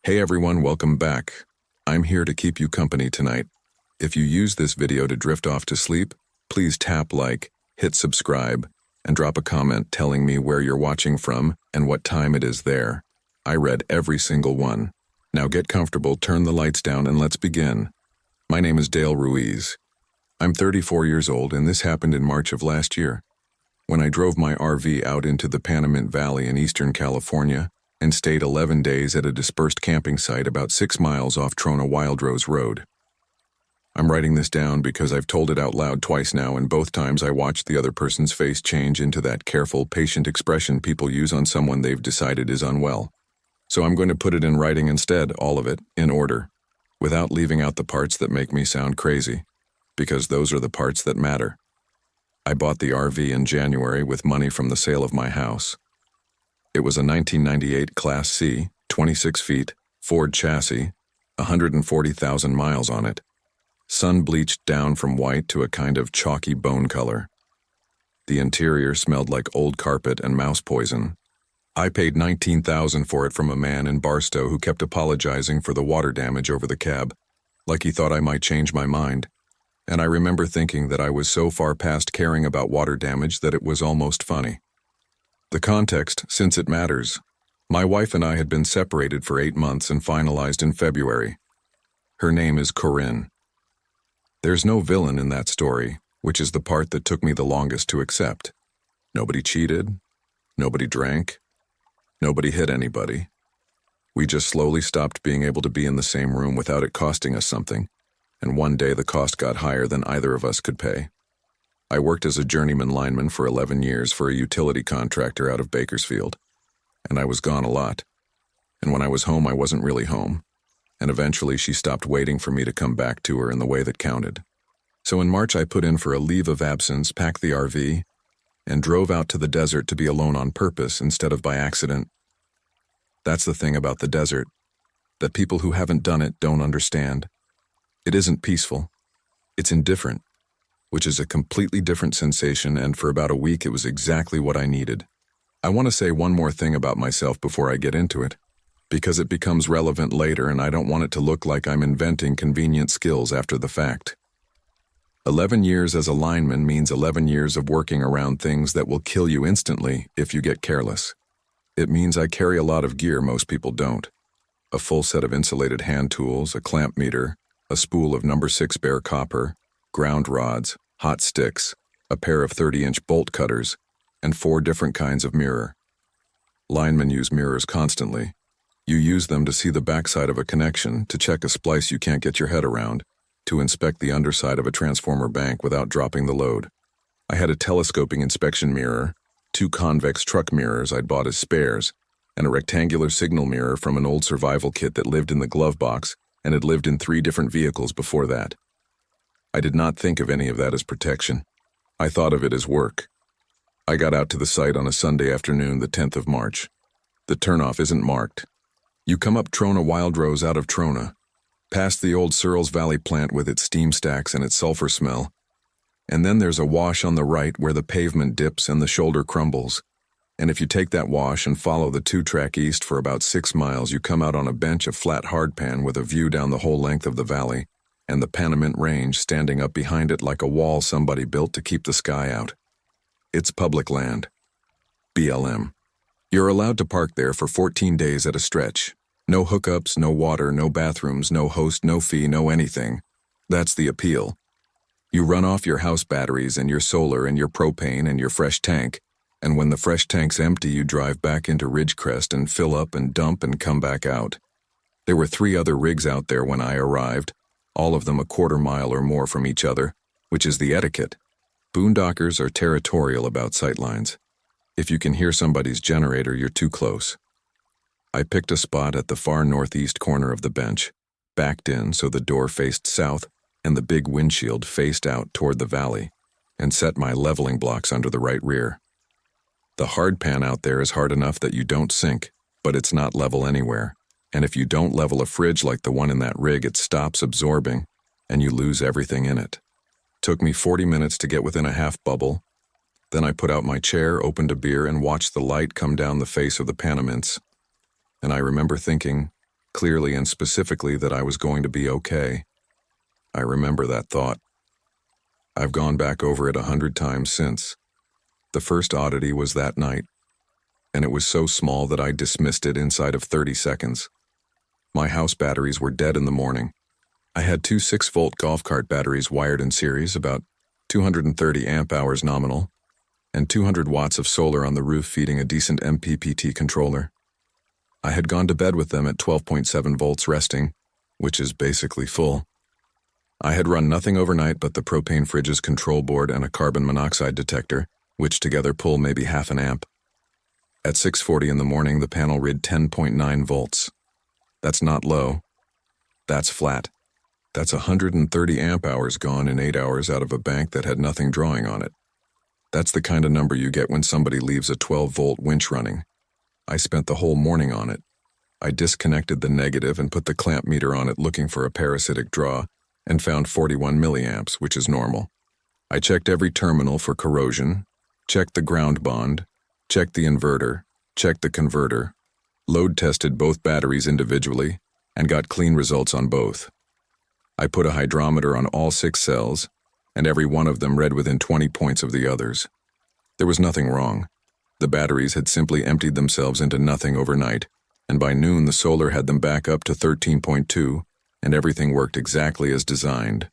Hey everyone, welcome back. I'm here to keep you company tonight. If you use this video to drift off to sleep, please tap like, hit subscribe, and drop a comment telling me where you're watching from and what time it is there. I read every single one. Now get comfortable, turn the lights down, and let's begin. My name is Dale Ruiz. I'm 34 years old, and this happened in March of last year, when I drove my RV out into the Panamint Valley in Eastern California and stayed 11 days at a dispersed camping site about 6 miles off Trona Wildrose Road. I'm writing this down because I've told it out loud twice now, and both times I watched the other person's face change into that careful, patient expression people use on someone they've decided is unwell. So I'm going to put it in writing instead, all of it, in order, without leaving out the parts that make me sound crazy, because those are the parts that matter. I bought the RV in January with money from the sale of my house. It was a 1998 Class C, 26 feet, Ford chassis, 140,000 miles on it. Sun bleached down from white to a kind of chalky bone color. The interior smelled like old carpet and mouse poison. I paid $19,000 for it from a man in Barstow who kept apologizing for the water damage over the cab, like he thought I might change my mind. And I remember thinking that I was so far past caring about water damage that it was almost funny. The context, since it matters. My wife and I had been separated for 8 months and finalized in February. Her name is Corinne. There's no villain in that story, which is the part that took me the longest to accept. Nobody cheated. Nobody drank. Nobody hit anybody. We just slowly stopped being able to be in the same room without it costing us something. And one day the cost got higher than either of us could pay. I worked as a journeyman lineman for 11 years for a utility contractor out of Bakersfield, and I was gone a lot. And when I was home, I wasn't really home, and eventually she stopped waiting for me to come back to her in the way that counted. So in March I put in for a leave of absence, packed the RV, and drove out to the desert to be alone on purpose instead of by accident. That's the thing about the desert, that people who haven't done it don't understand. It isn't peaceful. It's indifferent, which is a completely different sensation, and for about a week it was exactly what I needed. I want to say one more thing about myself before I get into it, because it becomes relevant later and I don't want it to look like I'm inventing convenient skills after the fact. 11 years as a lineman means 11 years of working around things that will kill you instantly if you get careless. It means I carry a lot of gear most people don't. A full set of insulated hand tools, a clamp meter, a spool of number 6 bare copper, ground rods, hot sticks, a pair of 30-inch bolt cutters, and 4 different kinds of mirror. Linemen use mirrors constantly. You use them to see the backside of a connection, to check a splice you can't get your head around, to inspect the underside of a transformer bank without dropping the load. I had a telescoping inspection mirror, 2 convex truck mirrors I'd bought as spares, and a rectangular signal mirror from an old survival kit that lived in the glove box and had lived in 3 different vehicles before that. I did not think of any of that as protection. I thought of it as work. I got out to the site on a Sunday afternoon, the 10th of March. The turnoff isn't marked. You come up Trona Wildrose out of Trona, past the old Searles Valley plant with its steam stacks and its sulfur smell, and then there's a wash on the right where the pavement dips and the shoulder crumbles. And if you take that wash and follow the 2-track east for about 6 miles, you come out on a bench of flat hardpan with a view down the whole length of the valley, and the Panamint Range standing up behind it like a wall somebody built to keep the sky out. It's public land. BLM. You're allowed to park there for 14 days at a stretch. No hookups, no water, no bathrooms, no host, no fee, no anything. That's the appeal. You run off your house batteries and your solar and your propane and your fresh tank, and when the fresh tank's empty, you drive back into Ridgecrest and fill up and dump and come back out. There were 3 other rigs out there when I arrived, all of them a quarter mile or more from each other, which is the etiquette. Boondockers are territorial about sightlines. If you can hear somebody's generator, you're too close. I picked a spot at the far northeast corner of the bench, backed in so the door faced south and the big windshield faced out toward the valley, and set my leveling blocks under the right rear. The hardpan out there is hard enough that you don't sink, but it's not level anywhere. And if you don't level a fridge like the one in that rig, it stops absorbing, and you lose everything in it. Took me 40 minutes to get within a half bubble. Then I put out my chair, opened a beer, and watched the light come down the face of the Panamints. And I remember thinking, clearly and specifically that I was going to be okay. I remember that thought. I've gone back over it 100 times since. The first oddity was that night, and it was so small that I dismissed it inside of 30 seconds. My house batteries were dead in the morning. I had two 6-volt golf cart batteries wired in series, about 230 amp hours nominal, and 200 watts of solar on the roof feeding a decent MPPT controller. I had gone to bed with them at 12.7 volts resting, which is basically full. I had run nothing overnight but the propane fridge's control board and a carbon monoxide detector, which together pull maybe half an amp. At 6:40 in the morning, the panel read 10.9 volts. That's not low. That's flat. That's 130 amp hours gone in 8 hours out of a bank that had nothing drawing on it. That's the kind of number you get when somebody leaves a 12-volt winch running. I spent the whole morning on it. I disconnected the negative and put the clamp meter on it looking for a parasitic draw and found 41 milliamps, which is normal. I checked every terminal for corrosion, checked the ground bond, checked the inverter, checked the converter, load tested both batteries individually, and got clean results on both. I put a hydrometer on all 6 cells, and every one of them read within 20 points of the others. There was nothing wrong. The batteries had simply emptied themselves into nothing overnight, and by noon the solar had them back up to 13.2, and everything worked exactly as designed.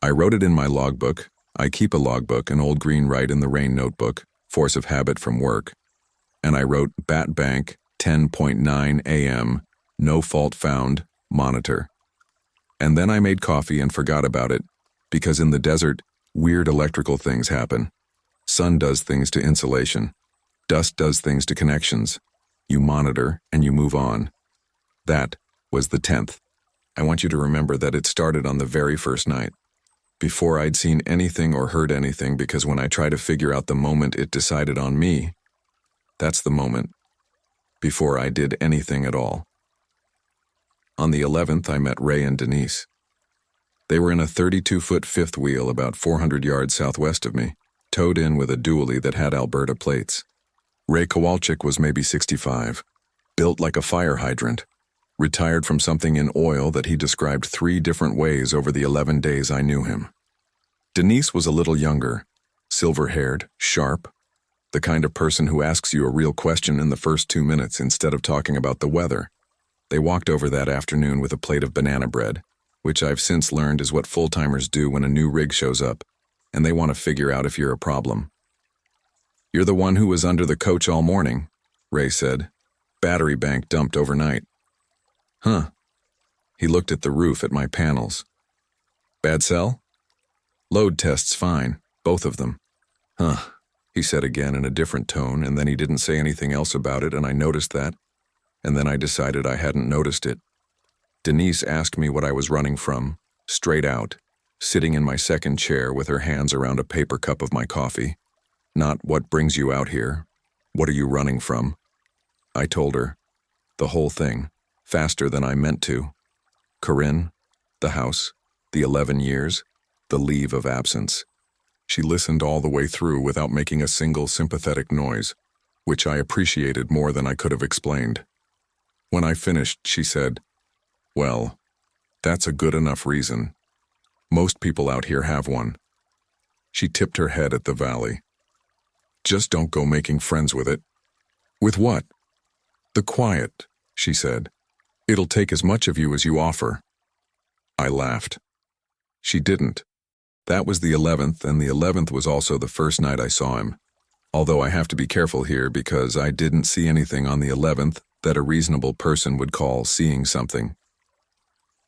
I wrote it in my logbook. I keep a logbook, an old green Write in the Rain notebook, force of habit from work. And I wrote Bat Bank, 10.9 a.m., no fault found, monitor. And then I made coffee and forgot about it, because in the desert, weird electrical things happen. Sun does things to insulation. Dust does things to connections. You monitor and you move on. That was the 10th. I want you to remember that it started on the very first night, before I'd seen anything or heard anything, because when I try to figure out the moment it decided on me, that's the moment, before I did anything at all. On the 11th, I met Ray and Denise. They were in a 32-foot fifth wheel about 400 yards southwest of me, towed in with a dually that had Alberta plates. Ray Kowalczyk was maybe 65, built like a fire hydrant, retired from something in oil that he described 3 different ways over the 11 days I knew him. Denise was a little younger, silver-haired, sharp, the kind of person who asks you a real question in the first 2 minutes instead of talking about the weather. They walked over that afternoon with a plate of banana bread, which I've since learned is what full-timers do when a new rig shows up, and they want to figure out if you're a problem. "You're the one who was under the coach all morning," Ray said. "Battery bank dumped overnight." "Huh." He looked at the roof at my panels. "Bad cell?" "Load tests fine, both of them." "Huh," he said again in a different tone, and then he didn't say anything else about it, and I noticed that, and then I decided I hadn't noticed it. Denise asked me what I was running from, straight out, sitting in my second chair with her hands around a paper cup of my coffee. Not what brings you out here. What are you running from? I told her. The whole thing. Faster than I meant to. Corinne, the house, the 11 years, the leave of absence. She listened all the way through without making a single sympathetic noise, which I appreciated more than I could have explained. When I finished, she said, "Well, that's a good enough reason. Most people out here have one." She tipped her head at the valley. "Just don't go making friends with it." "With what?" "The quiet," she said. "It'll take as much of you as you offer." I laughed. She didn't. That was the 11th, and the 11th was also the first night I saw him. Although I have to be careful here because I didn't see anything on the 11th that a reasonable person would call seeing something.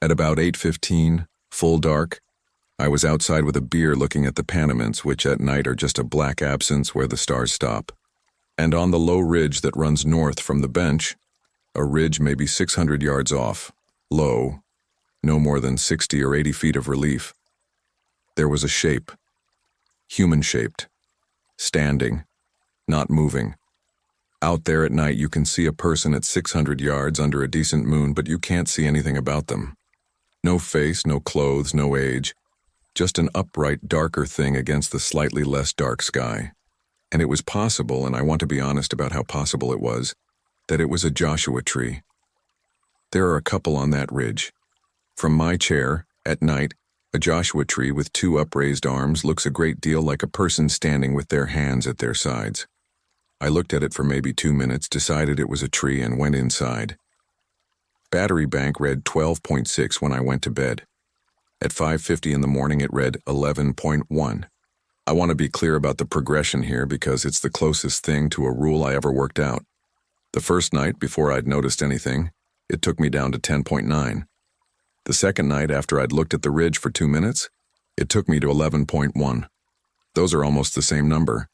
At about 8:15, full dark, I was outside with a beer looking at the Panamints, which at night are just a black absence where the stars stop. And on the low ridge that runs north from the bench, a ridge maybe 600 yards off, low, no more than 60 or 80 feet of relief, there was a shape, human-shaped, standing, not moving. Out there at night you can see a person at 600 yards under a decent moon, but you can't see anything about them. No face, no clothes, no age, just an upright, darker thing against the slightly less dark sky. And it was possible, and I want to be honest about how possible it was, that it was a Joshua tree. There are a couple on that ridge. From my chair, at night, a Joshua tree with two upraised arms looks a great deal like a person standing with their hands at their sides. I looked at it for maybe 2 minutes, decided it was a tree, and went inside. Battery bank read 12.6 when I went to bed. At 5:50 in the morning it read 11.1. I want to be clear about the progression here because it's the closest thing to a rule I ever worked out. The first night, before I'd noticed anything, it took me down to 10.9. The second night, after I'd looked at the ridge for 2 minutes, it took me to 11.1. Those are almost the same number.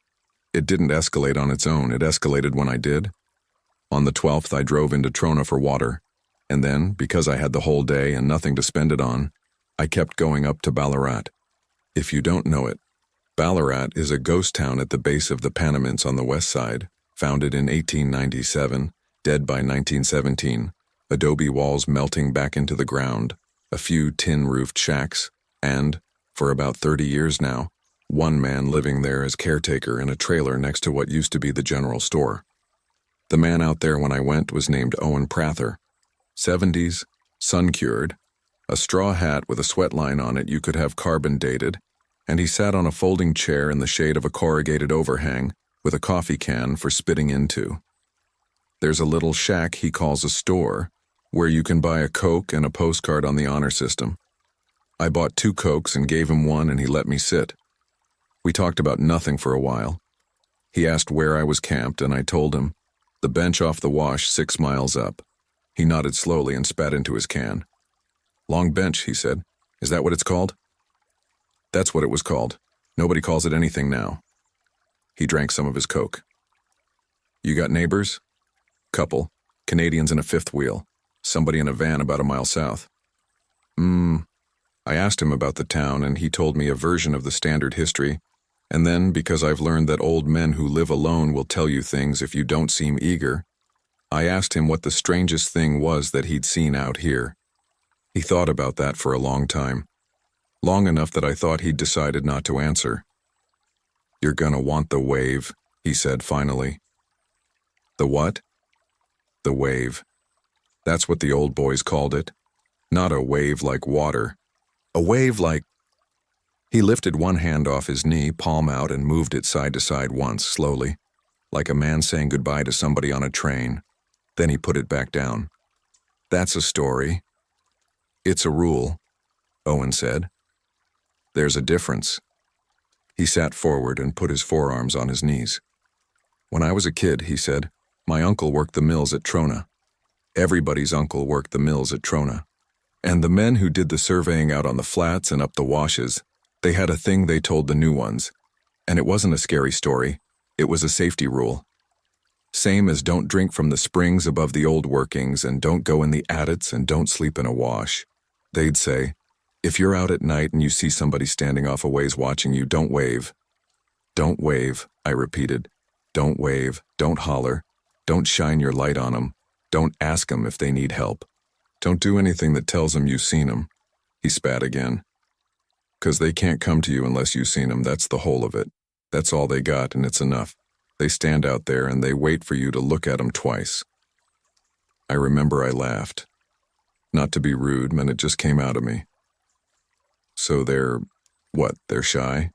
It didn't escalate on its own, it escalated when I did. On the 12th, I drove into Trona for water, and then, because I had the whole day and nothing to spend it on, I kept going up to Ballarat. If you don't know it, Ballarat is a ghost town at the base of the Panamints on the west side, founded in 1897, dead by 1917, adobe walls melting back into the ground, a few tin-roofed shacks, and, for about 30 years now, one man living there as caretaker in a trailer next to what used to be the general store. The man out there when I went was named Owen Prather. 70s, sun-cured, a straw hat with a sweat line on it you could have carbon dated, and he sat on a folding chair in the shade of a corrugated overhang with a coffee can for spitting into. There's a little shack he calls a store, where you can buy a Coke and a postcard on the honor system. I bought 2 Cokes and gave him one and he let me sit. We talked about nothing for a while. He asked where I was camped and I told him, the bench off the wash 6 miles up. He nodded slowly and spat into his can. Long bench, he said. Is that what it's called? That's what it was called. Nobody calls it anything now. He drank some of his Coke. You got neighbors? Couple. Canadians in a 5th wheel. Somebody in a van about a mile south. I asked him about the town and he told me a version of the standard history, and then, because I've learned that old men who live alone will tell you things if you don't seem eager, I asked him what the strangest thing was that he'd seen out here. He thought about that for a long time. Long enough that I thought he'd decided not to answer. You're gonna want the wave, he said finally. The what? The wave. That's what the old boys called it. Not a wave like water. A wave like... He lifted one hand off his knee, palm out, and moved it side to side once, slowly, like a man saying goodbye to somebody on a train. Then he put it back down. That's a story. It's a rule, Owen said. There's a difference. He sat forward and put his forearms on his knees. When I was a kid, he said, my uncle worked the mills at Trona. Everybody's uncle worked the mills at Trona. And the men who did the surveying out on the flats and up the washes, they had a thing they told the new ones. And it wasn't a scary story. It was a safety rule. Same as don't drink from the springs above the old workings and don't go in the adits and don't sleep in a wash. They'd say, if you're out at night and you see somebody standing off a ways watching you, don't wave. Don't wave, I repeated. Don't wave, don't holler, don't shine your light on them, don't ask them if they need help. Don't do anything that tells them you've seen them. He spat again. 'Cause they can't come to you unless you've seen them, that's the whole of it. That's all they got and it's enough. They stand out there and they wait for you to look at them twice. I remember I laughed. Not to be rude, man, it just came out of me. So they're, what, they're shy?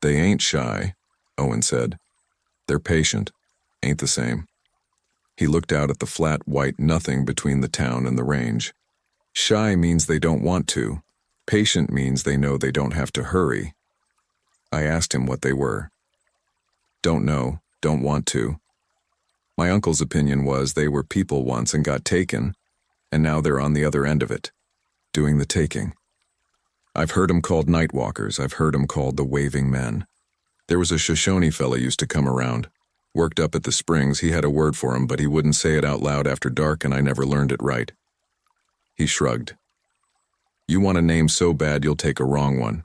They ain't shy, Owen said. They're patient, ain't the same. He looked out at the flat white nothing between the town and the range. Shy means they don't want to. Patient means they know they don't have to hurry. I asked him what they were. Don't know, don't want to. My uncle's opinion was they were people once and got taken, and now they're on the other end of it, doing the taking. I've heard 'em called night walkers, I've heard 'em called the waving men. There was a Shoshone fella used to come around. Worked up at the springs, he had a word for 'em, but he wouldn't say it out loud after dark and I never learned it right. He shrugged. You want a name so bad you'll take a wrong one.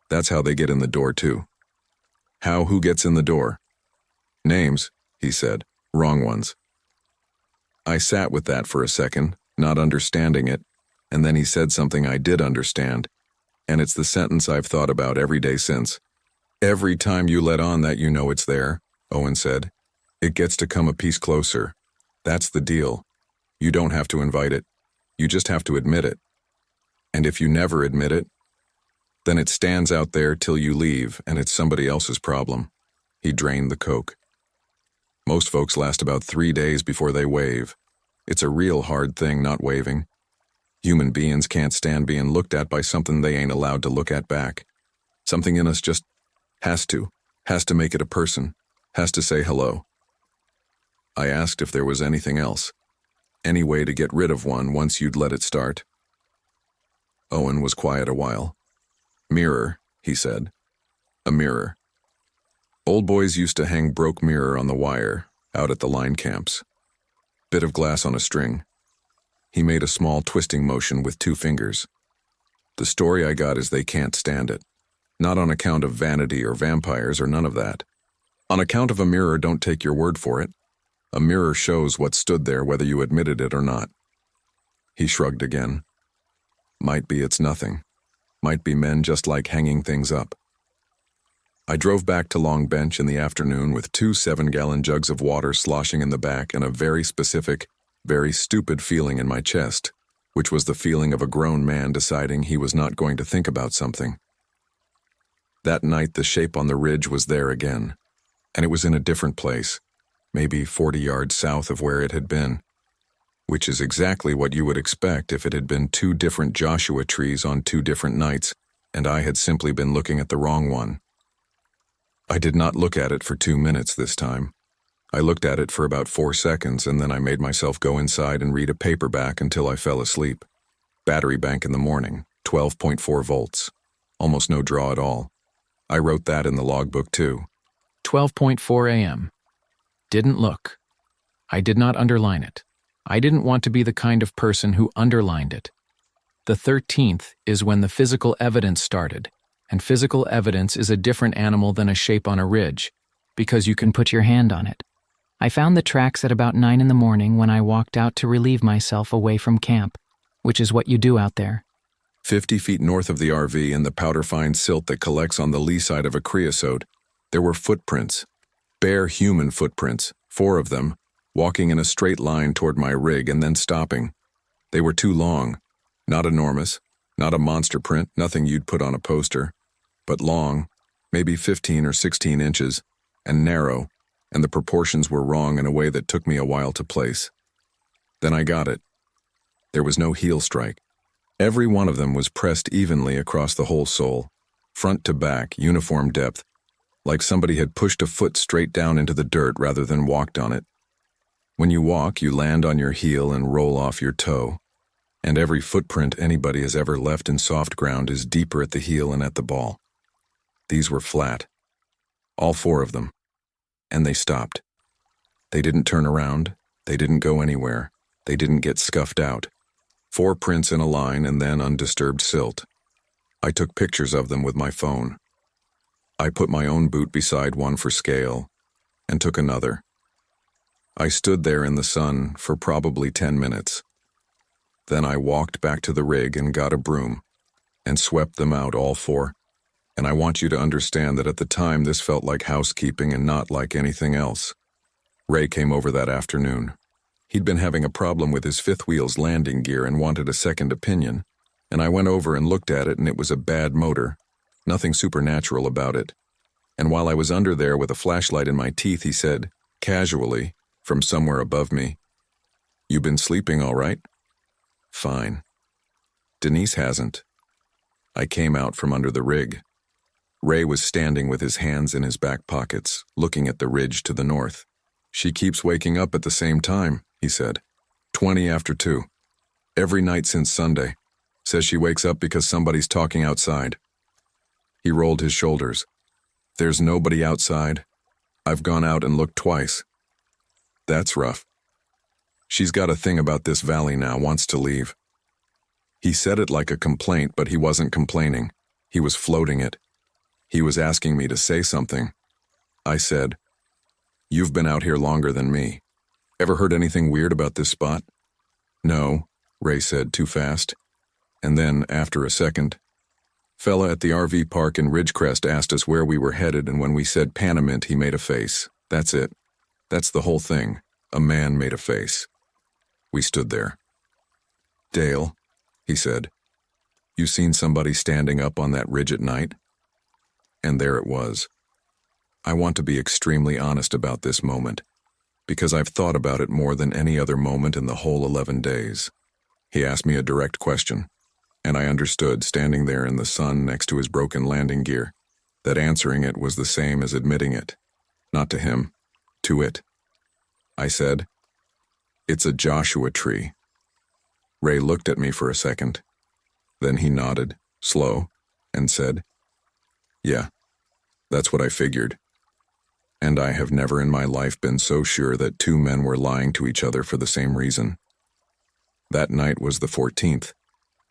That's how they get in the door too. How, who gets in the door? Names, he said, wrong ones. I sat with that for a second, not understanding it, and then he said something I did understand, and it's the sentence I've thought about every day since. Every time you let on that you know it's there, Owen said, it gets to come a piece closer. That's the deal. You don't have to invite it. You just have to admit it. And if you never admit it, then it stands out there till you leave, and it's somebody else's problem. He drained the Coke. Most folks last about 3 days before they wave. It's a real hard thing not waving. Human beings can't stand being looked at by something they ain't allowed to look at back. Something in us just has to make it a person, has to say hello. I asked if there was anything else, any way to get rid of one once you'd let it start. Owen was quiet a while. Mirror, he said. A mirror. Old boys used to hang broke mirror on the wire, out at the line camps. Bit of glass on a string. He made a small twisting motion with 2 fingers. The story I got is they can't stand it. Not on account of vanity or vampires or none of that. On account of a mirror, don't take your word for it. A mirror shows what stood there whether you admitted it or not. He shrugged again. Might be it's nothing. Might be men just like hanging things up. I drove back to Long Bench in the afternoon with 2 7-gallon jugs of water sloshing in the back and a very specific, very stupid feeling in my chest, which was the feeling of a grown man deciding he was not going to think about something. That night the shape on the ridge was there again, and it was in a different place, maybe 40 yards south of where it had been, which is exactly what you would expect if it had been 2 different Joshua trees on 2 different nights, and I had simply been looking at the wrong one. I did not look at it for 2 minutes this time. I looked at it for about 4 seconds, and then I made myself go inside and read a paperback until I fell asleep. Battery bank in the morning, 12.4 volts. Almost no draw at all. I wrote that in the logbook too. 12.4 a.m. Didn't look. I did not underline it. I didn't want to be the kind of person who underlined it. The 13th is when the physical evidence started, and physical evidence is a different animal than a shape on a ridge, because you can put your hand on it. I found the tracks at about 9 in the morning when I walked out to relieve myself away from camp, which is what you do out there. 50 feet north of the RV in the powder-fine silt that collects on the lee side of a creosote, there were footprints, bare human footprints, 4 of them, walking in a straight line toward my rig and then stopping. They were too long, not enormous, not a monster print, nothing you'd put on a poster, but long, maybe 15 or 16 inches, and narrow, and the proportions were wrong in a way that took me a while to place. Then I got it. There was no heel strike. Every one of them was pressed evenly across the whole sole, front to back, uniform depth, like somebody had pushed a foot straight down into the dirt rather than walked on it. When you walk, you land on your heel and roll off your toe, and every footprint anybody has ever left in soft ground is deeper at the heel and at the ball. These were flat. All 4 of them. And they stopped. They didn't turn around. They didn't go anywhere. They didn't get scuffed out. 4 prints in a line and then undisturbed silt. I took pictures of them with my phone. I put my own boot beside one for scale, and took another. I stood there in the sun for probably 10 minutes. Then I walked back to the rig and got a broom, and swept them out, all 4. And I want you to understand that at the time this felt like housekeeping and not like anything else. Ray came over that afternoon. He'd been having a problem with his 5th wheel's landing gear and wanted a second opinion, and I went over and looked at it, and it was a bad motor. Nothing supernatural about it. And while I was under there with a flashlight in my teeth, he said, casually, from somewhere above me, "You been sleeping all right?" "Fine." "Denise hasn't." I came out from under the rig. Ray was standing with his hands in his back pockets, looking at the ridge to the north. "She keeps waking up at the same time," he said. 20 after 2. Every night since Sunday. Says she wakes up because somebody's talking outside. He rolled his shoulders. "There's nobody outside. I've gone out and looked twice." "That's rough." "She's got a thing about this valley now, wants to leave." He said it like a complaint, but he wasn't complaining. He was floating it. He was asking me to say something. I said, "You've been out here longer than me. Ever heard anything weird about this spot?" "No," Ray said too fast. And then, after a second, "Fella at the RV park in Ridgecrest asked us where we were headed, and when we said Panamint, he made a face. That's it. That's the whole thing. A man made a face." We stood there. "Dale," he said, "you seen somebody standing up on that ridge at night?" And there it was. I want to be extremely honest about this moment, because I've thought about it more than any other moment in the whole 11 days. He asked me a direct question, and I understood, standing there in the sun next to his broken landing gear, that answering it was the same as admitting it. Not to him, to it. I said, "It's a Joshua tree." Ray looked at me for a second. Then he nodded, slow, and said, "Yeah, that's what I figured." And I have never in my life been so sure that two men were lying to each other for the same reason. That night was the 14th,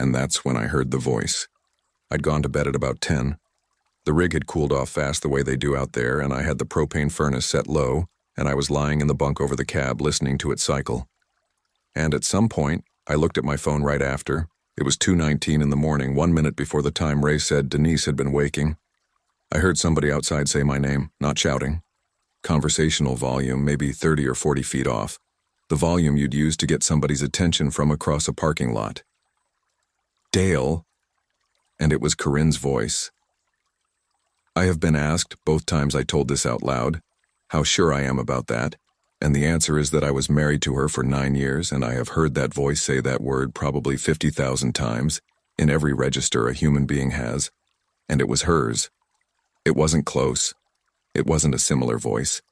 and that's when I heard the voice. I'd gone to bed at about 10. The rig had cooled off fast the way they do out there, and I had the propane furnace set low, and I was lying in the bunk over the cab listening to it cycle. And at some point, I looked at my phone right after. It was 2:19 in the morning, 1 minute before the time Ray said Denise had been waking. I heard somebody outside say my name, not shouting. Conversational volume, maybe 30 or 40 feet off. The volume you'd use to get somebody's attention from across a parking lot. "Dale," and it was Corinne's voice. I have been asked, both times I told this out loud, how sure I am about that, and the answer is that I was married to her for 9 years, and I have heard that voice say that word probably 50,000 times, in every register a human being has, and it was hers. It wasn't close. It wasn't a similar voice.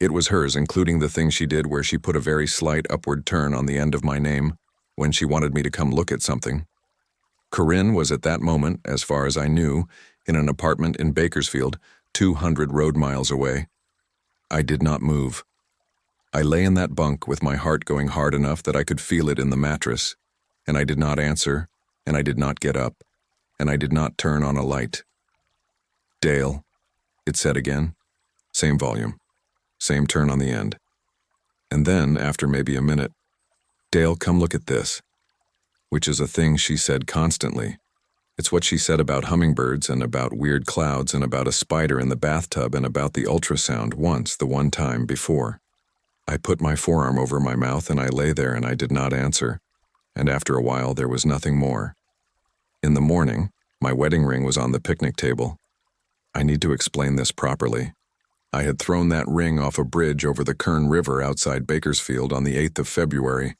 It was hers, including the thing she did where she put a very slight upward turn on the end of my name when she wanted me to come look at something. Corinne was at that moment, as far as I knew, in an apartment in Bakersfield, 200 road miles away. I did not move. I lay in that bunk with my heart going hard enough that I could feel it in the mattress, and I did not answer, and I did not get up, and I did not turn on a light. "Dale," it said again. Same volume. Same turn on the end. And then, after maybe a minute, "Dale, come look at this," which is a thing she said constantly. It's what she said about hummingbirds and about weird clouds and about a spider in the bathtub and about the ultrasound once, the one time before. I put my forearm over my mouth and I lay there and I did not answer, and after a while there was nothing more. In the morning, my wedding ring was on the picnic table. I need to explain this properly. I had thrown that ring off a bridge over the Kern River outside Bakersfield on the 8th of February,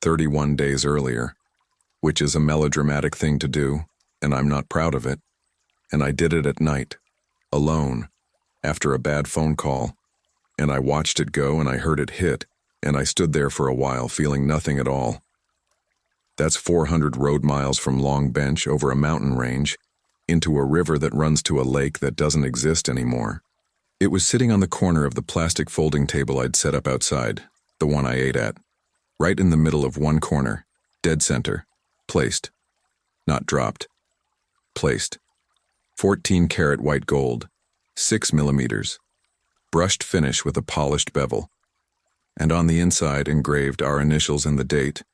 31 days earlier, which is a melodramatic thing to do, and I'm not proud of it. And I did it at night, alone, after a bad phone call, and I watched it go and I heard it hit, and I stood there for a while feeling nothing at all. That's 400 road miles from Long Bench over a mountain range, into a river that runs to a lake that doesn't exist anymore. It was sitting on the corner of the plastic folding table I'd set up outside, the one I ate at, right in the middle of one corner, dead center, placed, not dropped, placed. 14-karat white gold, 6 millimeters, brushed finish with a polished bevel, and on the inside engraved our initials and the date,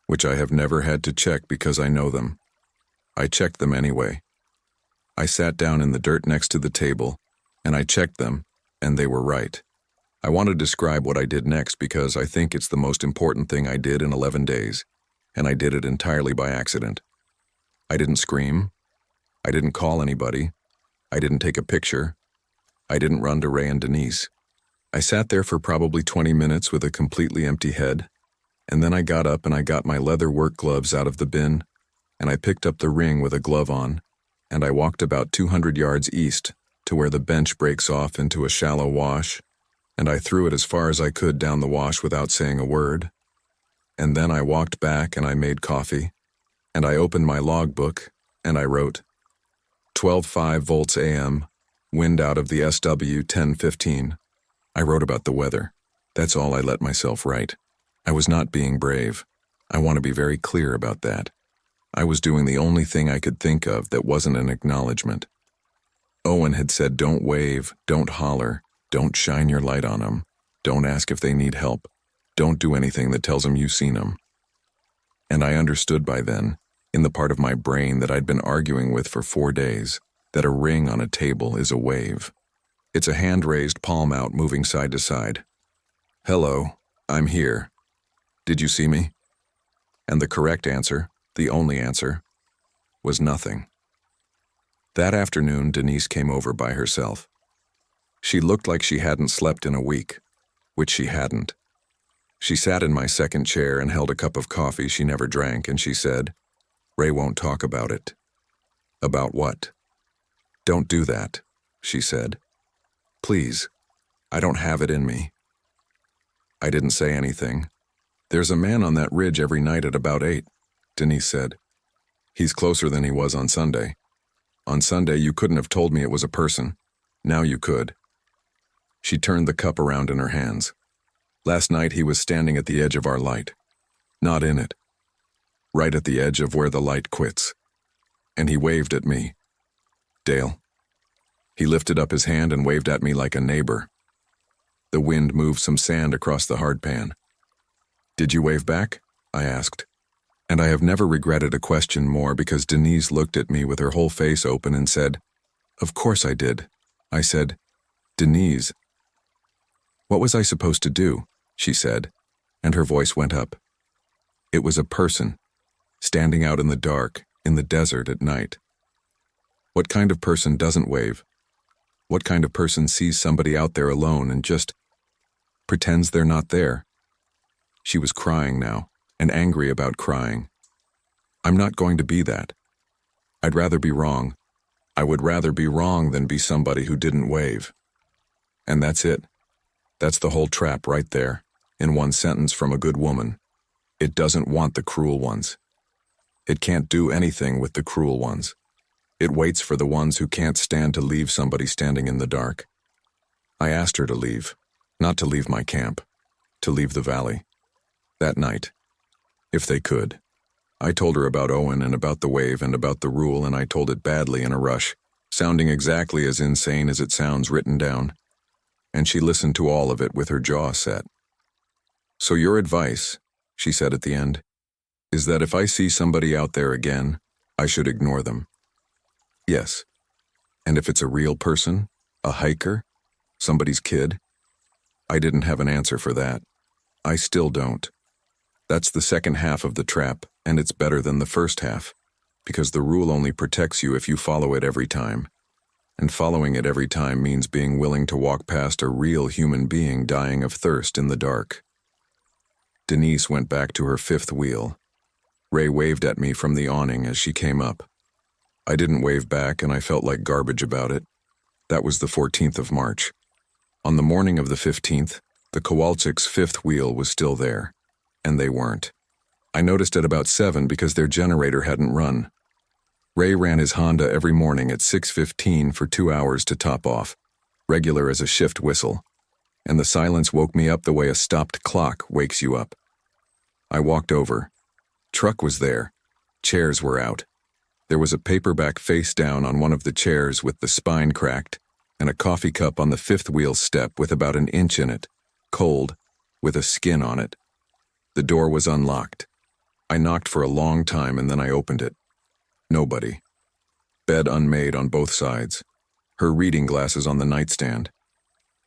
which I have never had to check because I know them. I checked them anyway. I sat down in the dirt next to the table, and I checked them, and they were right. I want to describe what I did next because I think it's the most important thing I did in 11 days, and I did it entirely by accident. I didn't scream. I didn't call anybody. I didn't take a picture. I didn't run to Ray and Denise. I sat there for probably 20 minutes with a completely empty head, and then I got up and I got my leather work gloves out of the bin, and I picked up the ring with a glove on, and I walked about 200 yards east to where the bench breaks off into a shallow wash, and I threw it as far as I could down the wash without saying a word. And then I walked back and I made coffee, and I opened my logbook, and I wrote, 12.5 volts AM, wind out of the SW 1015. I wrote about the weather. That's all I let myself write. I was not being brave. I want to be very clear about that. I was doing the only thing I could think of that wasn't an acknowledgement. Owen had said don't wave, don't holler, don't shine your light on them, don't ask if they need help, don't do anything that tells them you've seen them. And I understood by then, in the part of my brain that I'd been arguing with for 4 days, that a ring on a table is a wave. It's a hand-raised palm out moving side to side. Hello, I'm here. Did you see me? And the correct answer, the only answer, was nothing. That afternoon, Denise came over by herself. She looked like she hadn't slept in a week, which she hadn't. She sat in my second chair and held a cup of coffee she never drank, and she said, "Ray won't talk about it." "About what?" "Don't do that," she said. "Please, I don't have it in me." I didn't say anything. "There's a man on that ridge every night at about 8, Denise said. "He's closer than he was on Sunday. On Sunday, you couldn't have told me it was a person. Now you could." She turned the cup around in her hands. "Last night, he was standing at the edge of our light. Not in it. Right at the edge of where the light quits. And he waved at me. Dale." He lifted up his hand and waved at me like a neighbor. The wind moved some sand across the hardpan. "Did you wave back?" I asked. And I have never regretted a question more because Denise looked at me with her whole face open and said, "Of course I did." I said, "Denise." "What was I supposed to do?" she said, and her voice went up. "It was a person, standing out in the dark, in the desert at night. What kind of person doesn't wave? What kind of person sees somebody out there alone and just pretends they're not there?" She was crying now, and angry about crying. "I'm not going to be that. I'd rather be wrong. I would rather be wrong than be somebody who didn't wave." And that's it. That's the whole trap right there, in one sentence from a good woman. It doesn't want the cruel ones. It can't do anything with the cruel ones. It waits for the ones who can't stand to leave somebody standing in the dark. I asked her to leave, not to leave my camp, to leave the valley. That night, if they could. I told her about Owen and about the wave and about the rule, and I told it badly in a rush, sounding exactly as insane as it sounds written down. And she listened to all of it with her jaw set. "So your advice," she said at the end, "is that if I see somebody out there again, I should ignore them." "Yes. And if it's a real person, a hiker, somebody's kid?" I didn't have an answer for that. I still don't. That's the second half of the trap, and it's better than the first half, because the rule only protects you if you follow it every time. And following it every time means being willing to walk past a real human being dying of thirst in the dark. Denise went back to her fifth wheel. Ray waved at me from the awning as she came up. I didn't wave back, and I felt like garbage about it. That was the 14th of March. On the morning of the 15th, the Kowalczyk's fifth wheel was still there, and they weren't. I noticed at about 7 because their generator hadn't run. Ray ran his Honda every morning at 6:15 for 2 hours to top off, regular as a shift whistle, and the silence woke me up the way a stopped clock wakes you up. I walked over. Truck was there. Chairs were out. There was a paperback face down on one of the chairs with the spine cracked, and a coffee cup on the fifth wheel step with about an inch in it, cold, with a skin on it. The door was unlocked. I knocked for a long time and then I opened it. Nobody. Bed unmade on both sides. Her reading glasses on the nightstand.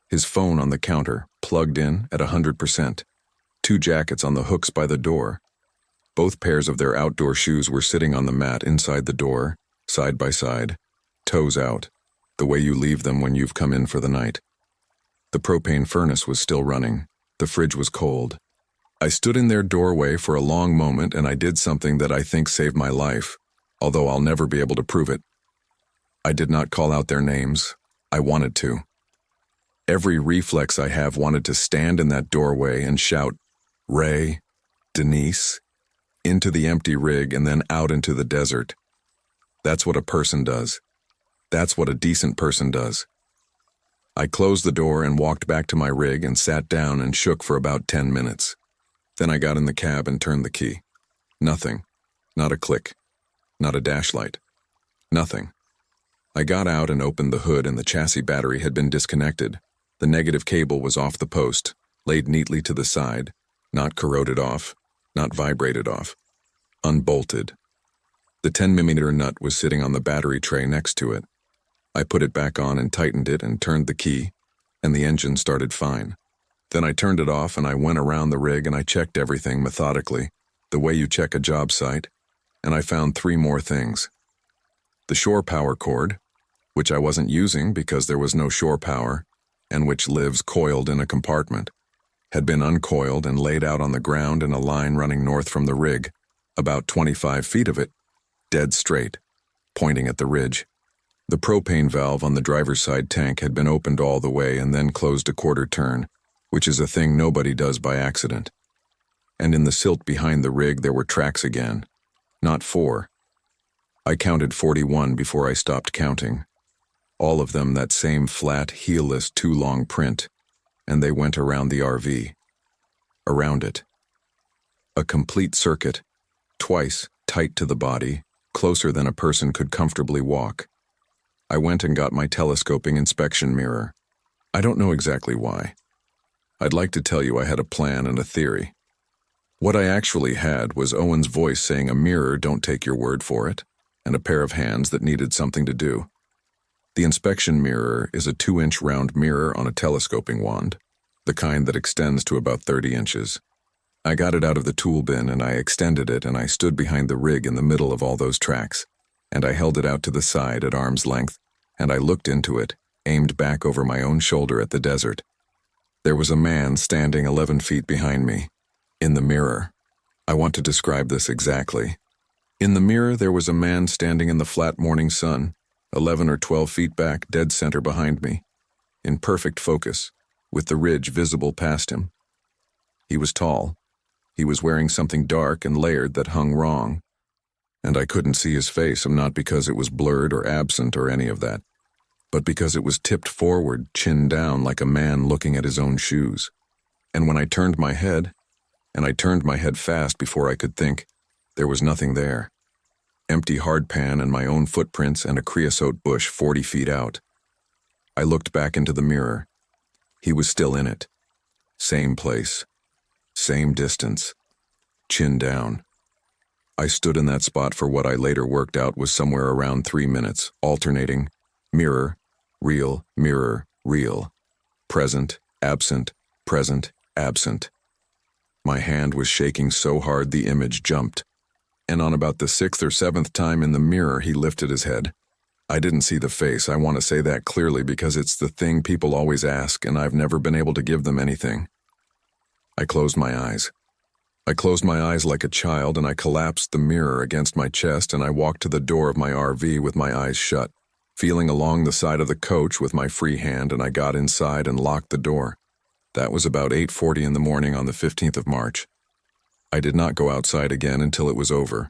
His phone on the counter, plugged in at 100%. 2 jackets on the hooks by the door. Both pairs of their outdoor shoes were sitting on the mat inside the door, side by side, toes out, the way you leave them when you've come in for the night. The propane furnace was still running. The fridge was cold. I stood in their doorway for a long moment and I did something that I think saved my life, although I'll never be able to prove it. I did not call out their names. I wanted to. Every reflex I have wanted to stand in that doorway and shout, "Ray, Denise," into the empty rig and then out into the desert. That's what a person does. That's what a decent person does. I closed the door and walked back to my rig and sat down and shook for about 10 minutes. Then I got in the cab and turned the key. Nothing. Not a click. Not a dashlight. Nothing. I got out and opened the hood and the chassis battery had been disconnected. The negative cable was off the post, laid neatly to the side, not corroded off, not vibrated off. Unbolted. The 10mm nut was sitting on the battery tray next to it. I put it back on and tightened it and turned the key, and the engine started fine. Then I turned it off and I went around the rig and I checked everything methodically. the way you check a job site, and I found 3 more things. The shore power cord, which I wasn't using because there was no shore power, and which lives coiled in a compartment, had been uncoiled and laid out on the ground in a line running north from the rig, about 25 feet of it, dead straight, pointing at the ridge. The propane valve on the driver's side tank had been opened all the way and then closed a quarter turn, which is a thing nobody does by accident. And in the silt behind the rig there were tracks again, not 4. I counted 41 before I stopped counting. All of them that same flat, heelless, too-long print, and they went around the RV. Around it. A complete circuit, twice, tight to the body, closer than a person could comfortably walk. I went and got my telescoping inspection mirror. I don't know exactly why. I'd like to tell you I had a plan and a theory. What I actually had was Owen's voice saying a mirror, don't take your word for it, and a pair of hands that needed something to do. The inspection mirror is a 2-inch round mirror on a telescoping wand, the kind that extends to about 30 inches. I got it out of the tool bin and I extended it and I stood behind the rig in the middle of all those tracks, and I held it out to the side at arm's length, and I looked into it, aimed back over my own shoulder at the desert. There was a man standing 11 feet behind me, in the mirror. I want to describe this exactly. In the mirror there was a man standing in the flat morning sun, 11 or 12 feet back, dead center behind me, in perfect focus, with the ridge visible past him. He was tall. He was wearing something dark and layered that hung wrong, and I couldn't see his face, not because it was blurred or absent or any of that, but because it was tipped forward, chin down, like a man looking at his own shoes. And when I turned my head, and I turned my head fast before I could think, there was nothing there. Empty hardpan and my own footprints and a creosote bush 40 feet out. I looked back into the mirror. He was still in it. Same place. Same distance. Chin down. I stood in that spot for what I later worked out was somewhere around 3 minutes, alternating mirror, real, mirror, real, present, absent, present, absent. My hand was shaking so hard the image jumped, and on about the 6th or 7th time in the mirror he lifted his head. I didn't see the face, I want to say that clearly because it's the thing people always ask and I've never been able to give them anything. I closed my eyes. I closed my eyes like a child and I collapsed the mirror against my chest and I walked to the door of my RV with my eyes shut, feeling along the side of the coach with my free hand, and I got inside and locked the door. That was about 8:40 in the morning on the 15th of March. I did not go outside again until it was over.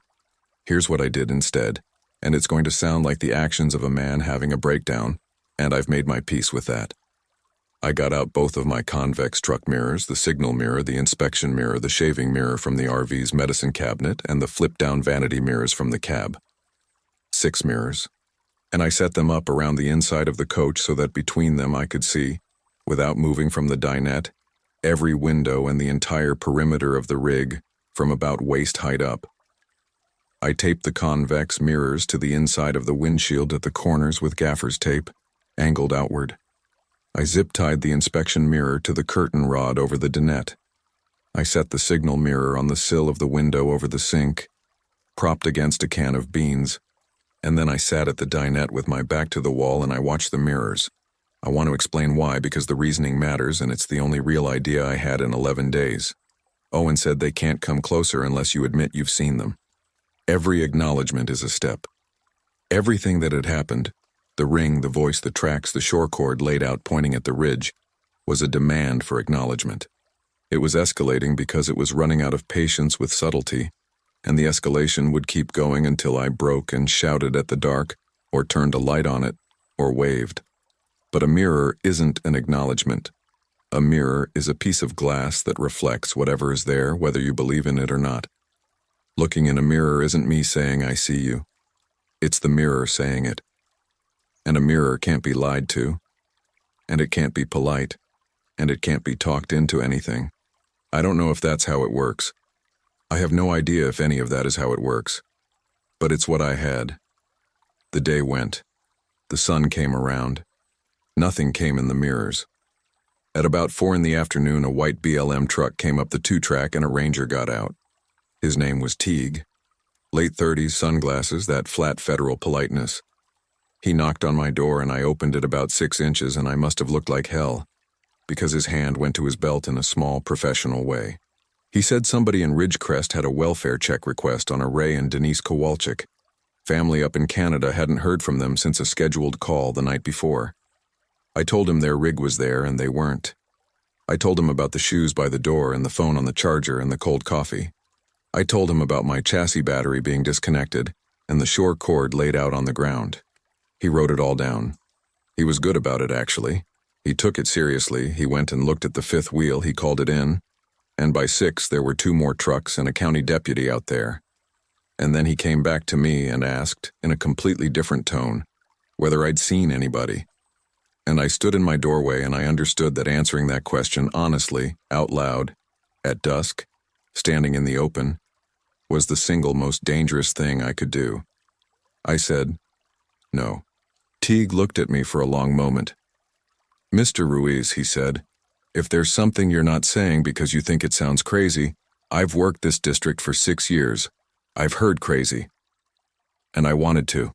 Here's what I did instead, and it's going to sound like the actions of a man having a breakdown, and I've made my peace with that. I got out both of my convex truck mirrors, the signal mirror, the inspection mirror, the shaving mirror from the RV's medicine cabinet, and the flip-down vanity mirrors from the cab. 6 mirrors. And I set them up around the inside of the coach so that between them I could see, without moving from the dinette, every window and the entire perimeter of the rig from about waist height up. I taped the convex mirrors to the inside of the windshield at the corners with gaffer's tape, angled outward. I zip-tied the inspection mirror to the curtain rod over the dinette. I set the signal mirror on the sill of the window over the sink, propped against a can of beans, and then I sat at the dinette with my back to the wall and I watched the mirrors. I want to explain why, because the reasoning matters and it's the only real idea I had in 11 days. Owen said they can't come closer unless you admit you've seen them. Every acknowledgement is a step. Everything that had happened, the ring, the voice, the tracks, the shore cord laid out pointing at the ridge, was a demand for acknowledgement. It was escalating because it was running out of patience with subtlety, and the escalation would keep going until I broke and shouted at the dark, or turned a light on it, or waved. But a mirror isn't an acknowledgement. A mirror is a piece of glass that reflects whatever is there, whether you believe in it or not. Looking in a mirror isn't me saying I see you. It's the mirror saying it. And a mirror can't be lied to, and it can't be polite, and it can't be talked into anything. I don't know if that's how it works. I have no idea if any of that is how it works. But it's what I had. The day went. The sun came around. Nothing came in the mirrors. At about 4 in the afternoon, a white BLM truck came up the 2-track and a ranger got out. His name was Teague. Late 30s, sunglasses, that flat federal politeness. He knocked on my door and I opened it about 6 inches and I must have looked like hell, because his hand went to his belt in a small, professional way. He said somebody in Ridgecrest had a welfare check request on a Ray and Denise Kowalczyk. Family up in Canada hadn't heard from them since a scheduled call the night before. I told him their rig was there and they weren't. I told him about the shoes by the door and the phone on the charger and the cold coffee. I told him about my chassis battery being disconnected and the shore cord laid out on the ground. He wrote it all down. He was good about it, actually. He took it seriously. He went and looked at the fifth wheel. He called it in. And by 6, there were 2 more trucks and a county deputy out there. And then he came back to me and asked, in a completely different tone, whether I'd seen anybody. And I stood in my doorway and I understood that answering that question honestly, out loud, at dusk, standing in the open, was the single most dangerous thing I could do. I said, no. Teague looked at me for a long moment. Mr. Ruiz, he said, if there's something you're not saying because you think it sounds crazy, I've worked this district for 6 years. I've heard crazy. And I wanted to.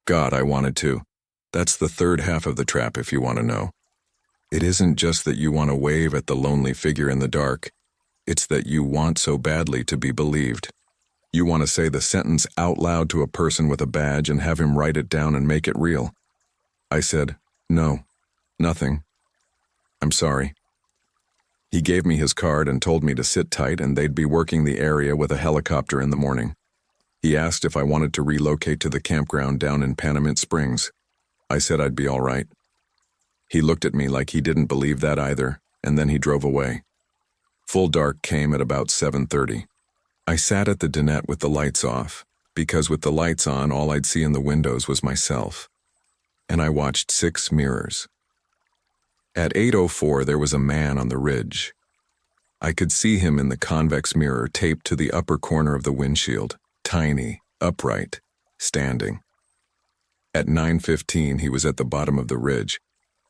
God, I wanted to. That's the third half of the trap, if you want to know. It isn't just that you want to wave at the lonely figure in the dark. It's that you want so badly to be believed. You want to say the sentence out loud to a person with a badge and have him write it down and make it real. I said, no, nothing. I'm sorry. He gave me his card and told me to sit tight and they'd be working the area with a helicopter in the morning. He asked if I wanted to relocate to the campground down in Panamint Springs. I said I'd be all right. He looked at me like he didn't believe that either, and then he drove away. Full dark came at about 7:30. I sat at the dinette with the lights off, because with the lights on, all I'd see in the windows was myself. And I watched 6 mirrors. At 8:04, there was a man on the ridge. I could see him in the convex mirror taped to the upper corner of the windshield, tiny, upright, standing. At 9:15, he was at the bottom of the ridge.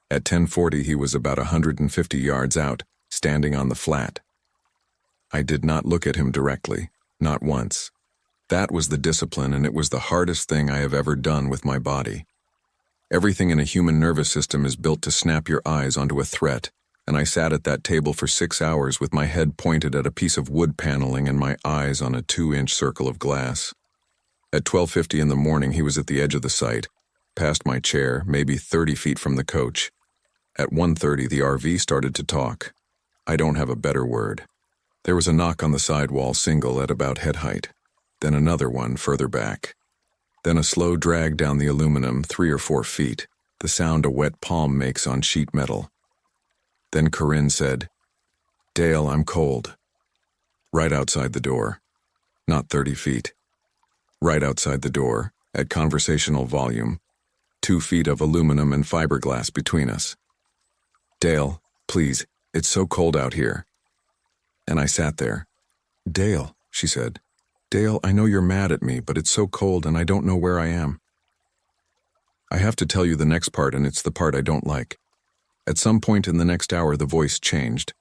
At 10:40, he was about 150 yards out, standing on the flat. I did not look at him directly, not once. That was the discipline, and it was the hardest thing I have ever done with my body. Everything in a human nervous system is built to snap your eyes onto a threat, and I sat at that table for 6 hours with my head pointed at a piece of wood paneling and my eyes on a 2-inch circle of glass. At 12:50 in the morning, he was at the edge of the site, past my chair, maybe 30 feet from the coach. At 1:30, the RV started to talk. I don't have a better word. There was a knock on the sidewall single at about head height, then another one further back. Then a slow drag down the aluminum 3 or 4 feet, the sound a wet palm makes on sheet metal. Then Corinne said, "Dale, I'm cold." Right outside the door. Not 30 feet. Right outside the door, at conversational volume, 2 feet of aluminum and fiberglass between us. "Dale, please, it's so cold out here." And I sat there. "Dale," she said. "Dale, I know you're mad at me, but it's so cold and I don't know where I am." I have to tell you the next part, and it's the part I don't like. At some point in the next hour, the voice changed.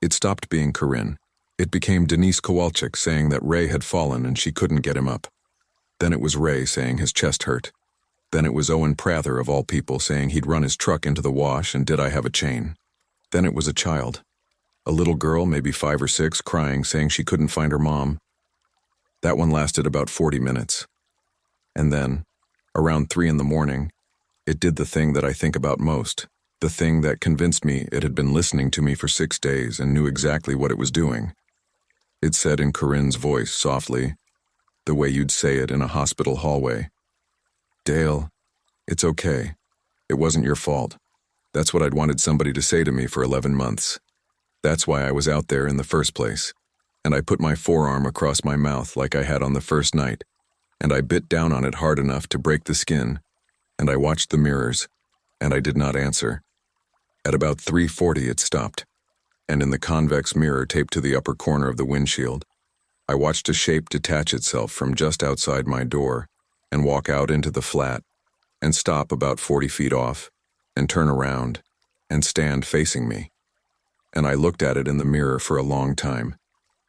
It stopped being Corinne. It became Denise Kowalczyk saying that Ray had fallen and she couldn't get him up. Then it was Ray saying his chest hurt. Then it was Owen Prather, of all people, saying he'd run his truck into the wash and did I have a chain. Then it was a child. A little girl, maybe 5 or 6, crying, saying she couldn't find her mom. That one lasted about 40 minutes. And then, around 3 in the morning, it did the thing that I think about most, the thing that convinced me it had been listening to me for 6 days and knew exactly what it was doing. It said in Corinne's voice, softly, the way you'd say it in a hospital hallway, "Dale, it's okay. It wasn't your fault. That's what I'd wanted somebody to say to me for 11 months. That's why I was out there in the first place. And I put my forearm across my mouth like I had on the first night, and I bit down on it hard enough to break the skin, and I watched the mirrors, and I did not answer. At about 3:40 it stopped, and in the convex mirror taped to the upper corner of the windshield, I watched a shape detach itself from just outside my door and walk out into the flat, and stop about 40 feet off, and turn around, and stand facing me. And I looked at it in the mirror for a long time.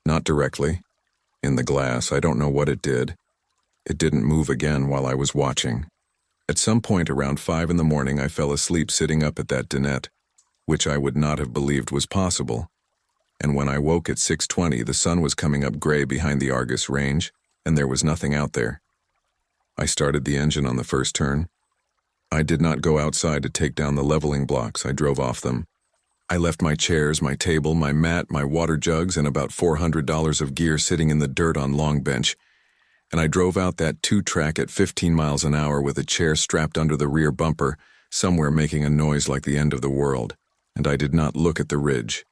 Not directly, In the glass, I don't know what it did. It didn't move again while I was watching. At some point around 5 in the morning, I fell asleep sitting up at that dinette, which I would not have believed was possible. And when I woke at 6:20, the sun was coming up gray behind the Argus Range, and there was nothing out there. I started the engine on the first turn. I did not go outside to take down the leveling blocks. I drove off them. I left my chairs, my table, my mat, my water jugs, and about $400 of gear sitting in the dirt on Long Bench, and I drove out that 2-track at 15 miles an hour with a chair strapped under the rear bumper, somewhere making a noise like the end of the world. And I did not look at the ridge.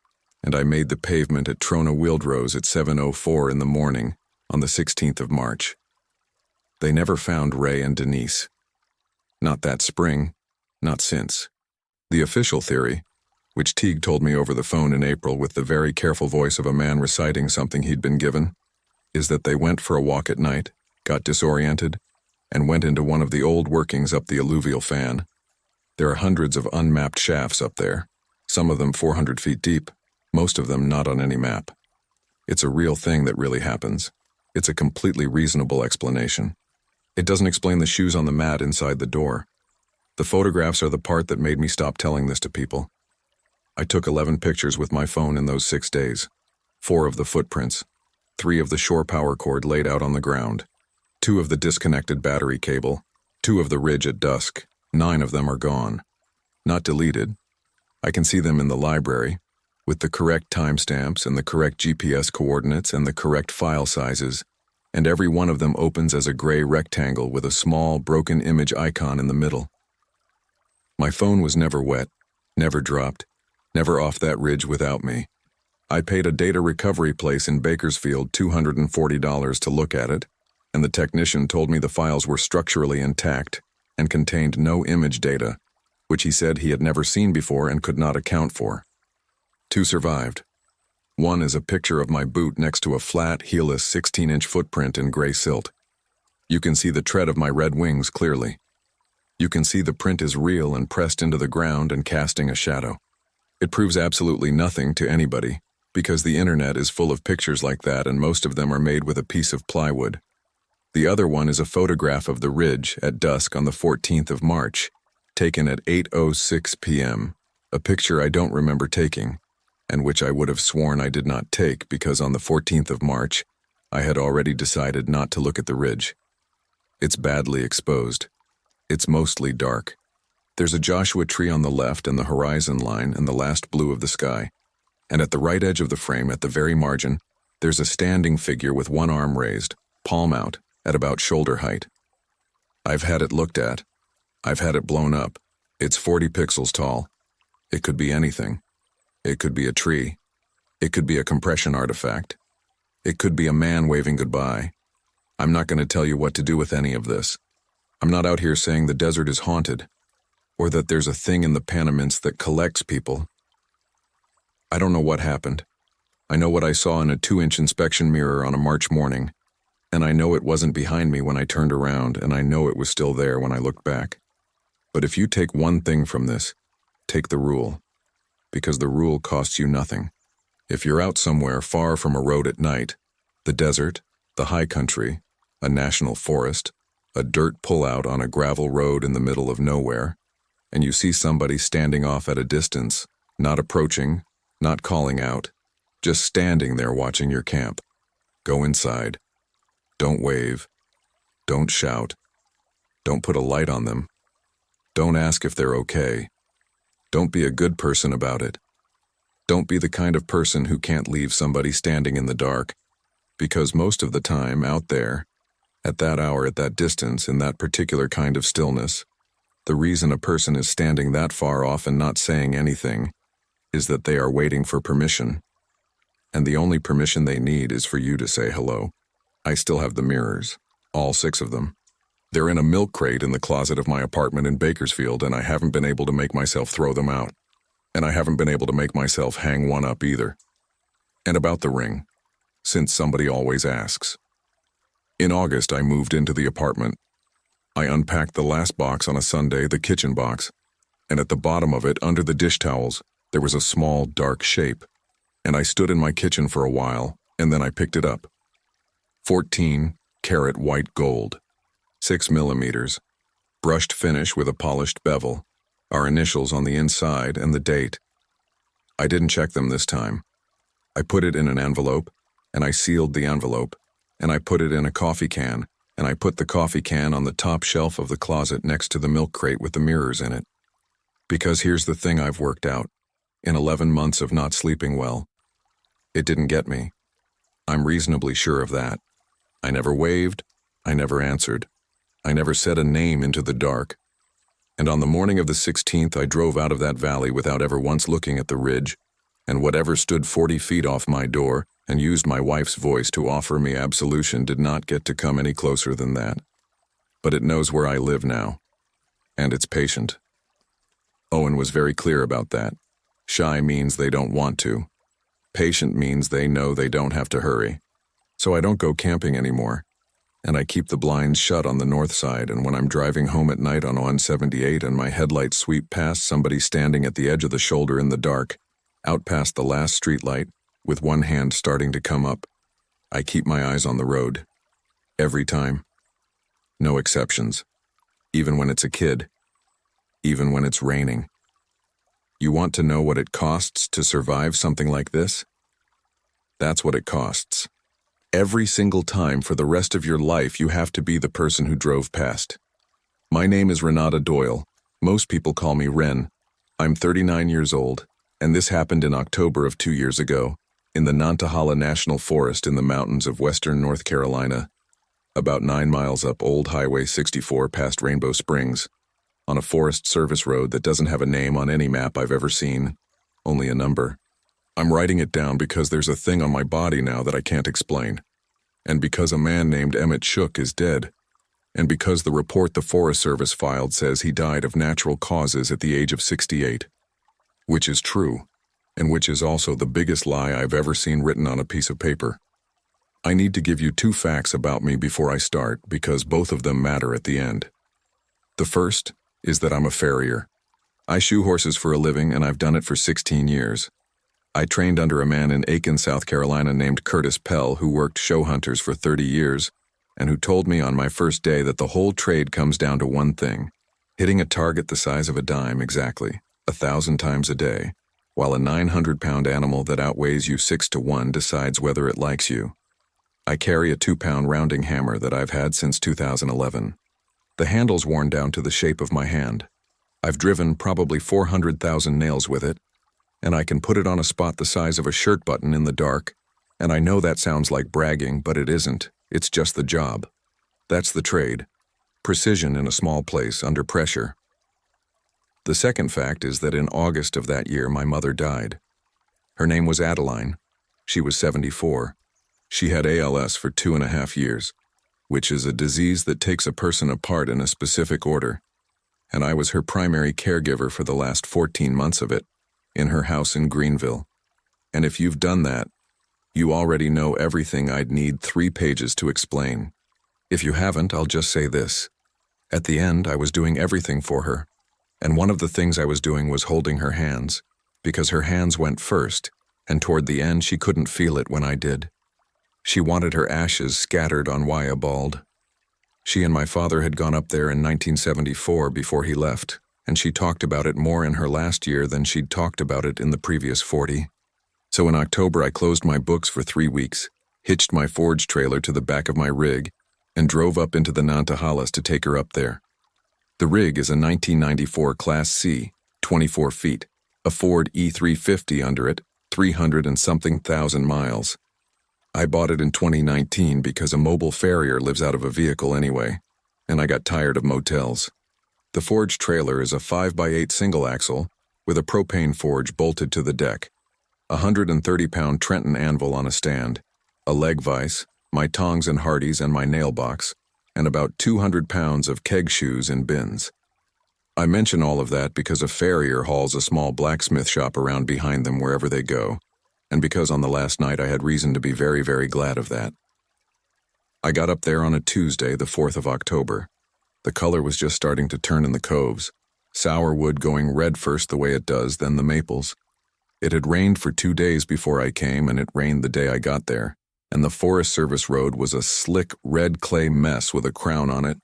And I made the pavement at Trona Wildrose at 7:04 in the morning on the 16th of March. They never found Ray and Denise. Not that spring, not since. The official theory, which Teague told me over the phone in April with the very careful voice of a man reciting something he'd been given, is that they went for a walk at night, got disoriented, and went into one of the old workings up the alluvial fan. There are hundreds of unmapped shafts up there, some of them 400 feet deep, most of them not on any map. It's a real thing that really happens. It's a completely reasonable explanation. It doesn't explain the shoes on the mat inside the door. The photographs are the part that made me stop telling this to people. I took 11 pictures with my phone in those 6 days. 4 of the footprints, 3 of the shore power cord laid out on the ground, 2 of the disconnected battery cable, 2 of the ridge at dusk. 9 of them are gone. Not deleted. I can see them in the library, with the correct timestamps and the correct GPS coordinates and the correct file sizes, and every one of them opens as a gray rectangle with a small, broken image icon in the middle. My phone was never wet, never dropped, never off that ridge without me. I paid a data recovery place in Bakersfield $240 to look at it, and the technician told me the files were structurally intact and contained no image data, which he said he had never seen before and could not account for. 2 survived. One is a picture of my boot next to a flat, heelless 16-inch footprint in gray silt. You can see the tread of my red wings clearly. You can see the print is real and pressed into the ground and casting a shadow. It proves absolutely nothing to anybody, because the internet is full of pictures like that and most of them are made with a piece of plywood. The other one is a photograph of the ridge at dusk on the 14th of March, taken at 8:06 p.m., a picture I don't remember taking, and which I would have sworn I did not take because on the 14th of March, I had already decided not to look at the ridge. It's badly exposed. It's mostly dark. There's a Joshua tree on the left and the horizon line and the last blue of the sky. And at the right edge of the frame, at the very margin, there's a standing figure with one arm raised, palm out, at about shoulder height. I've had it looked at. I've had it blown up. It's 40 pixels tall. It could be anything. It could be a tree. It could be a compression artifact. It could be a man waving goodbye. I'm not going to tell you what to do with any of this. I'm not out here saying the desert is haunted, or that there's a thing in the Panamints that collects people. I don't know what happened. I know what I saw in a 2-inch inspection mirror on a March morning, and I know it wasn't behind me when I turned around, and I know it was still there when I looked back. But if you take one thing from this, take the rule, because the rule costs you nothing. If you're out somewhere far from a road at night, the desert, the high country, a national forest, a dirt pullout on a gravel road in the middle of nowhere, and you see somebody standing off at a distance, not approaching, not calling out, just standing there watching your camp, go inside. Don't wave. Don't shout. Don't put a light on them. Don't ask if they're okay. Don't be a good person about it. Don't be the kind of person who can't leave somebody standing in the dark, because most of the time out there, at that hour, at that distance, in that particular kind of stillness, the reason a person is standing that far off and not saying anything is that they are waiting for permission. And the only permission they need is for you to say hello. I still have the mirrors, all 6 of them. They're in a milk crate in the closet of my apartment in Bakersfield, and I haven't been able to make myself throw them out. And I haven't been able to make myself hang one up either. And about the ring, since somebody always asks. In August, I moved into the apartment. I unpacked the last box on a Sunday, the kitchen box, and at the bottom of it, under the dish towels, there was a small, dark shape. And I stood in my kitchen for a while, and then I picked it up. 14-karat white gold, 6 millimeters, brushed finish with a polished bevel, our initials on the inside and the date. I didn't check them this time. I put it in an envelope, and I sealed the envelope, and I put it in a coffee can, and I put the coffee can on the top shelf of the closet next to the milk crate with the mirrors in it. Because here's the thing I've worked out. In 11 months of not sleeping well, it didn't get me. I'm reasonably sure of that. I never waved, I never answered. I never said a name into the dark. And on the morning of the 16th, I drove out of that valley without ever once looking at the ridge, and whatever stood 40 feet off my door and used my wife's voice to offer me absolution did not get to come any closer than that. But it knows where I live now, and it's patient. Owen was very clear about that. Shy means they don't want to. Patient means they know they don't have to hurry. So I don't go camping anymore, and I keep the blinds shut on the north side, and when I'm driving home at night on 178 and my headlights sweep past somebody standing at the edge of the shoulder in the dark, out past the last streetlight, with one hand starting to come up, I keep my eyes on the road. Every time. No exceptions. Even when it's a kid. Even when it's raining. You want to know what it costs to survive something like this? That's what it costs. Every single time for the rest of your life you have to be the person who drove past. My name is Renata Doyle. Most people call me Ren. I'm 39 years old, and this happened in October of 2 years ago, in the Nantahala National Forest in the mountains of western North Carolina, about 9 miles up Old Highway 64 past Rainbow Springs, on a Forest Service road that doesn't have a name on any map I've ever seen, only a number. I'm writing it down because there's a thing on my body now that I can't explain, and because a man named Emmett Shook is dead, and because the report the Forest Service filed says he died of natural causes at the age of 68, which is true, and which is also the biggest lie I've ever seen written on a piece of paper. I need to give you 2 facts about me before I start because both of them matter at the end. The first is that I'm a farrier. I shoe horses for a living, and I've done it for 16 years. I trained under a man in Aiken, South Carolina named Curtis Pell, who worked show hunters for 30 years, and who told me on my first day that the whole trade comes down to one thing: hitting a target the size of a dime exactly, 1,000 times a day, while a 900-pound animal that outweighs you 6-to-1 decides whether it likes you. I carry a 2-pound rounding hammer that I've had since 2011. The handle's worn down to the shape of my hand. I've driven probably 400,000 nails with it, and I can put it on a spot the size of a shirt button in the dark, and I know that sounds like bragging, but it isn't. It's just the job. That's the trade. Precision in a small place under pressure. The second fact is that in August of that year, my mother died. Her name was Adeline. She was 74. She had ALS for 2.5 years, which is a disease that takes a person apart in a specific order, and I was her primary caregiver for the last 14 months of it, in her house in Greenville. And if you've done that, you already know everything I'd need 3 pages to explain. If you haven't, I'll just say this. At the end, I was doing everything for her, and one of the things I was doing was holding her hands, because her hands went first, and toward the end she couldn't feel it when I did. She wanted her ashes scattered on Wyabald. She and my father had gone up there in 1974 before he left, and she talked about it more in her last year than she'd talked about it in the previous 40. So in October I closed my books for 3 weeks, hitched my forge trailer to the back of my rig, and drove up into the Nantahalas to take her up there. The rig is a 1994 Class C, 24 feet, a Ford E350 under it, 300 and something thousand miles. I bought it in 2019 because a mobile farrier lives out of a vehicle anyway, and I got tired of motels. The forge trailer is a 5x8 single axle with a propane forge bolted to the deck, a 130-pound Trenton anvil on a stand, a leg vise, my tongs and hardies and my nail box, and about 200 pounds of keg shoes in bins. I mention all of that because a farrier hauls a small blacksmith shop around behind them wherever they go, and because on the last night I had reason to be very, very glad of that. I got up there on a Tuesday, the 4th of October. The color was just starting to turn in the coves, sour wood going red first the way it does, then the maples. It had rained for 2 days before I came, and it rained the day I got there, and the Forest Service road was a slick red clay mess with a crown on it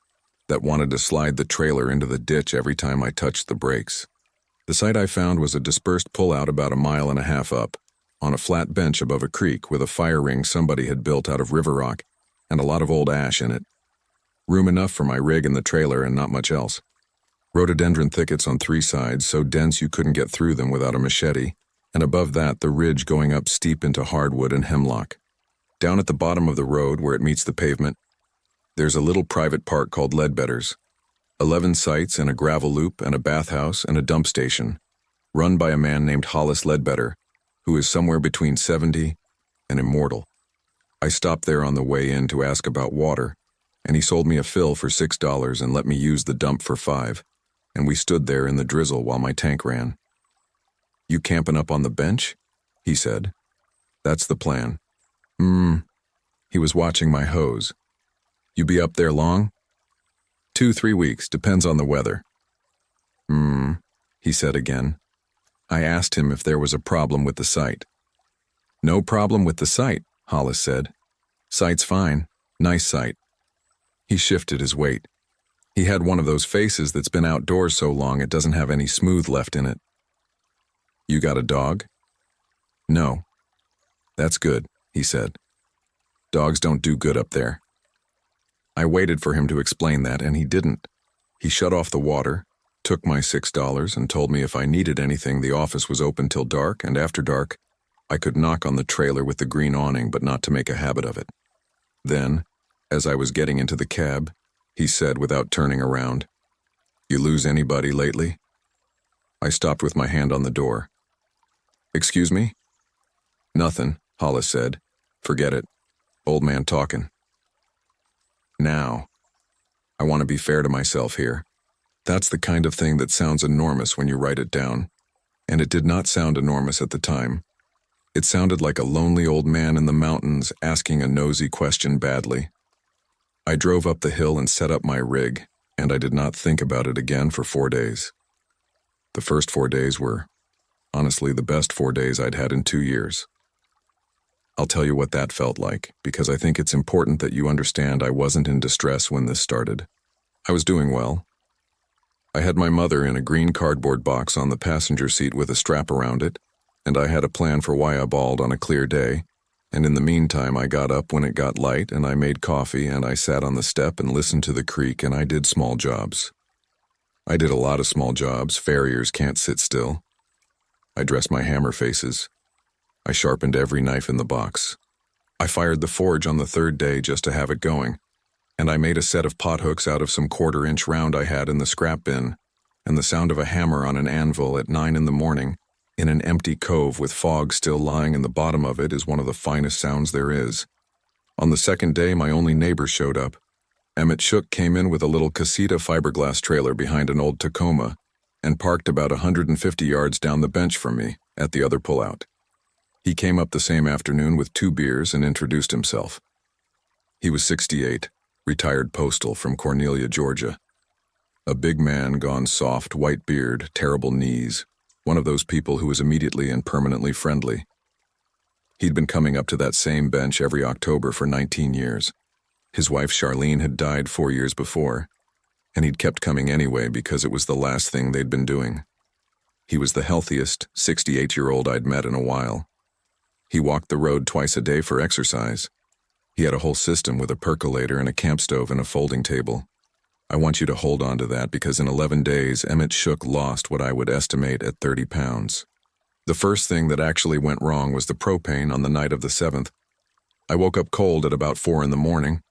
that wanted to slide the trailer into the ditch every time I touched the brakes. The site I found was a dispersed pullout about 1.5 miles up, on a flat bench above a creek with a fire ring somebody had built out of river rock and a lot of old ash in it. Room enough for my rig and the trailer and not much else. Rhododendron thickets on 3 sides, so dense you couldn't get through them without a machete, and above that the ridge going up steep into hardwood and hemlock. Down at the bottom of the road where it meets the pavement, there's a little private park called Ledbetter's. 11 sites and a gravel loop and a bathhouse and a dump station, run by a man named Hollis Ledbetter, who is somewhere between 70 and immortal. I stopped there on the way in to ask about water, and he sold me a fill for $6 and let me use the dump for $5, and we stood there in the drizzle while my tank ran. "You camping up on the bench?" he said. "That's the plan." He was watching my hose. "You be up there long?" 2-3 weeks, depends on the weather." He said again. I asked him if there was a problem with the site. "No problem with the site," Hollis said. "Site's fine. Nice site." He shifted his weight. He had one of those faces that's been outdoors so long it doesn't have any smooth left in it. "You got a dog?" "No." "That's good," he said. "Dogs don't do good up there." I waited for him to explain that, and he didn't. He shut off the water, took my $6, and told me if I needed anything, the office was open till dark, and after dark, I could knock on the trailer with the green awning, but not to make a habit of it. Then, as I was getting into the cab, he said without turning around, "You lose anybody lately?" I stopped with my hand on the door. "Excuse me?" "Nothing," Hollis said. "Forget it. Old man talking." Now, I want to be fair to myself here. That's the kind of thing that sounds enormous when you write it down, and it did not sound enormous at the time. It sounded like a lonely old man in the mountains asking a nosy question badly. I drove up the hill and set up my rig, and I did not think about it again for 4 days. The first 4 days were, honestly, the best 4 days I'd had in 2 years. I'll tell you what that felt like, because I think it's important that you understand I wasn't in distress when this started. I was doing well. I had my mother in a green cardboard box on the passenger seat with a strap around it, and I had a plan for why I bawled on a clear day, and in the meantime I got up when it got light and I made coffee and I sat on the step and listened to the creek and I did small jobs. I did a lot of small jobs. Farriers can't sit still. I dressed my hammer faces. I sharpened every knife in the box. I fired the forge on the 3rd day just to have it going, and I made a set of pothooks out of some 1/4-inch round I had in the scrap bin, and the sound of a hammer on an anvil at 9 in the morning in an empty cove with fog still lying in the bottom of it is one of the finest sounds there is. On the 2nd day, my only neighbor showed up. Emmett Shook came in with a little casita fiberglass trailer behind an old Tacoma and parked about 150 yards down the bench from me at the other pullout. He came up the same afternoon with 2 beers and introduced himself. He was 68, retired postal from Cornelia, Georgia. A big man, gone soft, white beard, terrible knees, one of those people who was immediately and permanently friendly. He'd been coming up to that same bench every October for 19 years. His wife Charlene had died 4 years before, and he'd kept coming anyway because it was the last thing they'd been doing. He was the healthiest 68-year-old I'd met in a while. He walked the road twice a day for exercise. He had a whole system with a percolator and a camp stove and a folding table. I want you to hold on to that because in 11 days, Emmett Shook lost what I would estimate at 30 pounds. The first thing that actually went wrong was the propane on the night of the 7th. I woke up cold at about 4 in the morning,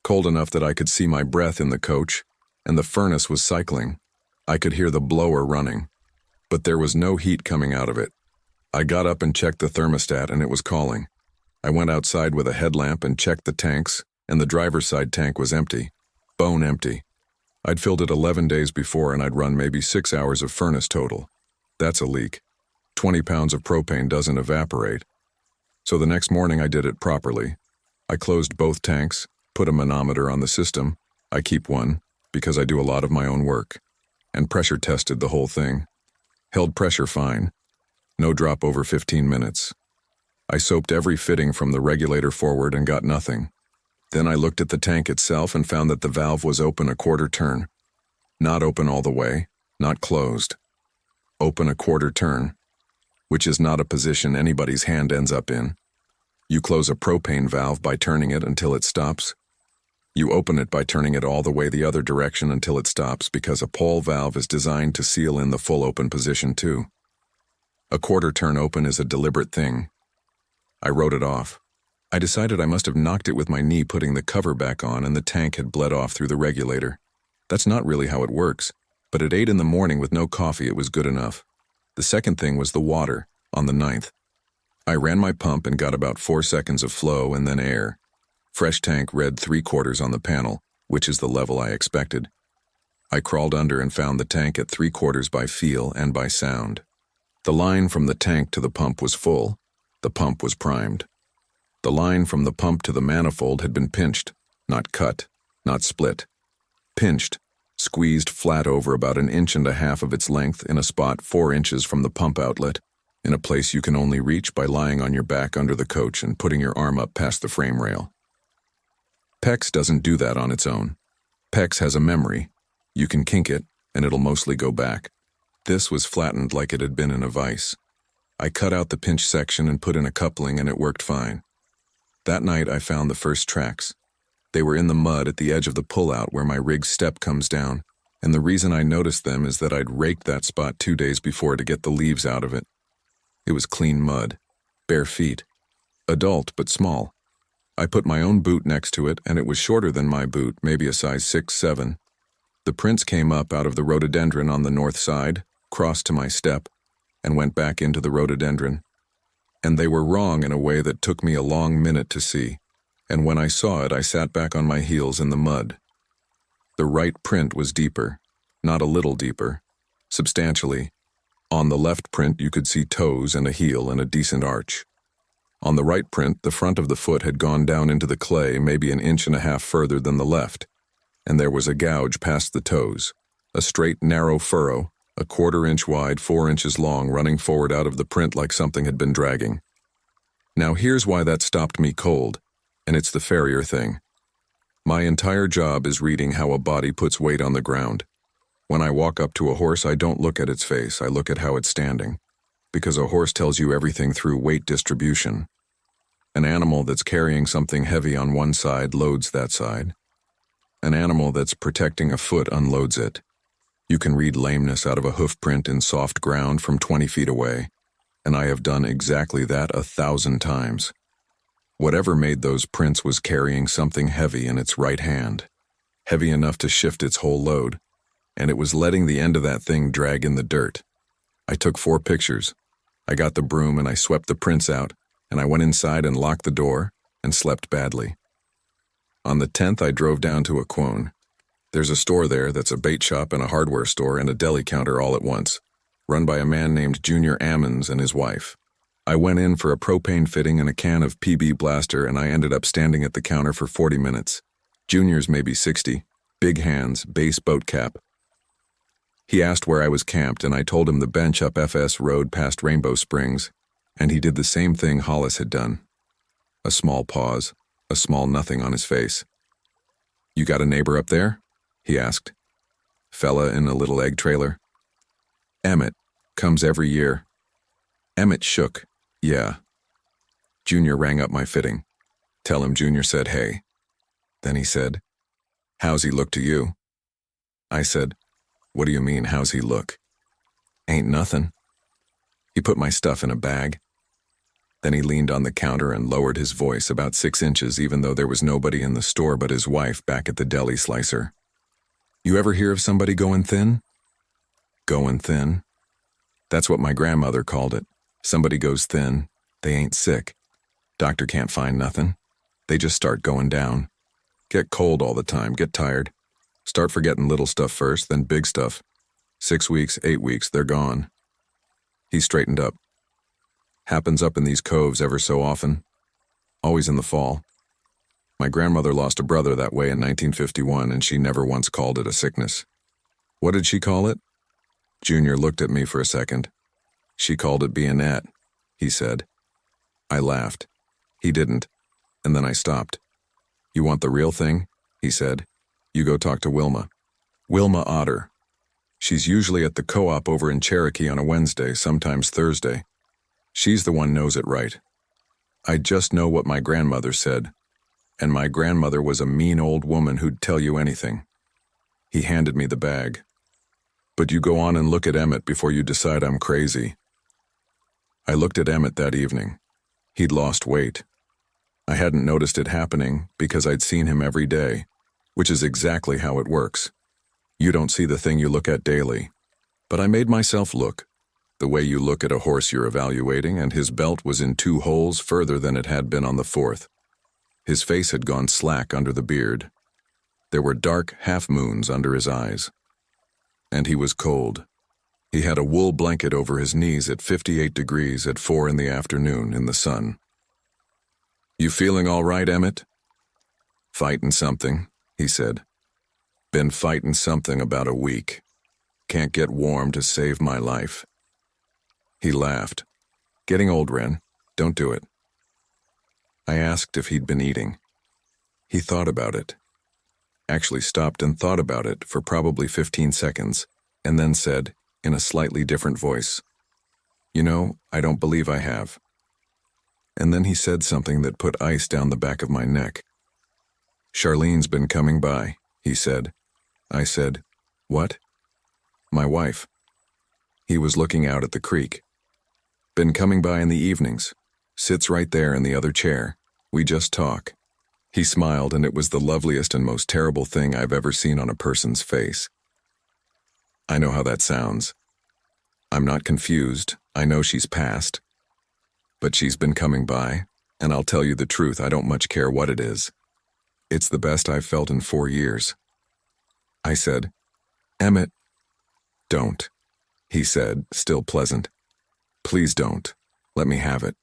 cold enough that I could see my breath in the coach, and the furnace was cycling. I could hear the blower running, but there was no heat coming out of it. I got up and checked the thermostat, and it was calling. I went outside with a headlamp and checked the tanks, and the driver's side tank was empty. Bone empty. I'd filled it 11 days before, and I'd run maybe 6 hours of furnace total. That's a leak. 20 pounds of propane doesn't evaporate. So the next morning I did it properly. I closed both tanks, put a manometer on the system. I keep one, because I do a lot of my own work. And pressure tested the whole thing. Held pressure fine. No drop over 15 minutes. I soaped every fitting from the regulator forward and got nothing. Then I looked at the tank itself and found that the valve was open a quarter turn. Not open all the way, not closed. Open a quarter turn, which is not a position anybody's hand ends up in. You close a propane valve by turning it until it stops. You open it by turning it all the way the other direction until it stops, because a pole valve is designed to seal in the full open position too. A quarter turn open is a deliberate thing. I wrote it off. I decided I must have knocked it with my knee putting the cover back on, and the tank had bled off through the regulator. That's not really how it works, but at 8 in the morning with no coffee it was good enough. The second thing was the water, on the 9th. I ran my pump and got about 4 seconds of flow and then air. Fresh tank read 3/4 on the panel, which is the level I expected. I crawled under and found the tank at 3/4 by feel and by sound. The line from the tank to the pump was full. The pump was primed. The line from the pump to the manifold had been pinched, not cut, not split. Pinched, squeezed flat over about 1.5 inches of its length in a spot 4 inches from the pump outlet, in a place you can only reach by lying on your back under the coach and putting your arm up past the frame rail. PEX doesn't do that on its own. PEX has a memory. You can kink it, and it'll mostly go back. This was flattened like it had been in a vise. I cut out the pinch section and put in a coupling, and it worked fine. That night I found the first tracks. They were in the mud at the edge of the pullout where my rig's step comes down, and the reason I noticed them is that I'd raked that spot 2 days before to get the leaves out of it. It was clean mud, bare feet, adult but small. I put my own boot next to it, and it was shorter than my boot, maybe a size 6-7. The prints came up out of the rhododendron on the north side, crossed to my step, and went back into the rhododendron. And they were wrong in a way that took me a long minute to see, and when I saw it I sat back on my heels in the mud. The right print was deeper, not a little deeper, substantially. On the left print you could see toes and a heel and a decent arch. On the right print, the front of the foot had gone down into the clay maybe 1.5 inches further than the left, and there was a gouge past the toes, a straight, narrow furrow, a 1/4 inch wide, 4 inches long, running forward out of the print like something had been dragging. Now here's why that stopped me cold, and it's the farrier thing. My entire job is reading how a body puts weight on the ground. When I walk up to a horse, I don't look at its face, I look at how it's standing, because a horse tells you everything through weight distribution. An animal that's carrying something heavy on one side loads that side. An animal that's protecting a foot unloads it. You can read lameness out of a hoof print in soft ground from 20 feet away, and I have done exactly that 1,000 times. Whatever made those prints was carrying something heavy in its right hand, heavy enough to shift its whole load, and it was letting the end of that thing drag in the dirt. I took 4 pictures. I got the broom and I swept the prints out, and I went inside and locked the door and slept badly. On the 10th, I drove down to Aquone. There's a store there that's a bait shop and a hardware store and a deli counter all at once, run by a man named Junior Ammons and his wife. I went in for a propane fitting and a can of PB Blaster, and I ended up standing at the counter for 40 minutes. Junior's maybe 60, big hands, base boat cap. He asked where I was camped, and I told him the bench up FS Road past Rainbow Springs, and he did the same thing Hollis had done. A small pause, a small nothing on his face. "You got a neighbor up there?" he asked. "Fella in a little egg trailer?" "Emmett. Comes every year." Emmett shook. "Yeah." Junior rang up my fitting. "Tell him Junior said hey." Then he said, "How's he look to you?" I said, "What do you mean, how's he look?" "Ain't nothing." He put my stuff in a bag. Then he leaned on the counter and lowered his voice about 6 inches, even though there was nobody in the store but his wife back at the deli slicer. "You ever hear of somebody going thin?" "Going thin?" That's what my grandmother called it. Somebody goes thin. They ain't sick. Doctor can't find nothing. They just start going down. Get cold all the time, get tired. Start forgetting little stuff first, then big stuff. 6 weeks, 8 weeks, they're gone. He straightened up. Happens up in these coves ever so often. Always in the fall. My grandmother lost a brother that way in 1951, and she never once called it a sickness. What did she call it? Junior looked at me for a second. She called it being at, he said. I laughed. He didn't, and then I stopped. You want the real thing? He said. You go talk to Wilma. Wilma Otter. She's usually at the co-op over in Cherokee on a Wednesday, sometimes Thursday. She's the one knows it right. I just know what my grandmother said, and my grandmother was a mean old woman who'd tell you anything. He handed me the bag. But you go on and look at Emmett before you decide I'm crazy. I looked at Emmett that evening. He'd lost weight. I hadn't noticed it happening because I'd seen him every day, which is exactly how it works. You don't see the thing you look at daily. But I made myself look, the way you look at a horse you're evaluating, and his belt was in 2 holes further than it had been on the 4th. His face had gone slack under the beard. There were dark half-moons under his eyes. And he was cold. He had a wool blanket over his knees at 58 degrees at 4 in the afternoon in the sun. You feeling all right, Emmett? Fighting something, he said. Been fighting something about a week. Can't get warm to save my life. He laughed. Getting old, Ren. Don't do it. I asked if he'd been eating. He thought about it. Actually stopped and thought about it for probably 15 seconds, and then said, in a slightly different voice, You know, I don't believe I have. And then he said something that put ice down the back of my neck. Charlene's been coming by, he said. I said, What? My wife. He was looking out at the creek. Been coming by in the evenings. Sits right there in the other chair. We just talk. He smiled, and it was the loveliest and most terrible thing I've ever seen on a person's face. I know how that sounds. I'm not confused. I know she's passed. But she's been coming by, and I'll tell you the truth, I don't much care what it is. It's the best I've felt in 4 years. I said, Emmett. Don't, he said, still pleasant. Please don't. Let me have it.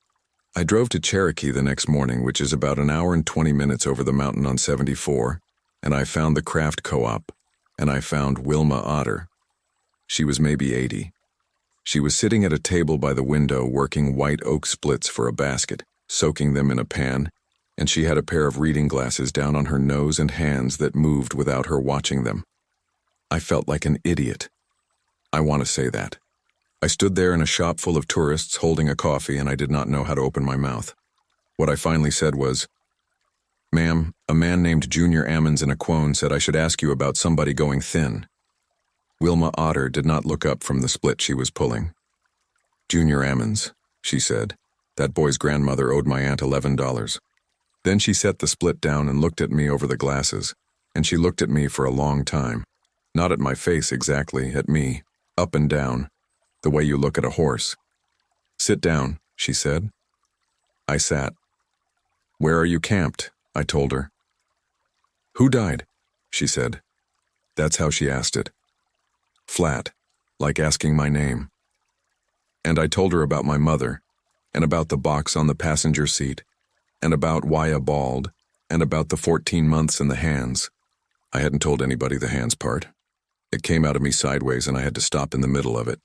I drove to Cherokee the next morning, which is about an hour and 20 minutes over the mountain on 74, and I found the craft co-op, and I found Wilma Otter. She was maybe 80. She was sitting at a table by the window working white oak splits for a basket, soaking them in a pan, and she had a pair of reading glasses down on her nose and hands that moved without her watching them. I felt like an idiot. I want to say that. I stood there in a shop full of tourists holding a coffee, and I did not know how to open my mouth. What I finally said was, Ma'am, a man named Junior Ammons in a quone said I should ask you about somebody going thin. Wilma Otter did not look up from the split she was pulling. Junior Ammons, she said. That boy's grandmother owed my aunt $11. Then she set the split down and looked at me over the glasses, and she looked at me for a long time. Not at my face exactly, at me, up and down, the way you look at a horse. Sit down, she said. I sat. Where are you camped? I told her. Who died? She said. That's how she asked it. Flat, like asking my name. And I told her about my mother, and about the box on the passenger seat, and about Waya bald, and about the 14 months in the hands. I hadn't told anybody the hands part. It came out of me sideways, and I had to stop in the middle of it.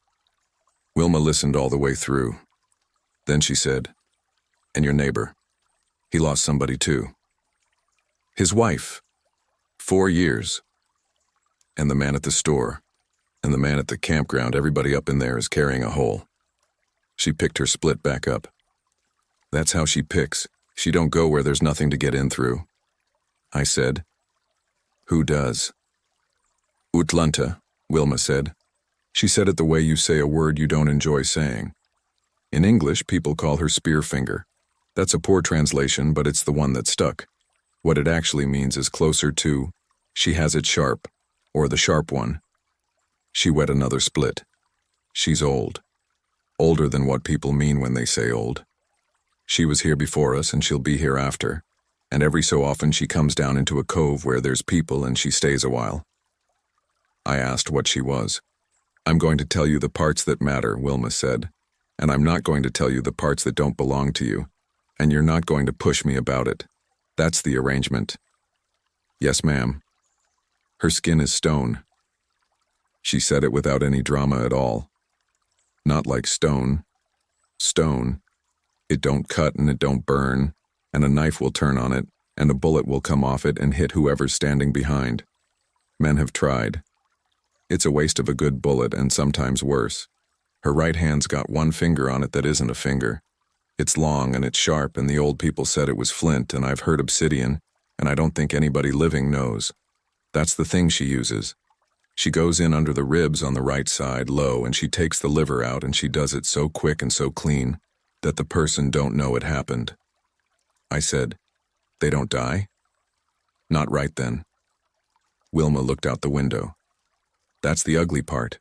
Wilma listened all the way through. Then she said, And your neighbor. He lost somebody too. His wife. 4 years. And the man at the store. And the man at the campground, everybody up in there is carrying a hole. She picked her split back up. That's how she picks. She don't go where there's nothing to get in through. I said, Who does? Utlanta, Wilma said. She said it the way you say a word you don't enjoy saying. In English, people call her Spearfinger. That's a poor translation, but it's the one that stuck. What it actually means is closer to, she has it sharp, or the sharp one. She wet another split. She's old. Older than what people mean when they say old. She was here before us, and she'll be here after. And every so often she comes down into a cove where there's people, and she stays a while. I asked what she was. I'm going to tell you the parts that matter, Wilma said. And I'm not going to tell you the parts that don't belong to you. And you're not going to push me about it. That's the arrangement. Yes, ma'am. Her skin is stone. She said it without any drama at all. Not like stone. Stone. It don't cut and it don't burn, and a knife will turn on it, and a bullet will come off it and hit whoever's standing behind. Men have tried. It's a waste of a good bullet and sometimes worse. Her right hand's got one finger on it that isn't a finger. It's long and it's sharp, and the old people said it was flint, and I've heard obsidian, and I don't think anybody living knows. That's the thing she uses. She goes in under the ribs on the right side, low, and she takes the liver out, and she does it so quick and so clean that the person don't know it happened. I said, "They don't die?" "Not right then." Wilma looked out the window. "That's the ugly part.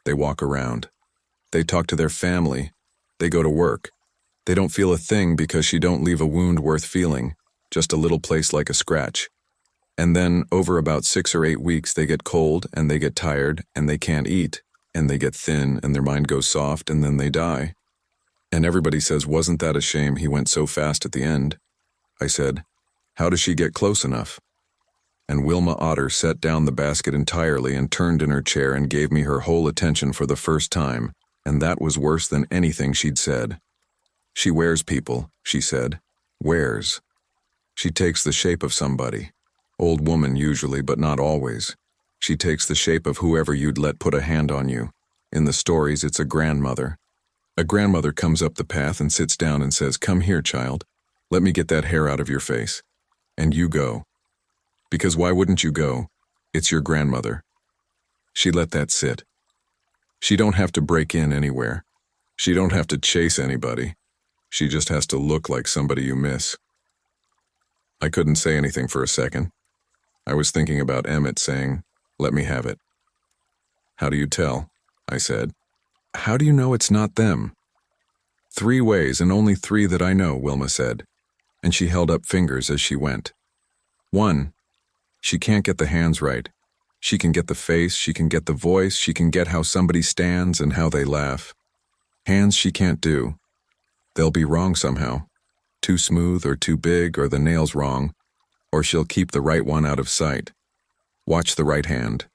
They walk around. They talk to their family. They go to work. They don't feel a thing because she don't leave a wound worth feeling, just a little place like a scratch. And then, over about 6 or 8 weeks, they get cold, and they get tired, and they can't eat, and they get thin, and their mind goes soft, and then they die. And everybody says, wasn't that a shame he went so fast at the end?" I said, "How does she get close enough?" And Wilma Otter set down the basket entirely and turned in her chair and gave me her whole attention for the first time, and that was worse than anything she'd said. "She wears people," she said. "Wears. She takes the shape of somebody. Old woman usually, but not always. She takes the shape of whoever you'd let put a hand on you. In the stories, it's a grandmother. A grandmother comes up the path and sits down and says, 'Come here, child. Let me get that hair out of your face.' And you go. Because why wouldn't you go? It's your grandmother. She let that sit. She don't have to break in anywhere. She don't have to chase anybody. She just has to look like somebody you miss." I couldn't say anything for a second. I was thinking about Emmett saying, "Let me have it." "How do you tell?" I said. "How do you know it's not them?" "3 ways, and only 3 that I know," Wilma said, and she held up fingers as she went. 1, she can't get the hands right. She can get the face, she can get the voice, she can get how somebody stands and how they laugh. Hands she can't do. They'll be wrong somehow. Too smooth or too big, or the nails wrong, or she'll keep the right one out of sight. Watch the right hand.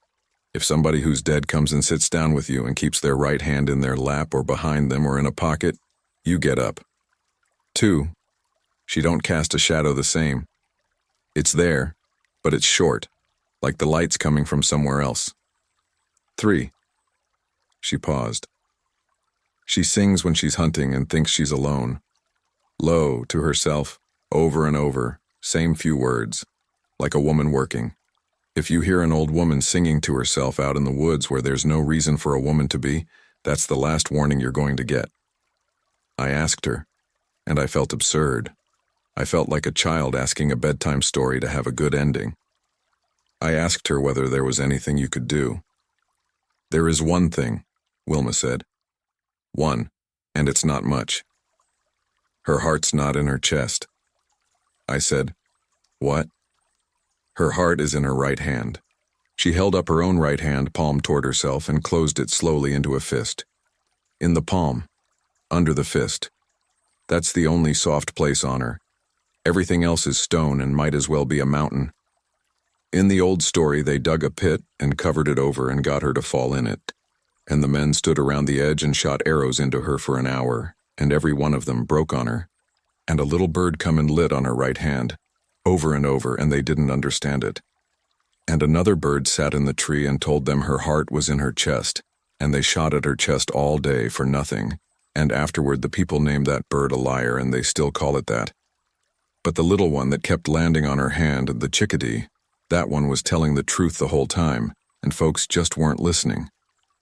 If somebody who's dead comes and sits down with you and keeps their right hand in their lap or behind them or in a pocket, you get up. 2, she don't cast a shadow the same. It's there, but it's short, like the light's coming from somewhere else. 3, she paused. She sings when she's hunting and thinks she's alone. Low, to herself, over and over, same few words, like a woman working. If you hear an old woman singing to herself out in the woods where there's no reason for a woman to be, that's the last warning you're going to get. I asked her, and I felt absurd. I felt like a child asking a bedtime story to have a good ending. I asked her whether there was anything you could do. "There is one thing," Wilma said. "One, and it's not much. Her heart's not in her chest." I said, "What?" "Her heart is in her right hand." She held up her own right hand palm toward herself and closed it slowly into a fist. "In the palm, under the fist. That's the only soft place on her. Everything else is stone and might as well be a mountain. In the old story, they dug a pit and covered it over and got her to fall in it. And the men stood around the edge and shot arrows into her for an hour, and every one of them broke on her. And a little bird come and lit on her right hand, over and over, and they didn't understand it. And another bird sat in the tree and told them her heart was in her chest, and they shot at her chest all day for nothing, and afterward the people named that bird a liar, and they still call it that. But the little one that kept landing on her hand, the chickadee, that one was telling the truth the whole time, and folks just weren't listening.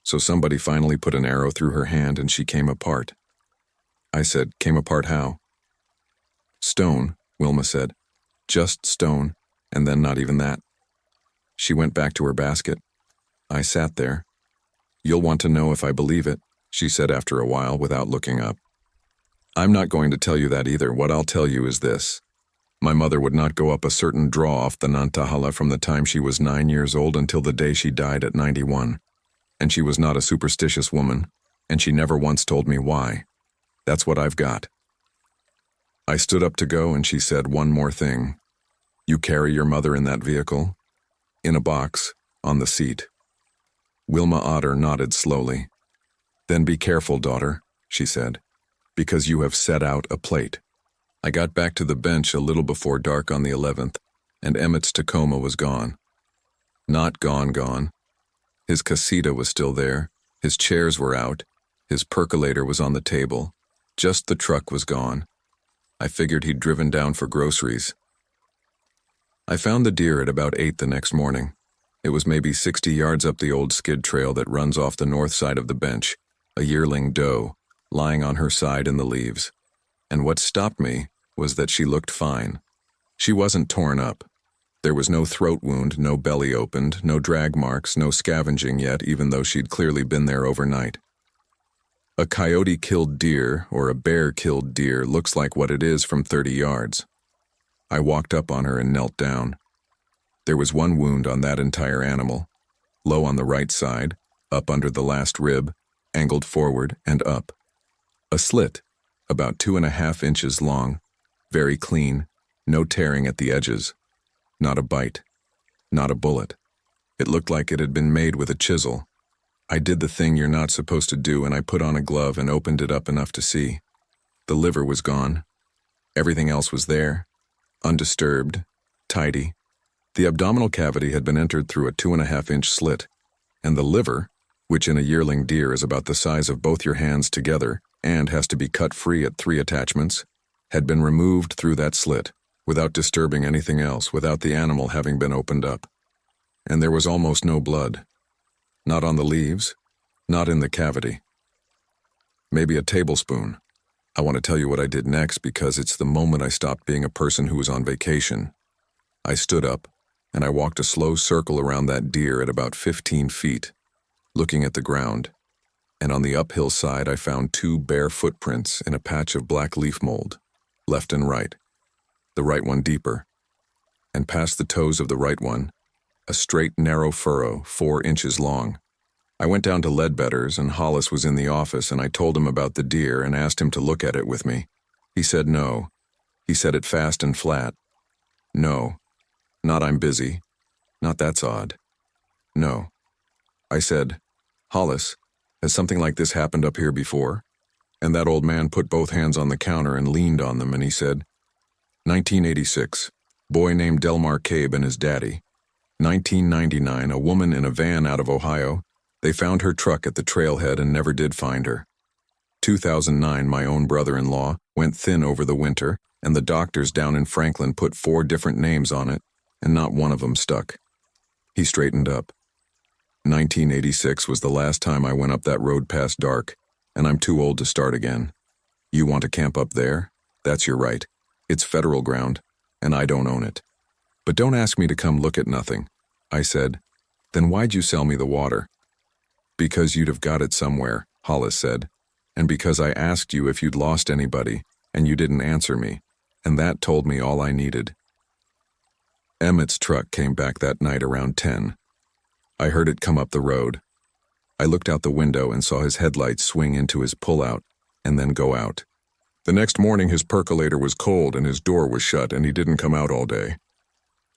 So somebody finally put an arrow through her hand and she came apart." I said, "Came apart how?" "Stone," Wilma said. "Just stone, and then not even that." She went back to her basket. I sat there. "You'll want to know if I believe it," she said after a while without looking up. "I'm not going to tell you that either. What I'll tell you is this. My mother would not go up a certain draw off the Nantahala from the time she was 9 years old until the day she died at 91. And she was not a superstitious woman, and she never once told me why. That's what I've got." I stood up to go, and she said one more thing. "You carry your mother in that vehicle?" "In a box, on the seat." Wilma Otter nodded slowly. "Then be careful, daughter," she said. because you have set out a plate. I got back to the bench a little before dark on the 11th, and Emmett's Tacoma was gone. Not gone. His casita was still there, his chairs were out, his percolator was on the table, just the truck was gone. I figured he'd driven down for groceries. I found the deer at about 8 the next morning. It was maybe 60 yards up the old skid trail that runs off the north side of the bench, a yearling doe, lying on her side in the leaves. And what stopped me was that she looked fine. She wasn't torn up. There was no throat wound, no belly opened, no drag marks, no scavenging yet, even though she'd clearly been there overnight. A coyote-killed deer or a bear-killed deer looks like what it is from 30 yards. I walked up on her and knelt down. There was one wound on that entire animal, low on the right side, up under the last rib, angled forward and up. A slit, about 2.5 inches long, very clean, no tearing at the edges. Not a bite, not a bullet. It looked like it had been made with a chisel. I did the thing you're not supposed to do, and I put on a glove and opened it up enough to see. The liver was gone. Everything else was there, undisturbed, tidy. The abdominal cavity had been entered through a 2.5-inch slit, and the liver, which in a yearling deer is about the size of both your hands together and has to be cut free at 3 attachments, had been removed through that slit, without disturbing anything else, without the animal having been opened up. And there was almost no blood. Not on the leaves, not in the cavity. Maybe a tablespoon. I want to tell you what I did next because it's the moment I stopped being a person who was on vacation. I stood up, and I walked a slow circle around that deer at about 15 feet, looking at the ground, and on the uphill side I found 2 bare footprints in a patch of black leaf mold, left and right, the right one deeper, and past the toes of the right one, a straight, narrow furrow 4 inches long. I went down to Ledbetter's, and Hollis was in the office, and I told him about the deer and asked him to look at it with me. He said no. He said it fast and flat. No. Not I'm busy. Not that's odd. No. I said, Hollis, has something like this happened up here before? And that old man put both hands on the counter and leaned on them, and he said, 1986, boy named Delmar Cabe and his daddy. 1999, a woman in a van out of Ohio. They found her truck at the trailhead and never did find her. 2009, my own brother-in-law went thin over the winter, and the doctors down in Franklin put 4 different names on it, and not one of them stuck. He straightened up. 1986 was the last time I went up that road past dark, and I'm too old to start again. You want to camp up there? That's your right. It's federal ground, and I don't own it. But don't ask me to come look at nothing. I said, then why'd you sell me the water? Because you'd have got it somewhere, Hollis said, and because I asked you if you'd lost anybody, and you didn't answer me, and that told me all I needed. Emmett's truck came back that night around 10. I heard it come up the road. I looked out the window and saw his headlights swing into his pull-out and then go out. The next morning his percolator was cold and his door was shut and he didn't come out all day.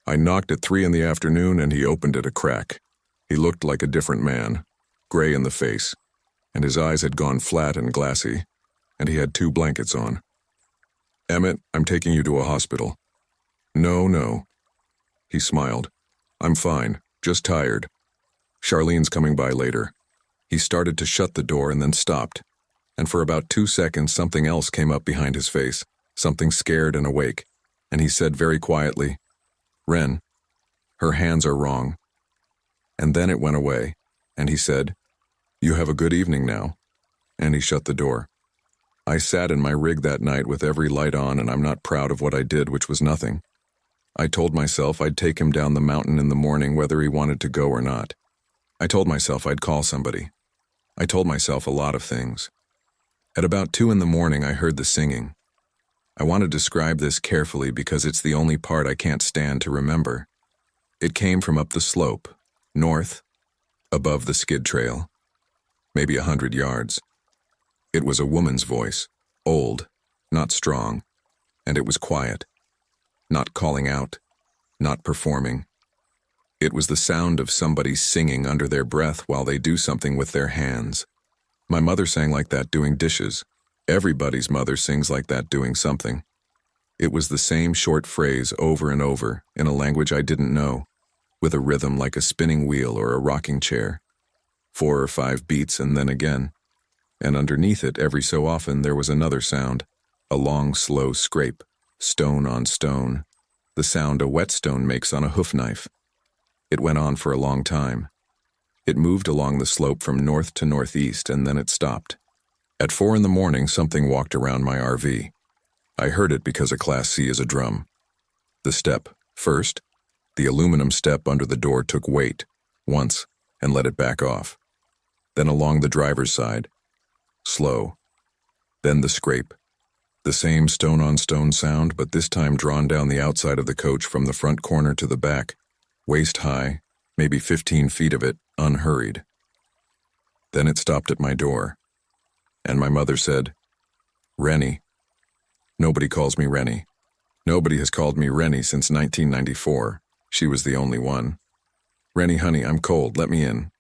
I knocked at 3 in the afternoon and he opened it a crack. He looked like a different man, gray in the face, and his eyes had gone flat and glassy, and he had 2 blankets on. Emmett, I'm taking you to a hospital. No. He smiled. I'm fine, just tired. Charlene's coming by later. He started to shut the door and then stopped, and for about 2 seconds something else came up behind his face, something scared and awake, and he said very quietly, Ren, her hands are wrong. And then it went away, and he said, you have a good evening now, and he shut the door. I sat in my rig that night with every light on, and I'm not proud of what I did, which was nothing. I told myself I'd take him down the mountain in the morning whether he wanted to go or not. I told myself I'd call somebody. I told myself a lot of things. At about 2 in the morning I heard the singing. I want to describe this carefully because it's the only part I can't stand to remember. It came from up the slope, north, above the skid trail, maybe 100 yards. It was a woman's voice, old, not strong, and it was quiet, not calling out, not performing. It was the sound of somebody singing under their breath while they do something with their hands. My mother sang like that doing dishes. Everybody's mother sings like that doing something. It was the same short phrase over and over in a language I didn't know, with a rhythm like a spinning wheel or a rocking chair. 4 or 5 beats and then again. And underneath it, every so often, there was another sound, a long, slow scrape, stone on stone, the sound a whetstone makes on a hoof knife. It went on for a long time. It moved along the slope from north to northeast, and then it stopped. At 4 in the morning, something walked around my RV. I heard it because a Class C is a drum. The step, first. The aluminum step under the door took weight, once, and let it back off. Then along the driver's side. Slow. Then the scrape. The same stone-on-stone sound, but this time drawn down the outside of the coach from the front corner to the back, waist high, maybe 15 feet of it, unhurried. Then it stopped at my door. And my mother said, "Rennie." Nobody calls me Rennie. Nobody has called me Rennie since 1994. She was the only one. "Rennie, honey, I'm cold. Let me in."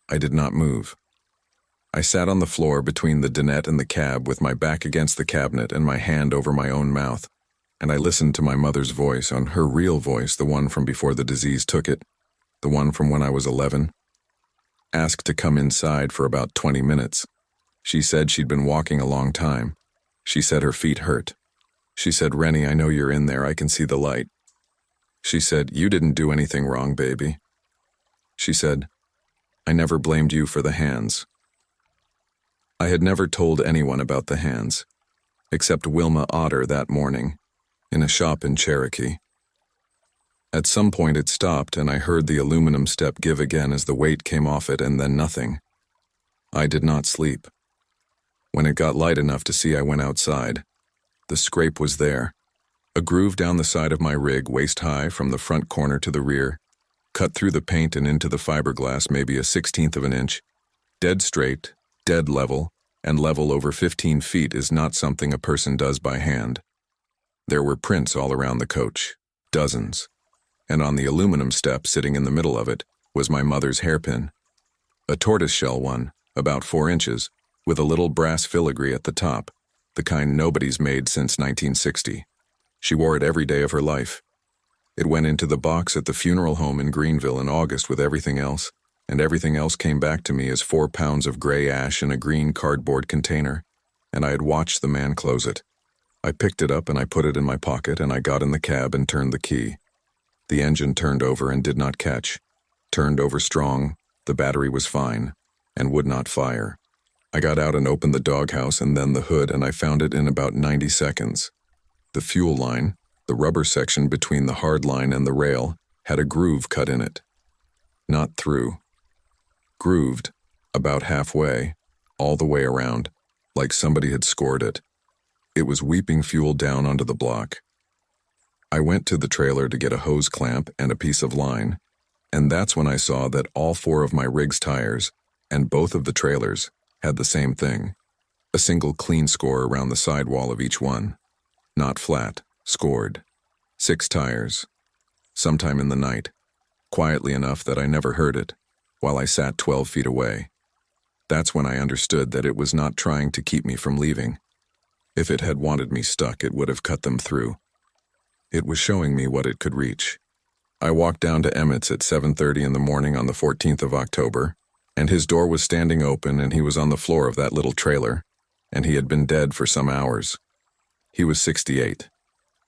I did not move. I sat on the floor between the dinette and the cab with my back against the cabinet and my hand over my own mouth, and I listened to my mother's voice, on her real voice, the one from before the disease took it, the one from when I was 11. Asked to come inside for about 20 minutes. She said she'd been walking a long time. She said her feet hurt. She said, "Rennie, I know you're in there. I can see the light." She said, "You didn't do anything wrong, baby." She said, "I never blamed you for the hands." I had never told anyone about the hands, except Wilma Otter that morning, in a shop in Cherokee. At some point it stopped, and I heard the aluminum step give again as the weight came off it, and then nothing. I did not sleep. When it got light enough to see, I went outside. The scrape was there. A groove down the side of my rig, waist high from the front corner to the rear, cut through the paint and into the fiberglass maybe a 1/16 of an inch. Dead straight, dead level, and level over 15 feet is not something a person does by hand. There were prints all around the coach, dozens, and on the aluminum step sitting in the middle of it was my mother's hairpin. A tortoiseshell one, about 4 inches, with a little brass filigree at the top, the kind nobody's made since 1960. She wore it every day of her life. It went into the box at the funeral home in Greenville in August with everything else, and everything else came back to me as 4 pounds of gray ash in a green cardboard container, and I had watched the man close it. I picked it up and I put it in my pocket, and I got in the cab and turned the key. The engine turned over and did not catch. Turned over strong, the battery was fine, and would not fire. I got out and opened the doghouse and then the hood, and I found it in about 90 seconds. The fuel line, the rubber section between the hard line and the rail, had a groove cut in it. Not through. Grooved, about halfway, all the way around, like somebody had scored it. It was weeping fuel down onto the block. I went to the trailer to get a hose clamp and a piece of line, and that's when I saw that all 4 of my rig's tires, and both of the trailers, had the same thing. A single clean score around the sidewall of each one. Not flat, scored. 6 tires. Sometime in the night, quietly enough that I never heard it, while I sat 12 feet away. That's when I understood that it was not trying to keep me from leaving. If it had wanted me stuck, it would have cut them through. It was showing me what it could reach. I walked down to Emmett's at 7:30 in the morning on the 14th of October, and his door was standing open, and he was on the floor of that little trailer, and he had been dead for some hours. He was 68.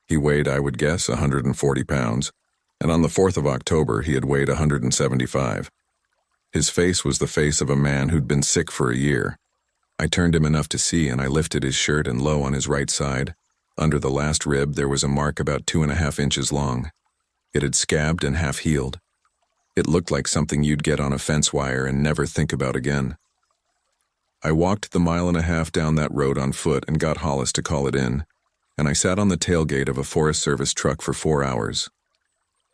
He weighed, I would guess, 140 pounds, and on the 4th of October he had weighed 175. His face was the face of a man who'd been sick for a year. I turned him enough to see, and I lifted his shirt, and low on his right side, under the last rib, there was a mark about 2.5 inches long. It had scabbed and half healed. It looked like something you'd get on a fence wire and never think about again. I walked the 1.5 miles down that road on foot and got Hollis to call it in, and I sat on the tailgate of a Forest Service truck for 4 hours.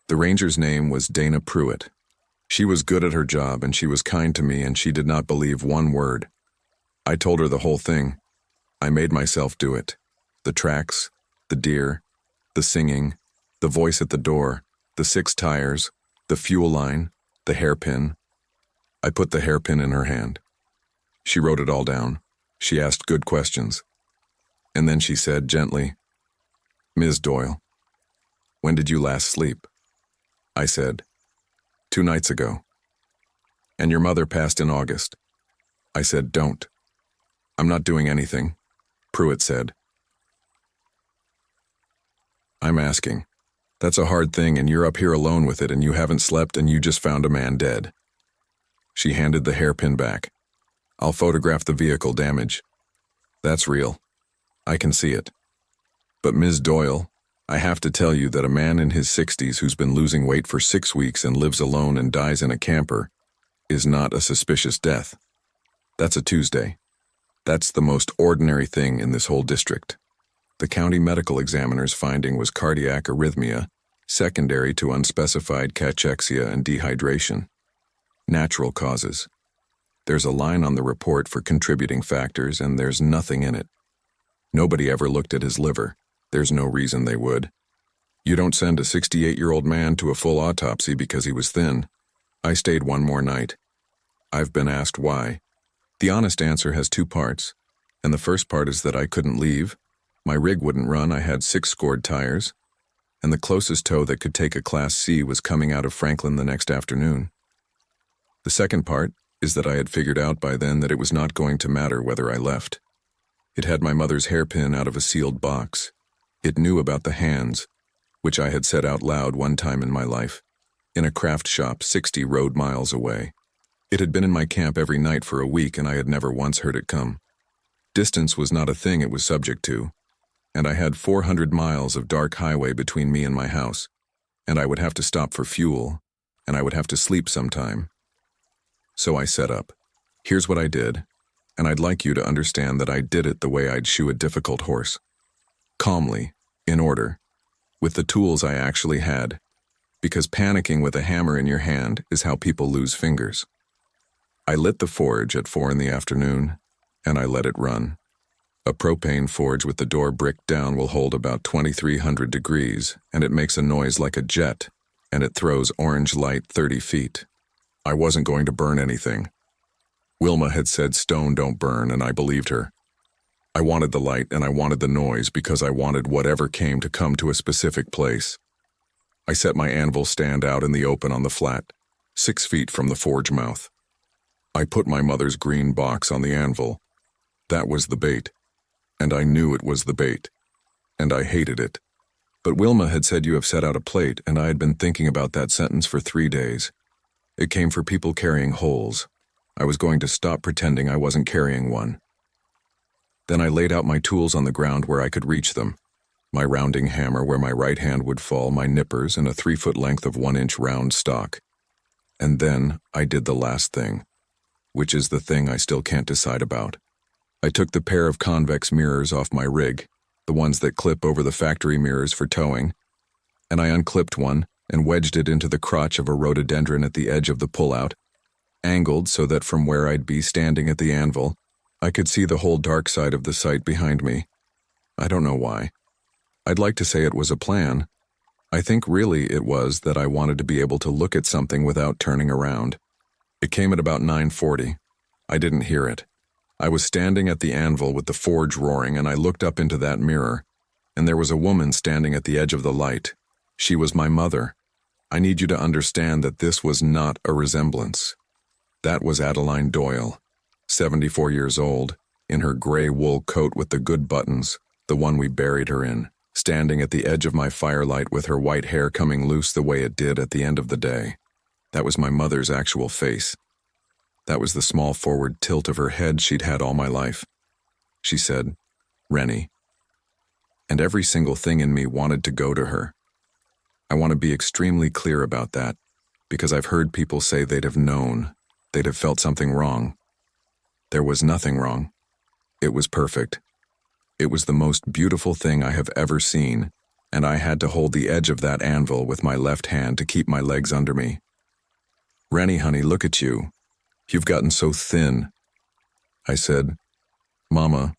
The ranger's name was Dana Pruitt. She was good at her job, and she was kind to me, and she did not believe one word. I told her the whole thing. I made myself do it. The tracks, the deer, the singing, the voice at the door, the 6 tires, the fuel line, the hairpin. I put the hairpin in her hand. She wrote it all down. She asked good questions. And then she said gently, "Ms. Doyle, when did you last sleep?" I said, "2 nights ago." "And your mother passed in August." I said, "Don't. I'm not doing anything," Pruitt said. "I'm asking. That's a hard thing and you're up here alone with it and you haven't slept and you just found a man dead." She handed the hairpin back. "I'll photograph the vehicle damage. That's real. I can see it. But Ms. Doyle, I have to tell you that a man in his 60s who's been losing weight for 6 weeks and lives alone and dies in a camper is not a suspicious death. That's a Tuesday. That's the most ordinary thing in this whole district." The county medical examiner's finding was cardiac arrhythmia, secondary to unspecified cachexia and dehydration. Natural causes. There's a line on the report for contributing factors and there's nothing in it. Nobody ever looked at his liver. There's no reason they would. You don't send a 68-year-old man to a full autopsy because he was thin. I stayed 1 more night. I've been asked why. The honest answer has 2 parts, and the first part is that I couldn't leave. My rig wouldn't run, I had 6 scored tires, and the closest tow that could take a Class C was coming out of Franklin the next afternoon. The second part is that I had figured out by then that it was not going to matter whether I left. It had my mother's hairpin out of a sealed box. It knew about the hands, which I had said out loud one time in my life, in a craft shop 60 road miles away. It had been in my camp every night for a week and I had never once heard it come. Distance was not a thing it was subject to, and I had 400 miles of dark highway between me and my house, and I would have to stop for fuel, and I would have to sleep sometime. So I set up. Here's what I did, and I'd like you to understand that I did it the way I'd shoe a difficult horse. Calmly, in order, with the tools I actually had, because panicking with a hammer in your hand is how people lose fingers. I lit the forge at 4 in the afternoon, and I let it run. A propane forge with the door bricked down will hold about 2,300 degrees, and it makes a noise like a jet, and it throws orange light 30 feet. I wasn't going to burn anything. Wilma had said stone don't burn, and I believed her. I wanted the light and I wanted the noise because I wanted whatever came to come to a specific place. I set my anvil stand out in the open on the flat, 6 feet from the forge mouth. I put my mother's green box on the anvil. That was the bait. And I knew it was the bait. And I hated it. But Wilma had said you have set out a plate, and I had been thinking about that sentence for 3 days. It came for people carrying holes. I was going to stop pretending I wasn't carrying one. Then I laid out my tools on the ground where I could reach them. My rounding hammer where my right hand would fall, my nippers, and a 3-foot length of 1-inch round stock. And then I did the last thing, which is the thing I still can't decide about. I took the pair of convex mirrors off my rig, the ones that clip over the factory mirrors for towing, and I unclipped one and wedged it into the crotch of a rhododendron at the edge of the pullout, angled so that from where I'd be standing at the anvil, I could see the whole dark side of the site behind me. I don't know why. I'd like to say it was a plan. I think really it was that I wanted to be able to look at something without turning around. It came at about 9:40. I didn't hear it. I was standing at the anvil with the forge roaring, and I looked up into that mirror, and there was a woman standing at the edge of the light. She was my mother. I need you to understand that this was not a resemblance. That was Adeline Doyle, 74 years old, in her gray wool coat with the good buttons, the one we buried her in, standing at the edge of my firelight with her white hair coming loose the way it did at the end of the day. That was my mother's actual face. That was the small forward tilt of her head she'd had all my life. She said, "Rennie." And every single thing in me wanted to go to her. I want to be extremely clear about that, because I've heard people say they'd have known, they'd have felt something wrong. There was nothing wrong. It was perfect. It was the most beautiful thing I have ever seen, and I had to hold the edge of that anvil with my left hand to keep my legs under me. "Rennie, honey, look at you. You've gotten so thin." I said, "Mama,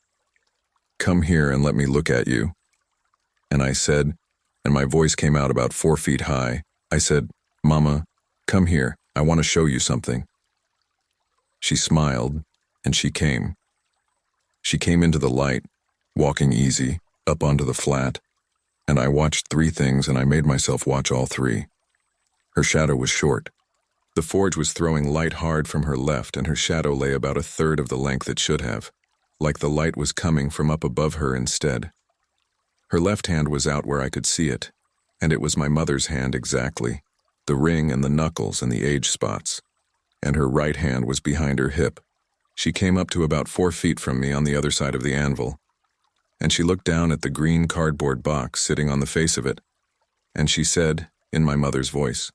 come here and let me look at you." And I said, and my voice came out about 4 feet high, I said, "Mama, come here. I want to show you something." She smiled, and she came. She came into the light, walking easy, up onto the flat, and I watched three things and I made myself watch all three. Her shadow was short. The forge was throwing light hard from her left and her shadow lay about a third of the length it should have, like the light was coming from up above her instead. Her left hand was out where I could see it, and it was my mother's hand exactly, the ring and the knuckles and the age spots, and her right hand was behind her hip. She came up to about 4 feet from me on the other side of the anvil, and she looked down at the green cardboard box sitting on the face of it, and she said, in my mother's voice,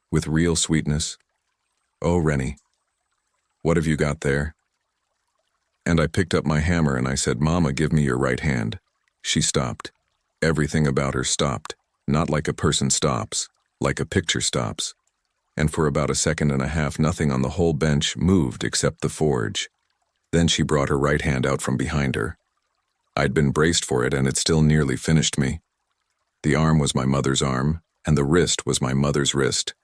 with real sweetness, "Oh, Rennie, what have you got there?" And I picked up my hammer and I said, "Mama, give me your right hand." She stopped. Everything about her stopped, not like a person stops, like a picture stops. And for about a second and a half, nothing on the whole bench moved except the forge. Then she brought her right hand out from behind her. I'd been braced for it and it still nearly finished me. The arm was my mother's arm, and the wrist was my mother's wrist.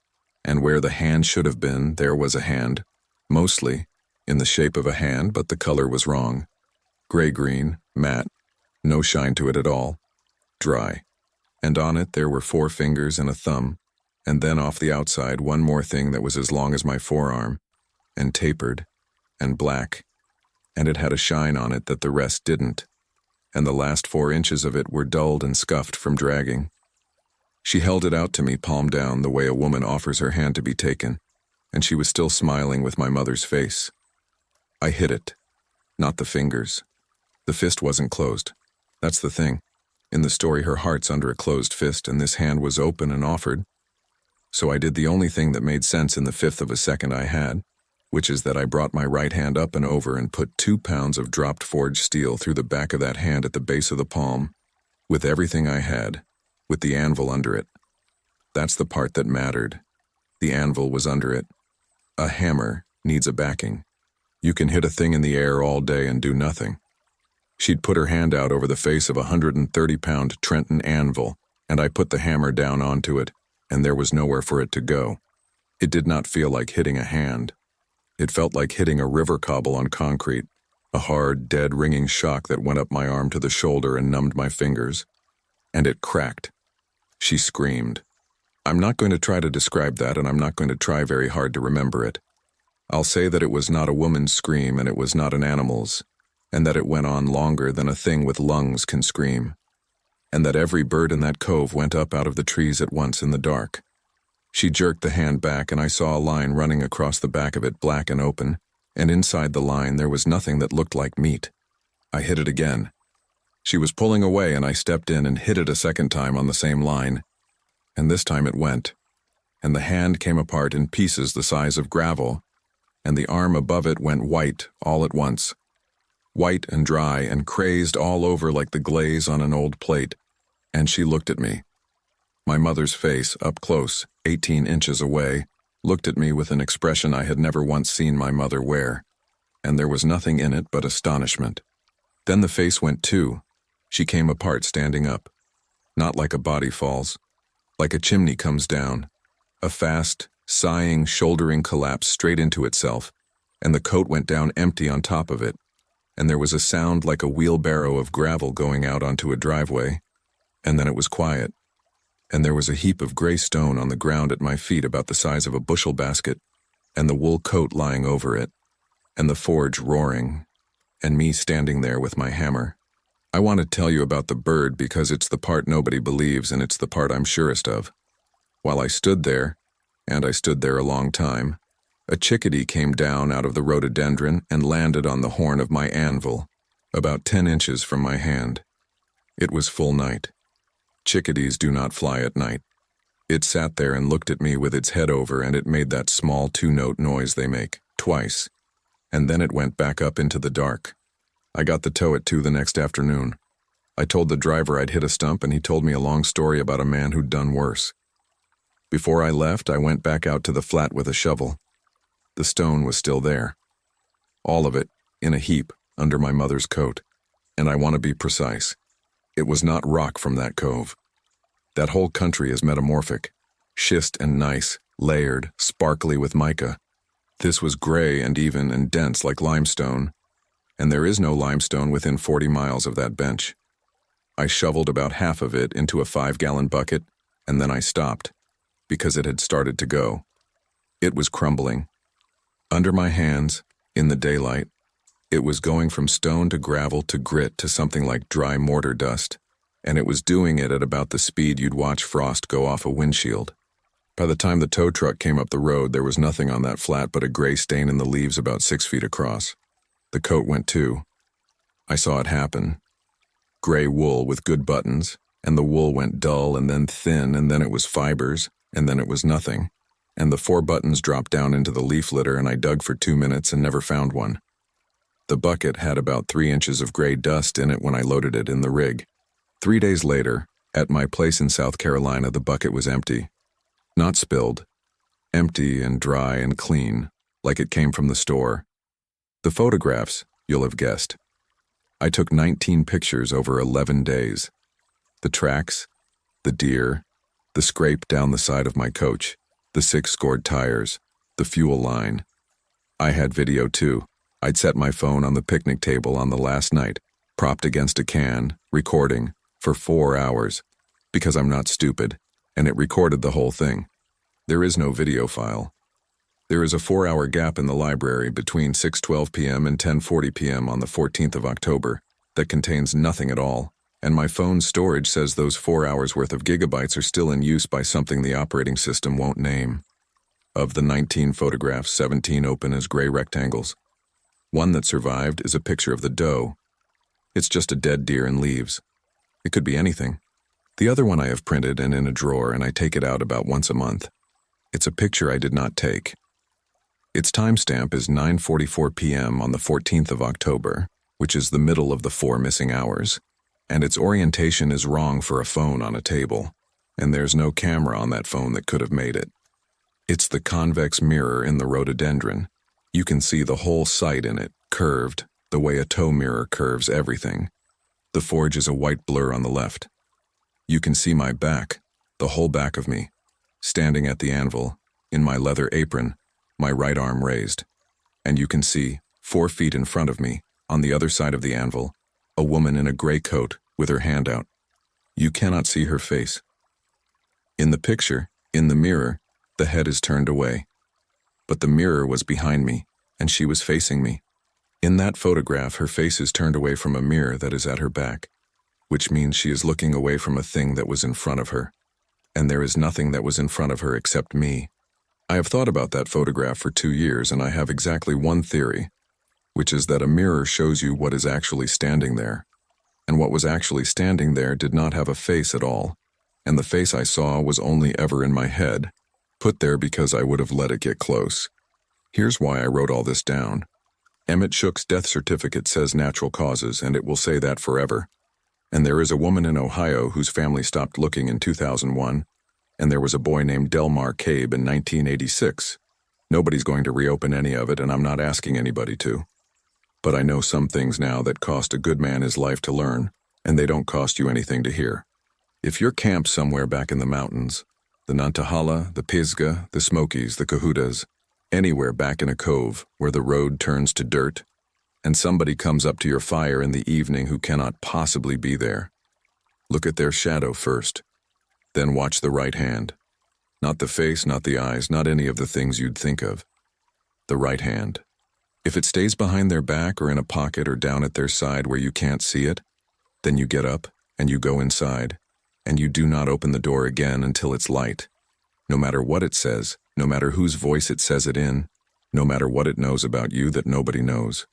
And where the hand should have been, there was a hand, mostly in the shape of a hand, but the color was wrong. Gray-green, matte, no shine to it at all, dry. And on it there were 4 fingers and a thumb, and then off the outside one more thing that was as long as my forearm, and tapered, and black, and it had a shine on it that the rest didn't, and the last 4 inches of it were dulled and scuffed from dragging. She held it out to me palm down the way a woman offers her hand to be taken, and she was still smiling with my mother's face. I hit it, not the fingers. The fist wasn't closed. That's the thing. In the story, her heart's under a closed fist, and this hand was open and offered. So I did the only thing that made sense in the 1/5 of a second I had, which is that I brought my right hand up and over and put 2 pounds of dropped forged steel through the back of that hand at the base of the palm, with everything I had, with the anvil under it. That's the part that mattered. The anvil was under it. A hammer needs a backing. You can hit a thing in the air all day and do nothing. She'd put her hand out over the face of a 130-pound Trenton anvil, and I put the hammer down onto it, and there was nowhere for it to go. It did not feel like hitting a hand. It felt like hitting a river cobble on concrete, a hard, dead, ringing shock that went up my arm to the shoulder and numbed my fingers. And it cracked. She screamed. I'm not going to try to describe that, and I'm not going to try very hard to remember it. I'll say that it was not a woman's scream and it was not an animal's, and that it went on longer than a thing with lungs can scream, and that every bird in that cove went up out of the trees at once in the dark. She jerked the hand back and I saw a line running across the back of it, black and open, and inside the line there was nothing that looked like meat. I hit it again. She was pulling away and I stepped in and hit it a second time on the same line, and this time it went, and the hand came apart in pieces the size of gravel, and the arm above it went white all at once. White and dry and crazed all over like the glaze on an old plate, and she looked at me. My mother's face, up close, 18 inches away, looked at me with an expression I had never once seen my mother wear, and there was nothing in it but astonishment. Then the face went too. She came apart standing up, not like a body falls, like a chimney comes down, a fast, sighing, shouldering collapse straight into itself, and the coat went down empty on top of it, and there was a sound like a wheelbarrow of gravel going out onto a driveway, and then it was quiet, and there was a heap of gray stone on the ground at my feet about the size of a bushel basket, and the wool coat lying over it, and the forge roaring, and me standing there with my hammer. I want to tell you about the bird because it's the part nobody believes and it's the part I'm surest of. While I stood there, and I stood there a long time, a chickadee came down out of the rhododendron and landed on the horn of my anvil, about 10 inches from my hand. It was full night. Chickadees do not fly at night. It sat there and looked at me with its head over, and it made that small 2-note noise they make, twice, and then it went back up into the dark. I got the tow at 2 the next afternoon. I told the driver I'd hit a stump, and he told me a long story about a man who'd done worse. Before I left, I went back out to the flat with a shovel. The stone was still there. All of it, in a heap, under my mother's coat. And I want to be precise. It was not rock from that cove. That whole country is metamorphic, schist and gneiss, layered, sparkly with mica. This was gray and even and dense like limestone, and there is no limestone within 40 miles of that bench. I shoveled about half of it into a 5-gallon bucket, and then I stopped, because it had started to go. It was crumbling. Under my hands, in the daylight, it was going from stone to gravel to grit to something like dry mortar dust, and it was doing it at about the speed you'd watch frost go off a windshield. By the time the tow truck came up the road, there was nothing on that flat but a gray stain in the leaves about 6 feet across. The coat went too. I saw it happen. Gray wool with good buttons, and the wool went dull and then thin, and then it was fibers, and then it was nothing. And the 4 buttons dropped down into the leaf litter, and I dug for 2 minutes and never found one. The bucket had about 3 inches of gray dust in it when I loaded it in the rig. 3 days later, at my place in South Carolina, the bucket was empty. Not spilled. Empty and dry and clean, like it came from the store. The photographs, you'll have guessed. I took 19 pictures over 11 days. The tracks, the deer, the scrape down the side of my coach, the 6 scored tires, the fuel line. I had video too. I'd set my phone on the picnic table on the last night, propped against a can, recording, for 4 hours, because I'm not stupid, and it recorded the whole thing. There is no video file. There is a 4-hour gap in the library between 6:12 p.m. and 10:40 p.m. on the 14th of October that contains nothing at all, and my phone's storage says those 4 hours worth of gigabytes are still in use by something the operating system won't name. Of the 19 photographs, 17 open as gray rectangles. One that survived is a picture of the doe. It's just a dead deer and leaves. It could be anything. The other one I have printed and in a drawer, and I take it out about once a month. It's a picture I did not take. Its timestamp is 9:44 p.m. on the 14th of October, which is the middle of the 4 missing hours, and its orientation is wrong for a phone on a table, and there's no camera on that phone that could have made it. It's the convex mirror in the rhododendron. You can see the whole site in it, curved, the way a tow mirror curves everything. The forge is a white blur on the left. You can see my back, the whole back of me, standing at the anvil, in my leather apron, my right arm raised. And you can see, 4 feet in front of me, on the other side of the anvil, a woman in a gray coat with her hand out. You cannot see her face. In the picture, in the mirror, the head is turned away. But the mirror was behind me, and she was facing me. In that photograph, her face is turned away from a mirror that is at her back, which means she is looking away from a thing that was in front of her. And there is nothing that was in front of her except me. I have thought about that photograph for 2 years, and I have exactly one theory, which is that a mirror shows you what is actually standing there. And what was actually standing there did not have a face at all, and the face I saw was only ever in my head, put there because I would have let it get close. Here's why I wrote all this down. Emmett Shook's death certificate says natural causes, and it will say that forever. And there is a woman in Ohio whose family stopped looking in 2001, and there was a boy named Delmar Cabe in 1986. Nobody's going to reopen any of it, and I'm not asking anybody to. But I know some things now that cost a good man his life to learn, and they don't cost you anything to hear. If you're camped somewhere back in the mountains, the Nantahala, the Pisgah, the Smokies, the Cahutas, anywhere back in a cove where the road turns to dirt, and somebody comes up to your fire in the evening who cannot possibly be there, look at their shadow first. Then watch the right hand. Not the face, not the eyes, not any of the things you'd think of. The right hand. If it stays behind their back or in a pocket or down at their side where you can't see it, then you get up and you go inside, and you do not open the door again until it's light. No matter what it says, no matter whose voice it says it in, no matter what it knows about you that nobody knows.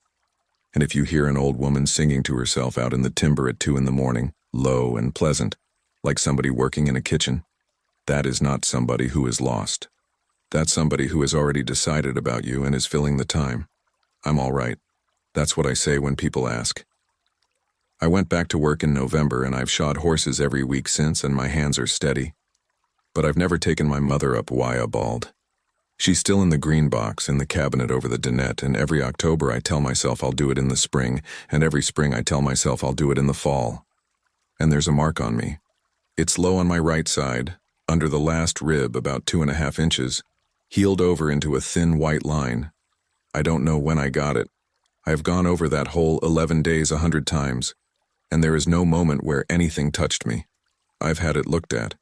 And if you hear an old woman singing to herself out in the timber at 2 in the morning, low and pleasant, like somebody working in a kitchen, that is not somebody who is lost. That's somebody who has already decided about you and is filling the time. I'm all right. That's what I say when people ask. I went back to work in November, and I've shod horses every week since, and my hands are steady. But I've never taken my mother up Wyabald. She's still in the green box in the cabinet over the dinette, and every October I tell myself I'll do it in the spring, and every spring I tell myself I'll do it in the fall. And there's a mark on me. It's low on my right side, under the last rib about 2.5 inches, healed over into a thin white line. I don't know when I got it. I have gone over that whole 11 days 100 times, and there is no moment where anything touched me. I've had it looked at.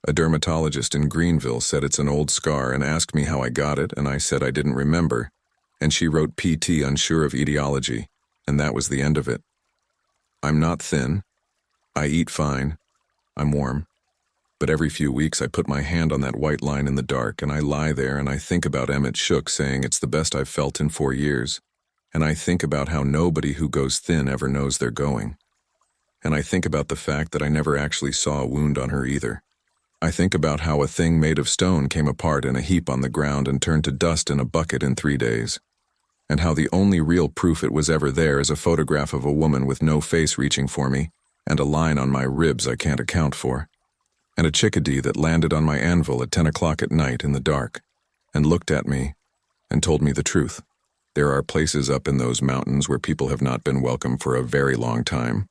A dermatologist in Greenville said it's an old scar and asked me how I got it, and I said I didn't remember, and she wrote PT unsure of etiology, and that was the end of it. I'm not thin. I eat fine. I'm warm. But every few weeks I put my hand on that white line in the dark, and I lie there and I think about Emmett Shook saying it's the best I've felt in 4 years. And I think about how nobody who goes thin ever knows they're going. And I think about the fact that I never actually saw a wound on her either. I think about how a thing made of stone came apart in a heap on the ground and turned to dust in a bucket in 3 days. And how the only real proof it was ever there is a photograph of a woman with no face reaching for me, and a line on my ribs I can't account for. And a chickadee that landed on my anvil at 10 o'clock at night in the dark, and looked at me, and told me the truth. There are places up in those mountains where people have not been welcome for a very long time,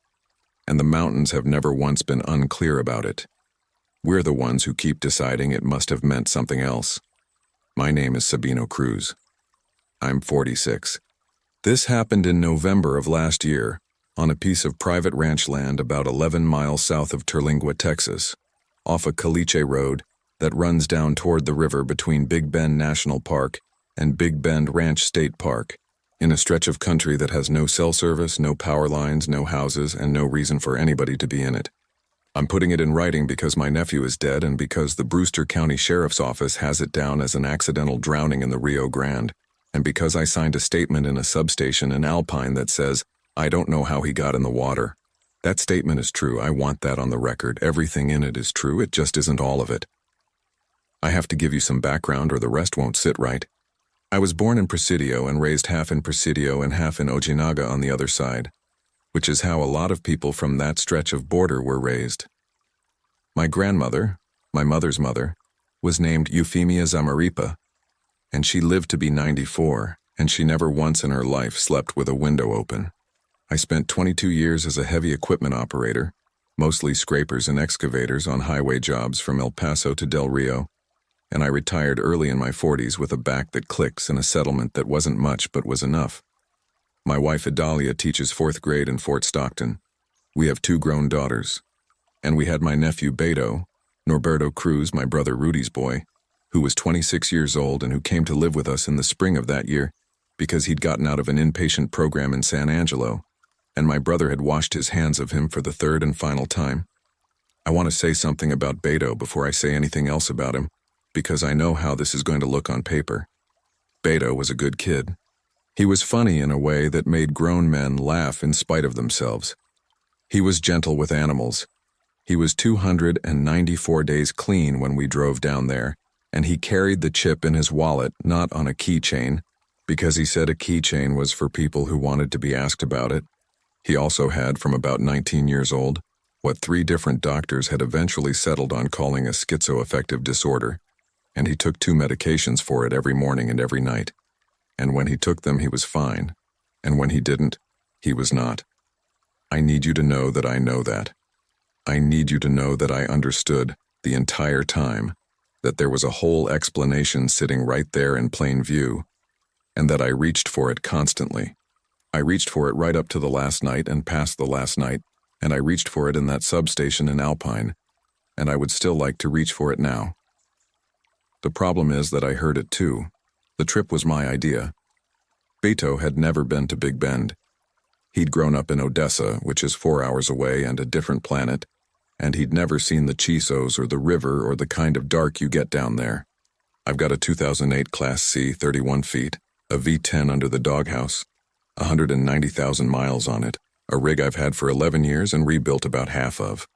and the mountains have never once been unclear about it. We're the ones who keep deciding it must have meant something else. My name is Sabino Cruz. I'm 46. This happened in November of last year, on a piece of private ranch land about 11 miles south of Terlingua, Texas, off a caliche road that runs down toward the river between Big Bend National Park and Big Bend Ranch State Park, in a stretch of country that has no cell service, no power lines, no houses, and no reason for anybody to be in it. I'm putting it in writing because my nephew is dead and because the Brewster County Sheriff's Office has it down as an accidental drowning in the Rio Grande, and because I signed a statement in a substation in Alpine that says, I don't know how he got in the water. That statement is true. I want that on the record. Everything in it is true. It just isn't all of it. I have to give you some background or the rest won't sit right. I was born in Presidio and raised half in Presidio and half in Ojinaga on the other side, which is how a lot of people from that stretch of border were raised. My grandmother, my mother's mother, was named Euphemia Zamaripa, and she lived to be 94, and she never once in her life slept with a window open. I spent 22 years as a heavy equipment operator, mostly scrapers and excavators on highway jobs from El Paso to Del Rio, and I retired early in my 40s with a back that clicks and a settlement that wasn't much but was enough. My wife Idalia teaches 4th grade in Fort Stockton. We have 2 grown daughters. And we had my nephew Beto, Norberto Cruz, my brother Rudy's boy, who was 26 years old and who came to live with us in the spring of that year because he'd gotten out of an inpatient program in San Angelo, and my brother had washed his hands of him for the 3rd and final time. I want to say something about Beto before I say anything else about him, because I know how this is going to look on paper. Beto was a good kid. He was funny in a way that made grown men laugh in spite of themselves. He was gentle with animals. He was 294 days clean when we drove down there, and he carried the chip in his wallet, not on a keychain, because he said a keychain was for people who wanted to be asked about it. He also had, from about 19 years old, what 3 different doctors had eventually settled on calling a schizoaffective disorder, and he took 2 medications for it every morning and every night. And when he took them, he was fine, and when he didn't, he was not. I need you to know that I know that. I need you to know that I understood, the entire time, that there was a whole explanation sitting right there in plain view, and that I reached for it constantly. I reached for it right up to the last night and past the last night, and I reached for it in that substation in Alpine, and I would still like to reach for it now. The problem is that I heard it too. The trip was my idea. Beto had never been to Big Bend. He'd grown up in Odessa, which is 4 hours away and a different planet, and he'd never seen the Chisos or the river or the kind of dark you get down there. I've got a 2008 Class C 31 feet, a V10 under the doghouse, 190,000 miles on it, a rig I've had for 11 years and rebuilt about half of.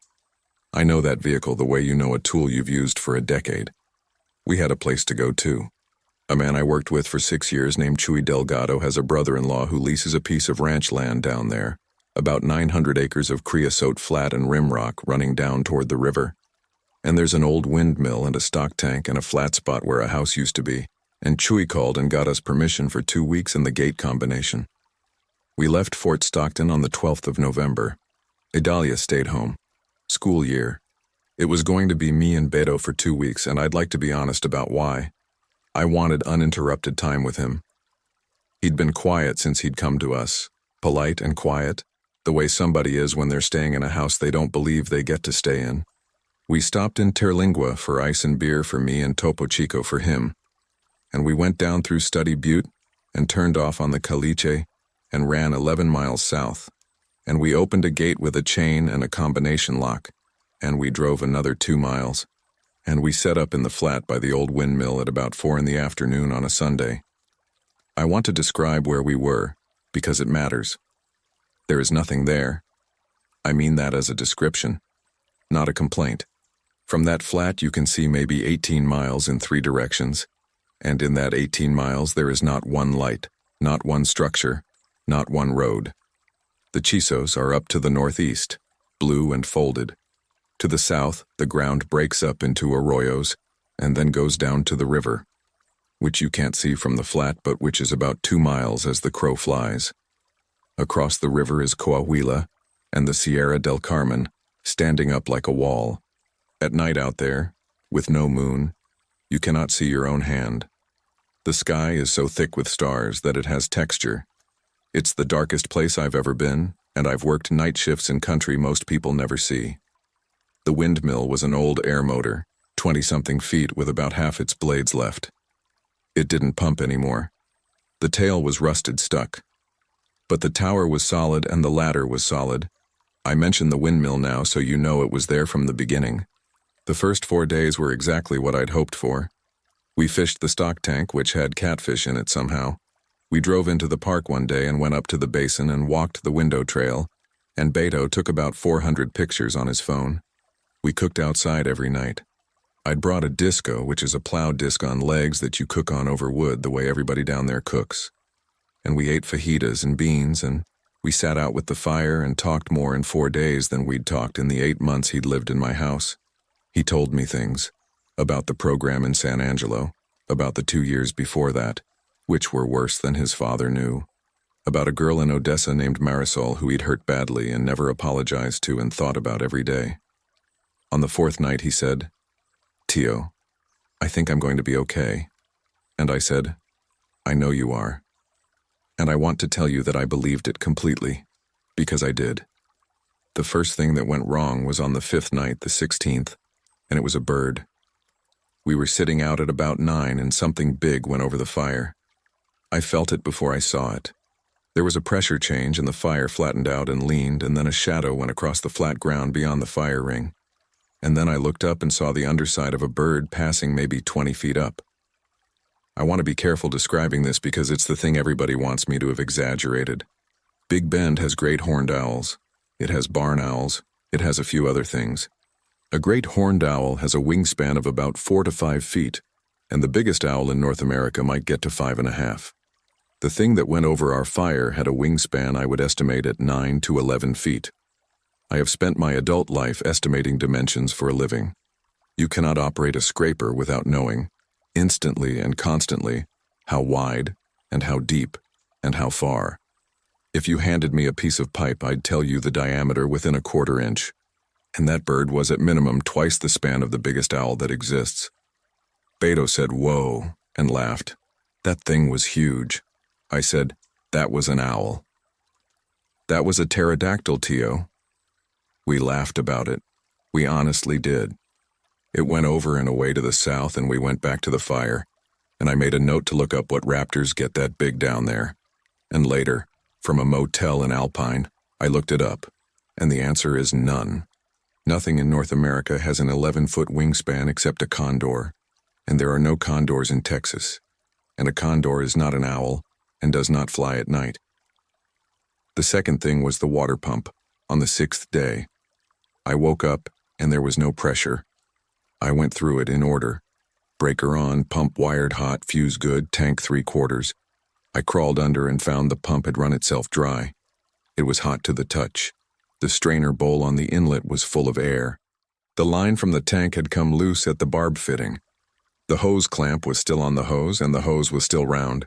I know that vehicle the way you know a tool you've used for a decade. We had a place to go too. A man I worked with for 6 years named Chuy Delgado has a brother-in-law who leases a piece of ranch land down there, about 900 acres of creosote flat and rim rock running down toward the river. And there's an old windmill and a stock tank and a flat spot where a house used to be, and Chuy called and got us permission for 2 weeks and the gate combination. We left Fort Stockton on the 12th of November. Idalia stayed home. School year. It was going to be me and Beto for 2 weeks, and I'd like to be honest about why. I wanted uninterrupted time with him. He'd been quiet since he'd come to us, polite and quiet, the way somebody is when they're staying in a house they don't believe they get to stay in. We stopped in Terlingua for ice and beer for me and Topo Chico for him, and we went down through Study Butte and turned off on the Caliche and ran 11 miles south, and we opened a gate with a chain and a combination lock, and we drove another 2 miles, and we set up in the flat by the old windmill at about 4 in the afternoon on a Sunday. I want to describe where we were, because it matters. There is nothing there. I mean that as a description, not a complaint. From that flat you can see maybe 18 miles in 3 directions, and in that 18 miles there is not one light, not one structure, not one road. The Chisos are up to the northeast, blue and folded. To the south, the ground breaks up into arroyos and then goes down to the river, which you can't see from the flat but which is about 2 miles as the crow flies. Across the river is Coahuila and the Sierra del Carmen, standing up like a wall. At night out there, with no moon, you cannot see your own hand. The sky is so thick with stars that it has texture. It's the darkest place I've ever been, and I've worked night shifts in country most people never see. The windmill was an old air motor, 20-something feet with about half its blades left. It didn't pump anymore. The tail was rusted stuck. But the tower was solid and the ladder was solid. I mention the windmill now so you know it was there from the beginning. The first 4 days were exactly what I'd hoped for. We fished the stock tank, which had catfish in it somehow. We drove into the park one day and went up to the basin and walked the window trail, and Beto took about 400 pictures on his phone. We cooked outside every night. I'd brought a disco, which is a plow disc on legs that you cook on over wood the way everybody down there cooks. And we ate fajitas and beans, and we sat out with the fire and talked more in 4 days than we'd talked in the 8 months he'd lived in my house. He told me things about the program in San Angelo, about the 2 years before that, which were worse than his father knew, about a girl in Odessa named Marisol who he'd hurt badly and never apologized to and thought about every day. On the 4th night he said, "Tio, I think I'm going to be okay." And I said, "I know you are. And I want to tell you that I believed it completely, because I did." The first thing that went wrong was on the 5th night, the 16th, and it was a bird. We were sitting out at about 9 and something big went over the fire. I felt it before I saw it. There was a pressure change and the fire flattened out and leaned, and then a shadow went across the flat ground beyond the fire ring. And then I looked up and saw the underside of a bird passing maybe 20 feet up. I want to be careful describing this because it's the thing everybody wants me to have exaggerated. Big Bend has great horned owls. It has barn owls. It has a few other things. A great horned owl has a wingspan of about 4 to 5 feet, and the biggest owl in North America might get to 5.5. The thing that went over our fire had a wingspan I would estimate at 9 to 11 feet. I have spent my adult life estimating dimensions for a living. You cannot operate a scraper without knowing, instantly and constantly, how wide and how deep and how far. If you handed me a piece of pipe, I'd tell you the diameter within a 1/4 inch. And that bird was at minimum twice the span of the biggest owl that exists. Beto said, "Whoa," and laughed. "That thing was huge." I said, "That was an owl." "That was a pterodactyl, Tio." We laughed about it. We honestly did. It went over and away to the south, and we went back to the fire, and I made a note to look up what raptors get that big down there. And later, from a motel in Alpine, I looked it up, and the answer is none. Nothing in North America has an 11-foot wingspan except a condor, and there are no condors in Texas, and a condor is not an owl and does not fly at night. The second thing was the water pump, on the 6th day. I woke up, and there was no pressure. I went through it in order. Breaker on, pump wired hot, fuse good, tank 3/4. I crawled under and found the pump had run itself dry. It was hot to the touch. The strainer bowl on the inlet was full of air. The line from the tank had come loose at the barb fitting. The hose clamp was still on the hose, and the hose was still round,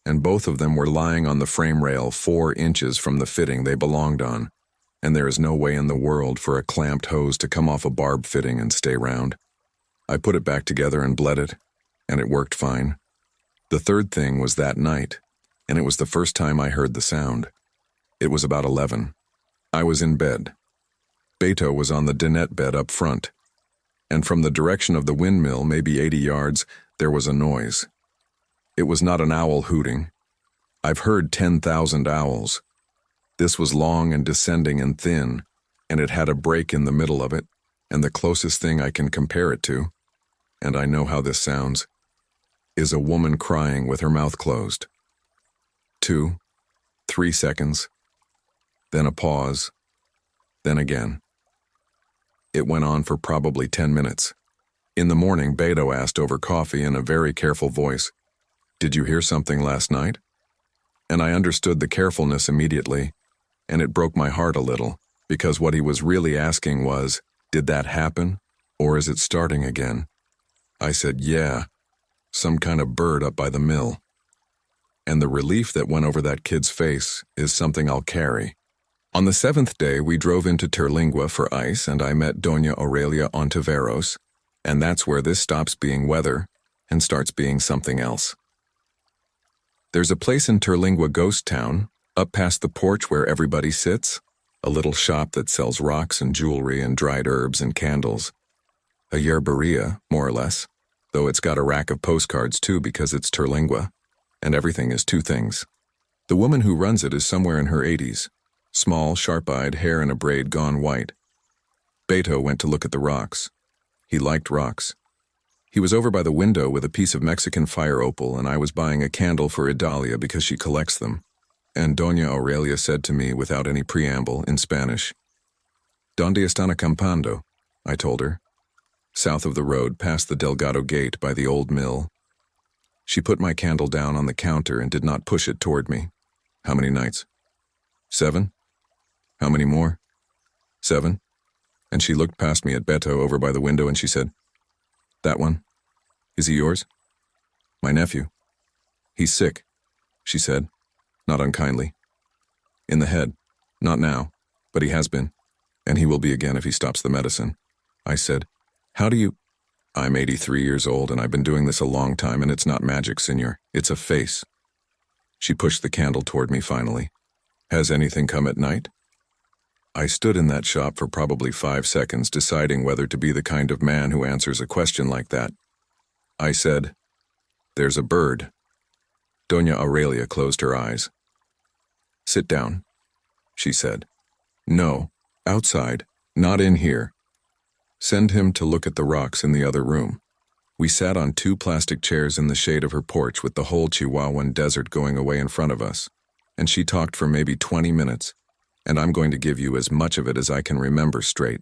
and both of them were lying on the frame rail 4 inches from the fitting they belonged on, and there is no way in the world for a clamped hose to come off a barb fitting and stay round. I put it back together and bled it, and it worked fine. The third thing was that night. and it was the first time I heard the sound. It was about 11. I was in bed. Beto was on the dinette bed up front, and from the direction of the windmill, maybe 80 yards, there was a noise. It was not an owl hooting. I've heard 10,000 owls. This was long and descending and thin, and it had a break in the middle of it, and the closest thing I can compare it to, and I know how this sounds, is a woman crying with her mouth closed. 2, 3 seconds, then a pause, then again. It went on for probably 10 minutes. In the morning, Beto asked over coffee in a very careful voice, "Did you hear something last night?" And I understood the carefulness immediately, and it broke my heart a little, because what he was really asking was, did that happen, or is it starting again? I said, yeah, some kind of bird up by the mill. And the relief that went over that kid's face is something I'll carry. On the 7th day, we drove into Terlingua for ice, and I met Doña Aurelia Ontiveros, and that's where this stops being weather and starts being something else. There's a place in Terlingua Ghost Town, up past the porch where everybody sits, a little shop that sells rocks and jewelry and dried herbs and candles. A yerberia, more or less, though it's got a rack of postcards too because it's Terlingua, and everything is two things. The woman who runs it is somewhere in her 80s, small, sharp-eyed, hair in a braid gone white. Beto went to look at the rocks. He liked rocks. He was over by the window with a piece of Mexican fire opal, and I was buying a candle for Idalia because she collects them. And Doña Aurelia said to me without any preamble in Spanish, "¿Dónde están acampando?" I told her. South of the road, past the Delgado gate by the old mill. She put my candle down on the counter and did not push it toward me. How many nights? 7? How many more? 7. And she looked past me at Beto over by the window and she said, "That one? Is he yours?" "My nephew. He's sick," she said, not unkindly. "In the head. Not now, but he has been, and he will be again if he stops the medicine." I said, "How do you—" "I'm 83 years old and I've been doing this a long time, and it's not magic, senor. It's a face." She pushed the candle toward me finally. "Has anything come at night?" I stood in that shop for probably 5 seconds, deciding whether to be the kind of man who answers a question like that. I said, "There's a bird." Doña Aurelia closed her eyes. "Sit down," she said. "No, outside, not in here. Send him to look at the rocks in the other room." We sat on 2 plastic chairs in the shade of her porch with the whole Chihuahuan desert going away in front of us, and she talked for maybe 20 minutes. And I'm going to give you as much of it as I can remember straight.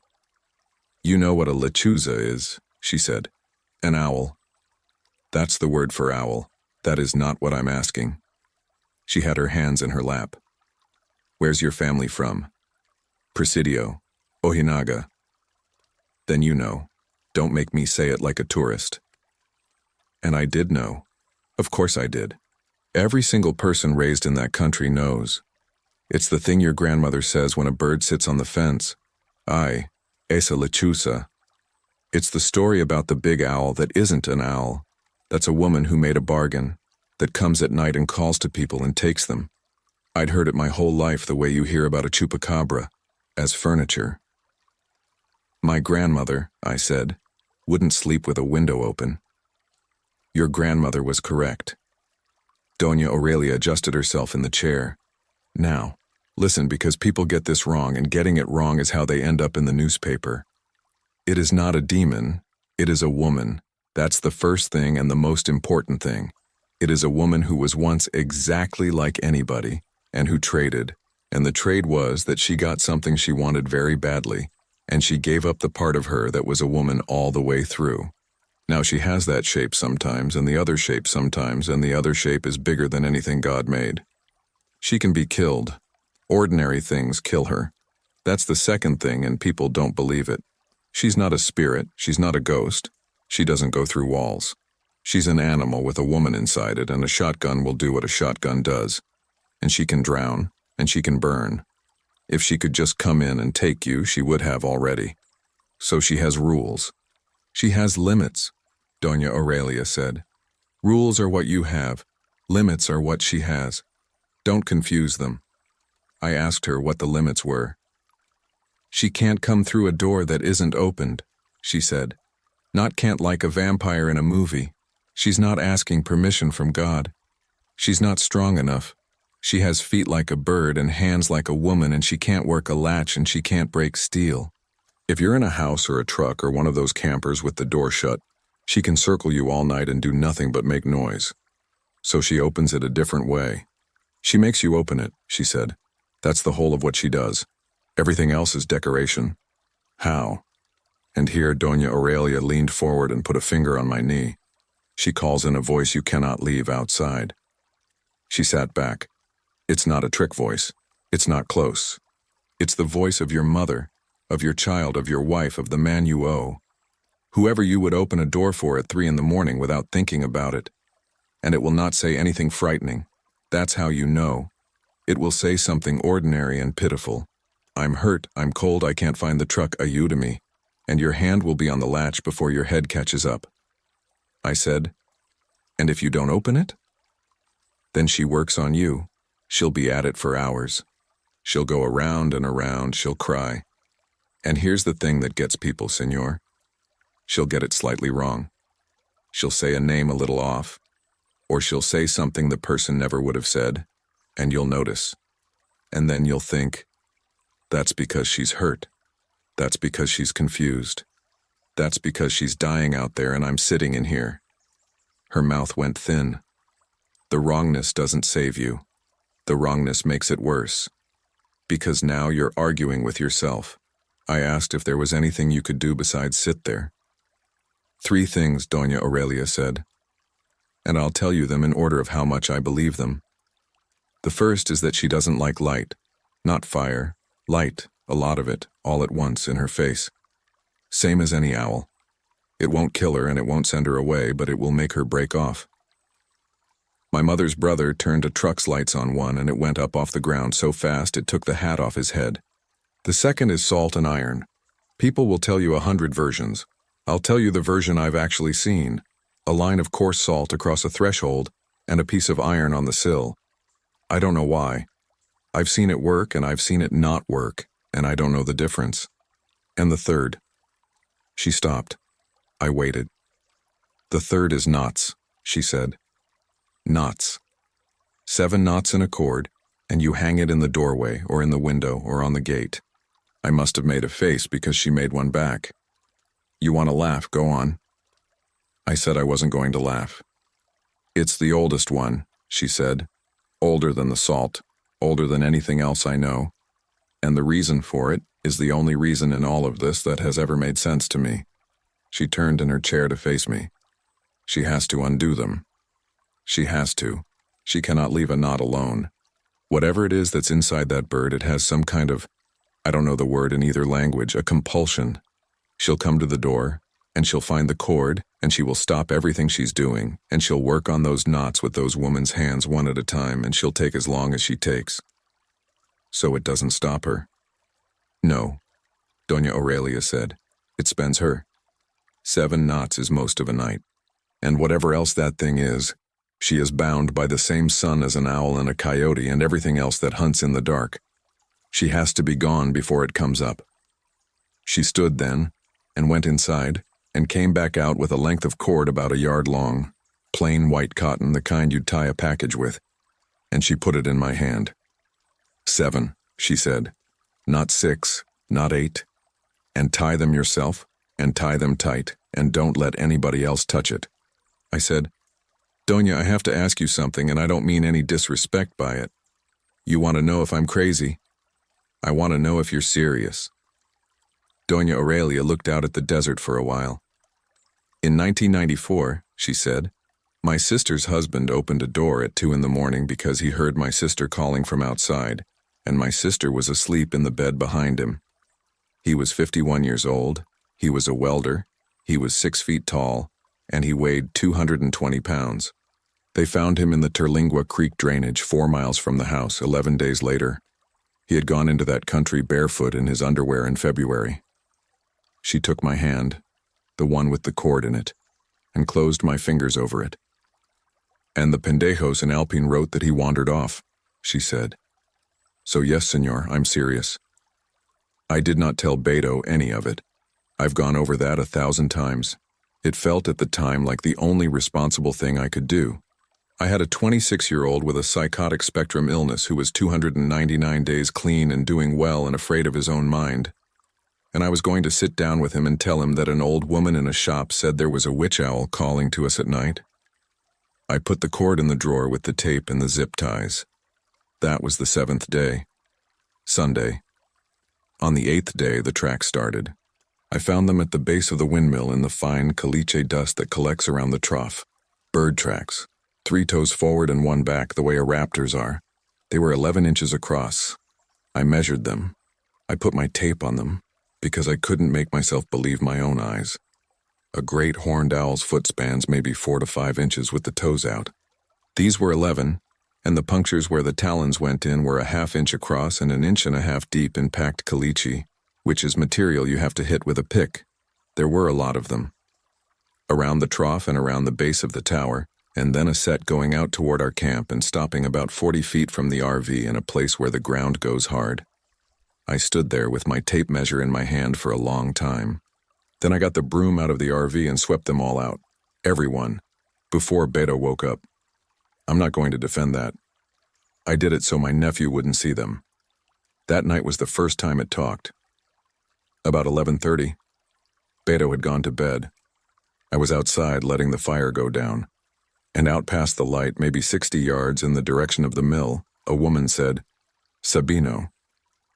"You know what a lechuza is," she said. "An owl." "That's the word for owl. That is not what I'm asking." She had her hands in her lap. "Where's your family from?" "Presidio. Ojinaga." "Then you know. Don't make me say it like a tourist." And I did know. Of course I did. Every single person raised in that country knows. It's the thing your grandmother says when a bird sits on the fence. Ay, esa lechuza. It's the story about the big owl that isn't an owl. That's a woman who made a bargain, that comes at night and calls to people and takes them. I'd heard it my whole life the way you hear about a chupacabra, as furniture. "My grandmother," I said, "wouldn't sleep with a window open." Your grandmother was correct. Doña Aurelia adjusted herself in the chair. "Now, listen, because people get this wrong, and getting it wrong is how they end up in the newspaper. It is not a demon, it is a woman. That's the first thing and the most important thing. It is a woman who was once exactly like anybody, and who traded, and the trade was that she got something she wanted very badly, and she gave up the part of her that was a woman all the way through. Now she has that shape sometimes, and the other shape sometimes, and the other shape is bigger than anything God made. She can be killed. Ordinary things kill her. That's the second thing, and people don't believe it. She's not a spirit, she's not a ghost. She doesn't go through walls. She's an animal with a woman inside it, and a shotgun will do what a shotgun does. And she can drown, and she can burn. If she could just come in and take you, she would have already. So she has rules. She has limits, Doña Aurelia said. Rules are what you have. Limits are what she has. Don't confuse them. I asked her what the limits were. She can't come through a door that isn't opened, she said. Not can't like a vampire in a movie. She's not asking permission from God. She's not strong enough. She has feet like a bird and hands like a woman, and she can't work a latch and she can't break steel. If you're in a house or a truck or one of those campers with the door shut, she can circle you all night and do nothing but make noise. So she opens it a different way. She makes you open it, she said. That's the whole of what she does. Everything else is decoration. How? And here Doña Aurelia leaned forward and put a finger on my knee. She calls in a voice you cannot leave outside. She sat back. It's not a trick voice. It's not close. It's the voice of your mother, of your child, of your wife, of the man you owe. Whoever you would open a door for at 3 a.m. without thinking about it. And it will not say anything frightening. That's how you know. It will say something ordinary and pitiful. I'm hurt, I'm cold, I can't find the truck, ayuda me. And your hand will be on the latch before your head catches up. I said, and if you don't open it? Then she works on you. She'll be at it for hours. She'll go around and around, she'll cry. And here's the thing that gets people, senor. She'll get it slightly wrong. She'll say a name a little off. Or she'll say something the person never would have said, and you'll notice. And then you'll think, that's because she's hurt. That's because she's confused. That's because she's dying out there and I'm sitting in here. Her mouth went thin. The wrongness doesn't save you. The wrongness makes it worse. Because now you're arguing with yourself. I asked if there was anything you could do besides sit there. 3 things, Doña Aurelia said. And I'll tell you them in order of how much I believe them. The first is that she doesn't like light. Not fire. Light, a lot of it, all at once, in her face. Same as any owl. It won't kill her and it won't send her away, but it will make her break off. My mother's brother turned a truck's lights on one and it went up off the ground so fast it took the hat off his head. The second is salt and iron. People will tell you 100 versions. I'll tell you the version I've actually seen. A line of coarse salt across a threshold and a piece of iron on the sill. I don't know why. I've seen it work and I've seen it not work, and I don't know the difference. And the third. She stopped. I waited. The third is knots, she said. Knots. 7 knots in a cord, and you hang it in the doorway or in the window or on the gate. I must have made a face because she made one back. You want to laugh, go on. I said I wasn't going to laugh. It's the oldest one, she said. Older than the salt, older than anything else I know. And the reason for it is the only reason in all of this that has ever made sense to me. She turned in her chair to face me. She has to undo them. She has to. She cannot leave a knot alone. Whatever it is that's inside that bird, it has some kind of, I don't know the word in either language, a compulsion. She'll come to the door, and she'll find the cord, and she will stop everything she's doing, and she'll work on those knots with those woman's hands one at a time, and she'll take as long as she takes. So it doesn't stop her. No, Doña Aurelia said. It spends her. 7 knots is most of a night. And whatever else that thing is, she is bound by the same sun as an owl and a coyote and everything else that hunts in the dark. She has to be gone before it comes up. She stood then, and went inside, and came back out with a length of cord about a yard long, plain white cotton, the kind you'd tie a package with, and she put it in my hand. 7, she said, not 6, not 8, and tie them yourself, and tie them tight, and don't let anybody else touch it. I said, Doña, I have to ask you something, and I don't mean any disrespect by it. You want to know if I'm crazy? I want to know if you're serious. Doña Aurelia looked out at the desert for a while. In 1994, she said, my sister's husband opened a door at 2 a.m. because he heard my sister calling from outside, and my sister was asleep in the bed behind him. He was 51 years old, he was a welder, he was 6 feet tall, and he weighed 220 pounds. They found him in the Terlingua Creek drainage 4 miles from the house 11 days later. He had gone into that country barefoot in his underwear in February. She took my hand, the one with the cord in it, and closed my fingers over it. And the pendejos in Alpine wrote that he wandered off. she said. So yes, senor, I'm serious. I did not tell Beto any of it. I've gone over that 1,000 times. It felt at the time like the only responsible thing I could do. I had a 26-year-old with a psychotic spectrum illness who was 299 days clean and doing well and afraid of his own mind. And I was going to sit down with him and tell him that an old woman in a shop said there was a witch owl calling to us at night. I put the cord in the drawer with the tape and the zip ties. That was the 7th day. Sunday. On the 8th day, the tracks started. I found them at the base of the windmill in the fine caliche dust that collects around the trough. Bird tracks. 3 toes forward and 1 back, the way a raptor's are. They were 11 inches across. I measured them. I put my tape on them, because I couldn't make myself believe my own eyes. A great horned owl's foot spans maybe 4 to 5 inches with the toes out. These were 11, and the punctures where the talons went in were a 1/2 inch across and 1.5 inches deep in packed caliche, which is material you have to hit with a pick. There were a lot of them. Around the trough and around the base of the tower, and then a set going out toward our camp and stopping about 40 feet from the RV in a place where the ground goes hard. I stood there with my tape measure in my hand for a long time. Then I got the broom out of the RV and swept them all out. Everyone. Before Beto woke up. I'm not going to defend that. I did it so my nephew wouldn't see them. That night was the first time it talked. About 11:30, Beto had gone to bed. I was outside letting the fire go down. And out past the light, maybe 60 yards in the direction of the mill, a woman said, "Sabino."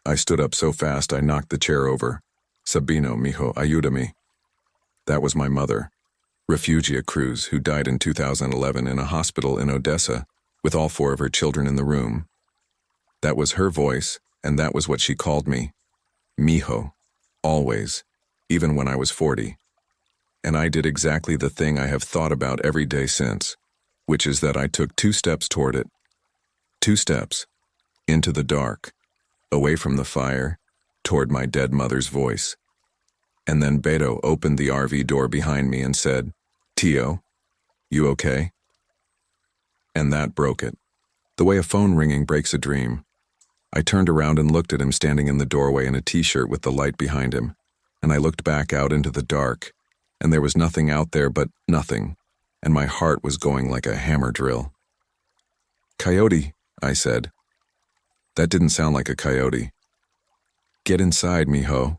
I stood up so fast I knocked the chair over. "Sabino, mijo, ayúdame." That was my mother, Refugia Cruz, who died in 2011 in a hospital in Odessa with all 4 of her children in the room. That was her voice, and that was what she called me. Mijo. Always. Even when I was 40. And I did exactly the thing I have thought about every day since, which is that I took 2 steps toward it. 2 steps. Into the dark. Away from the fire. Toward my dead mother's voice. And then Beto opened the RV door behind me and said, "Tio, you okay?" And that broke it. The way a phone ringing breaks a dream. I turned around and looked at him standing in the doorway in a t-shirt with the light behind him, and I looked back out into the dark, and there was nothing out there but nothing, and my heart was going like a hammer drill. "Coyote," I said. That didn't sound like a coyote. "Get inside, mijo."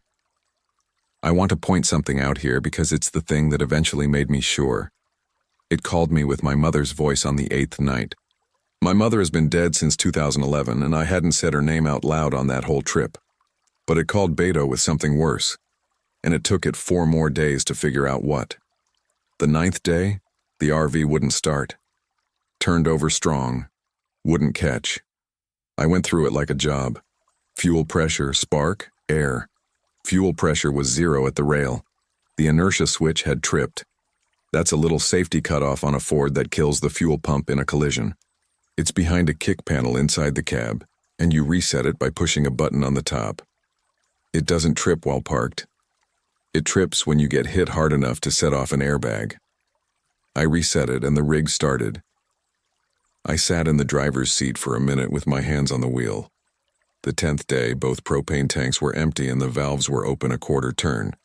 I want to point something out here because it's the thing that eventually made me sure. It called me with my mother's voice on the 8th night. My mother has been dead since 2011, and I hadn't said her name out loud on that whole trip. But it called Beto with something worse, and it took it 4 more days to figure out what. The 9th day, the RV wouldn't start. Turned over strong. Wouldn't catch. I went through it like a job. Fuel pressure, spark, air. Fuel pressure was 0 at the rail. The inertia switch had tripped. That's a little safety cutoff on a Ford that kills the fuel pump in a collision. It's behind a kick panel inside the cab, and you reset it by pushing a button on the top. It doesn't trip while parked. It trips when you get hit hard enough to set off an airbag. I reset it and the rig started. I sat in the driver's seat for a minute with my hands on the wheel. The 10th day, both propane tanks were empty and the valves were open a quarter turn.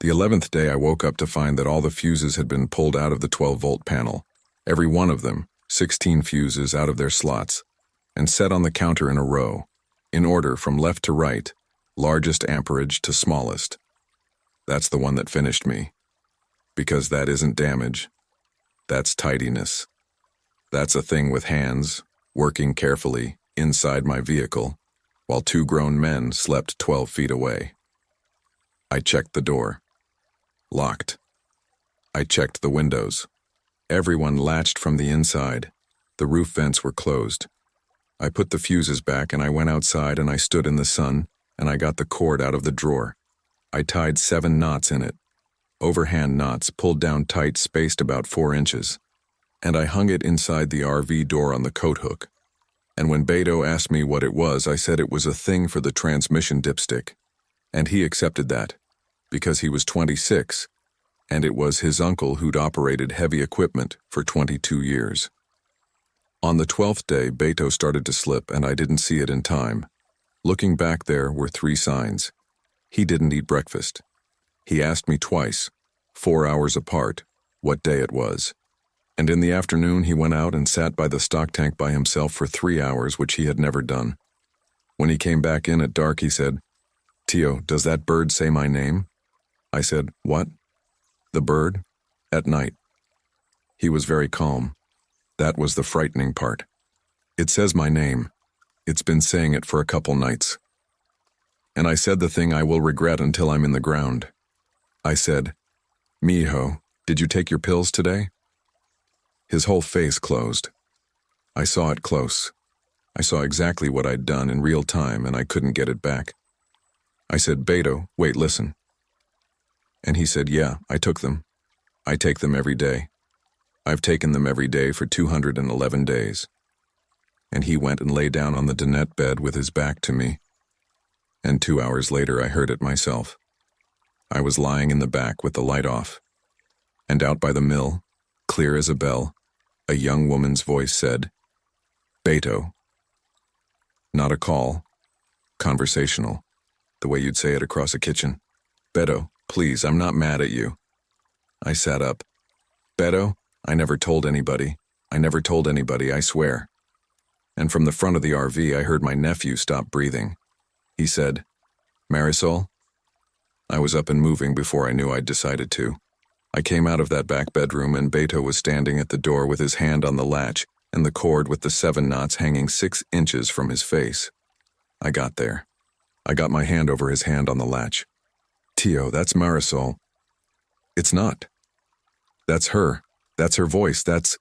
The 11th day, I woke up to find that all the fuses had been pulled out of the 12-volt panel. Every one of them, 16 fuses out of their slots, and set on the counter in a row, in order from left to right, largest amperage to smallest. That's the one that finished me. Because that isn't damage. That's tidiness. That's a thing with hands, working carefully, inside my vehicle, while 2 grown men slept 12 feet away. I checked the door. Locked. I checked the windows. Everyone latched from the inside. The roof vents were closed. I put the fuses back and I went outside and I stood in the sun and I got the cord out of the drawer. I tied 7 knots in it. Overhand knots pulled down tight, spaced about 4 inches. And I hung it inside the RV door on the coat hook. And when Beto asked me what it was, I said it was a thing for the transmission dipstick. And he accepted that, because he was 26, and it was his uncle who'd operated heavy equipment for 22 years. On the 12th day, Beto started to slip and I didn't see it in time. Looking back, there were 3 signs. He didn't eat breakfast. He asked me twice, 4 hours apart, what day it was. And in the afternoon, he went out and sat by the stock tank by himself for 3 hours, which he had never done. When he came back in at dark, he said, "Tio, does that bird say my name?" I said, "What?" "The bird, at night." He was very calm. That was the frightening part. "It says my name. It's been saying it for a couple nights." And I said the thing I will regret until I'm in the ground. I said, "Mijo, did you take your pills today?" His whole face closed. I saw it close. I saw exactly what I'd done in real time and I couldn't get it back. I said, "Beto, wait, listen." And he said, "Yeah, I took them. I take them every day. I've taken them every day for 211 days. And he went and lay down on the dinette bed with his back to me. And 2 hours later, I heard it myself. I was lying in the back with the light off. And out by the mill, clear as a bell, a young woman's voice said, "Beto." Not a call, conversational, the way you'd say it across a kitchen. "Beto, please, I'm not mad at you." I sat up. "Beto, I never told anybody. I never told anybody, I swear." And from the front of the RV, I heard my nephew stop breathing. He said, "Marisol?" I was up and moving before I knew I'd decided to. I came out of that back bedroom and Beto was standing at the door with his hand on the latch and the cord with the 7 knots hanging 6 inches from his face. I got there. I got my hand over his hand on the latch. "Tio, that's Marisol." "It's not. That's her. That's her voice. That's..."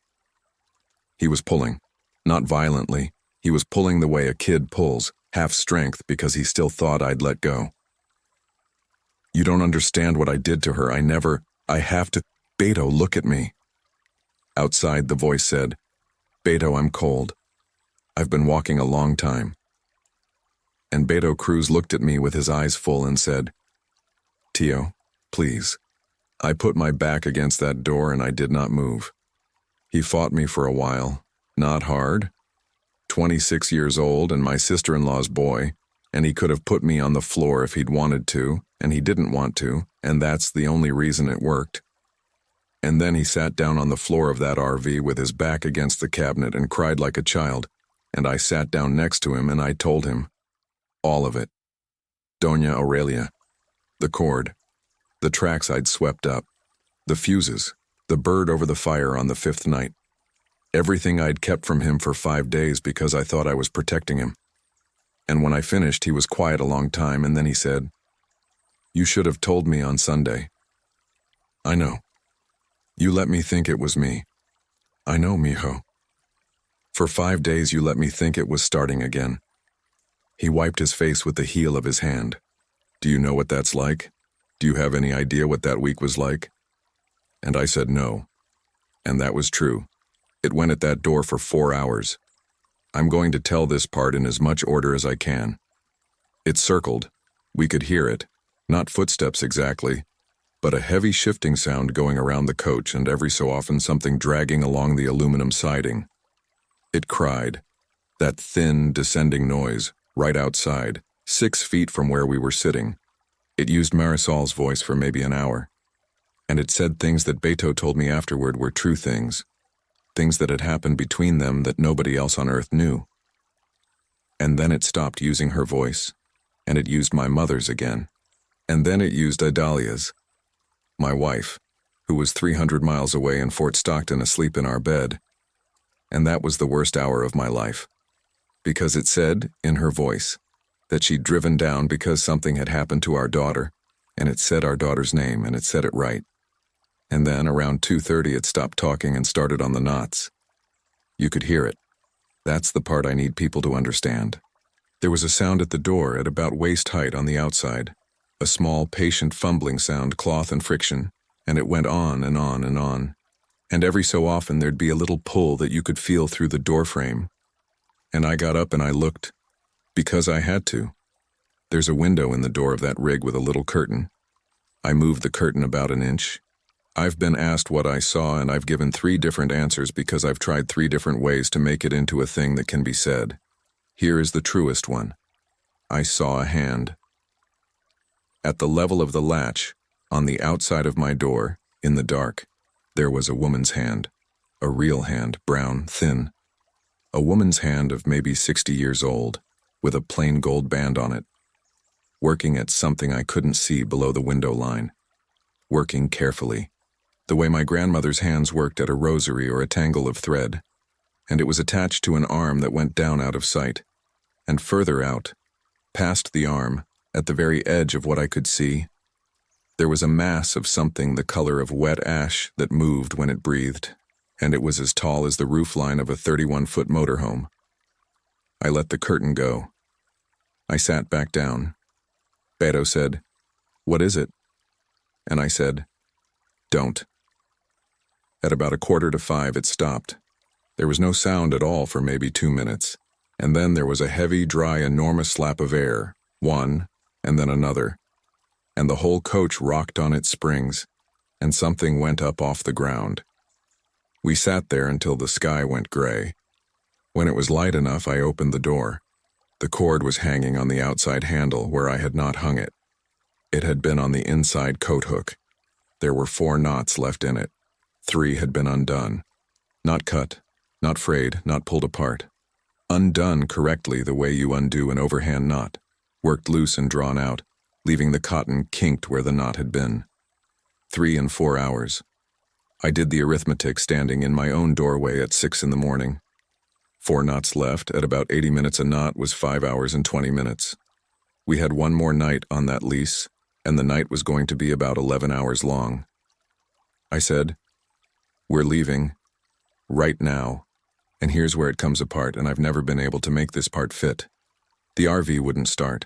He was pulling. Not violently. He was pulling the way a kid pulls, half strength because he still thought I'd let go. "You don't understand what I did to her. I have to..." "Beto, look at me." Outside, the voice said, "Beto, I'm cold. I've been walking a long time." And Beto Cruz looked at me with his eyes full and said, "Tio, please." I put my back against that door and I did not move. He fought me for a while, not hard. 26 years old and my sister-in-law's boy, and he could have put me on the floor if he'd wanted to, and he didn't want to, and that's the only reason it worked. And then he sat down on the floor of that RV with his back against the cabinet and cried like a child, and I sat down next to him and I told him. All of it. Doña Aurelia. The cord. The tracks I'd swept up. The fuses. The bird over the fire on the 5th night. Everything I'd kept from him for 5 days because I thought I was protecting him. And when I finished, he was quiet a long time, and then he said, "You should have told me on Sunday." "I know. You let me think it was me." "I know, mijo. For 5 days you let me think it was starting again." He wiped his face with the heel of his hand. "Do you know what that's like? Do you have any idea what that week was like?" And I said no. And that was true. It went at that door for 4 hours. I'm going to tell this part in as much order as I can. It circled. We could hear it. Not footsteps exactly, but a heavy shifting sound going around the coach and every so often something dragging along the aluminum siding. It cried. That thin, descending noise, right outside, 6 feet from where we were sitting. It used Marisol's voice for maybe an hour. And it said things that Beto told me afterward were true things. Things that had happened between them that nobody else on earth knew. And then it stopped using her voice, and it used my mother's again. And then it used Idalia's, my wife, who was 300 miles away in Fort Stockton asleep in our bed. And that was the worst hour of my life. Because it said, in her voice, that she'd driven down because something had happened to our daughter, and it said our daughter's name, and it said it right. And then, around 2:30, it stopped talking and started on the knots. You could hear it. That's the part I need people to understand. There was a sound at the door at about waist height on the outside, a small, patient fumbling sound, cloth and friction, and it went on and on and on. And every so often there'd be a little pull that you could feel through the door frame. And I got up and I looked, because I had to. There's a window in the door of that rig with a little curtain. I moved the curtain about an inch. I've been asked what I saw, and I've given 3 different answers because I've tried 3 different ways to make it into a thing that can be said. Here is the truest one. I saw a hand. At the level of the latch, on the outside of my door, in the dark, there was a woman's hand. A real hand, brown, thin. A woman's hand of maybe 60 years old, with a plain gold band on it. Working at something I couldn't see below the window line. Working carefully, the way my grandmother's hands worked at a rosary or a tangle of thread. And it was attached to an arm that went down out of sight. And further out, past the arm, at the very edge of what I could see, there was a mass of something the color of wet ash that moved when it breathed, and it was as tall as the roofline of a 31-foot motorhome. I let the curtain go. I sat back down. Beto said, "What is it?" And I said, "Don't." At about 4:45 it stopped. There was no sound at all for maybe 2 minutes, and then there was a heavy, dry, enormous slap of air, one, and then another, and the whole coach rocked on its springs, and something went up off the ground. We sat there until the sky went gray. When it was light enough, I opened the door. The cord was hanging on the outside handle where I had not hung it. It had been on the inside coat hook. There were 4 knots left in it. 3 had been undone. Not cut, not frayed, not pulled apart. Undone correctly the way you undo an overhand knot, worked loose and drawn out, leaving the cotton kinked where the knot had been. 3 and 4 hours. I did the arithmetic standing in my own doorway at 6 in the morning. 4 knots left at about 80 minutes a knot was 5 hours and 20 minutes. We had 1 more night on that lease, and the night was going to be about 11 hours long. I said, "We're leaving. Right now. And here's where it comes apart, and I've never been able to make this part fit. The RV wouldn't start.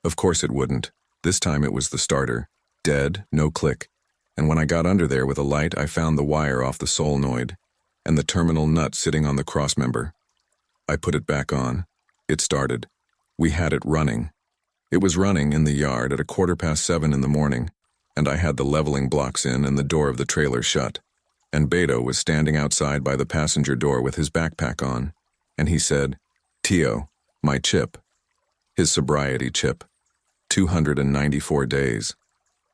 Of course it wouldn't. This time it was the starter. Dead, no click. And when I got under there with a light, I found the wire off the solenoid, and the terminal nut sitting on the crossmember. I put it back on. It started. We had it running. It was running in the yard at 7:15 in the morning, and I had the leveling blocks in and the door of the trailer shut. And Beto was standing outside by the passenger door with his backpack on, and he said, "Tio, my chip." His sobriety chip. 294 days.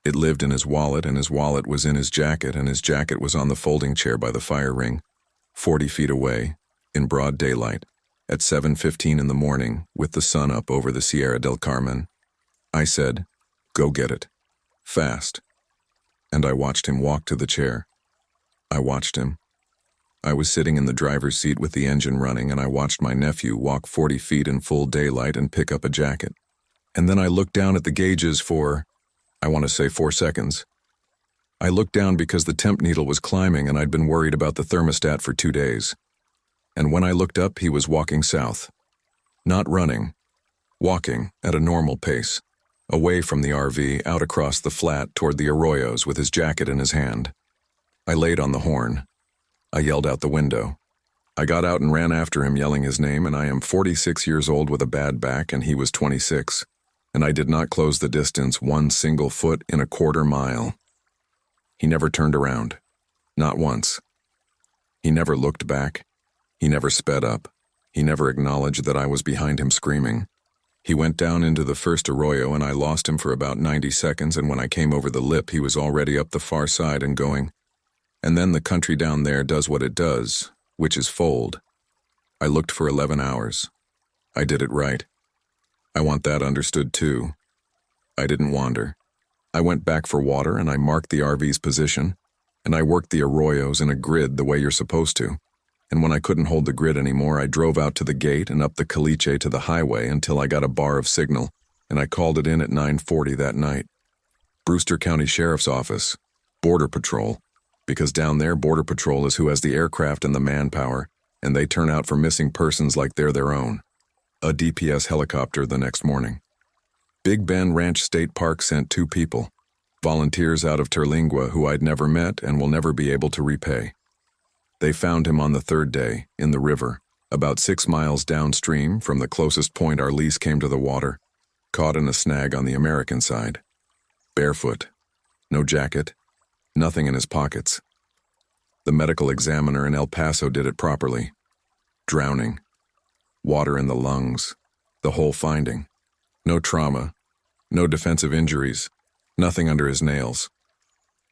It lived in his wallet, and his wallet was in his jacket, and his jacket was on the folding chair by the fire ring, 40 feet away, in broad daylight, at 7:15 in the morning, with the sun up over the Sierra del Carmen. I said, "Go get it. Fast." And I watched him walk to the chair. I watched him. I was sitting in the driver's seat with the engine running, and I watched my nephew walk 40 feet in full daylight and pick up a jacket. And then I looked down at the gauges for, I want to say 4 seconds. I looked down because the temp needle was climbing, and I'd been worried about the thermostat for 2 days. And when I looked up, he was walking south. Not running. Walking at a normal pace. Away from the RV, out across the flat toward the arroyos with his jacket in his hand. I laid on the horn. I yelled out the window. I got out and ran after him yelling his name, and I am 46 years old with a bad back, and he was 26. And I did not close the distance 1 single foot in 1/4 mile. He never turned around. Not once. He never looked back. He never sped up. He never acknowledged that I was behind him screaming. He went down into the first arroyo, and I lost him for about 90 seconds, and when I came over the lip, he was already up the far side and going. And then the country down there does what it does, which is fold. I looked for 11 hours. I did it right. I want that understood too. I didn't wander. I went back for water, and I marked the RV's position, and I worked the arroyos in a grid the way you're supposed to. And when I couldn't hold the grid anymore, I drove out to the gate and up the caliche to the highway until I got a bar of signal, and I called it in at 9:40 that night. Brewster County Sheriff's Office. Border Patrol. Because down there, Border Patrol is who has the aircraft and the manpower, and they turn out for missing persons like they're their own. A DPS helicopter the next morning. Big Bend Ranch State Park sent 2 people, volunteers out of Terlingua who I'd never met and will never be able to repay. They found him on the 3rd day, in the river, about 6 miles downstream from the closest point our lease came to the water, caught in a snag on the American side. Barefoot. No jacket. Nothing in his pockets. The medical examiner in El Paso did it properly. Drowning. Water in the lungs. The whole finding. No trauma. No defensive injuries. Nothing under his nails.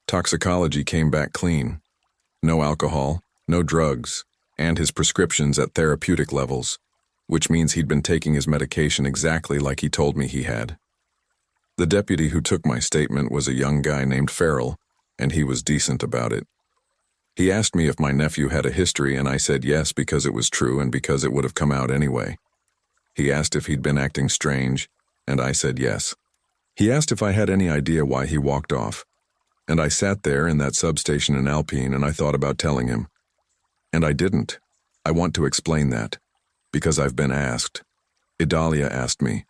Toxicology came back clean. No alcohol, no drugs, and his prescriptions at therapeutic levels, which means he'd been taking his medication exactly like he told me he had. The deputy who took my statement was a young guy named Farrell, and he was decent about it. He asked me if my nephew had a history, and I said yes because it was true and because it would have come out anyway. He asked if he'd been acting strange, and I said yes. He asked if I had any idea why he walked off, and I sat there in that substation in Alpine and I thought about telling him. And I didn't. I want to explain that, because I've been asked. Idalia asked me.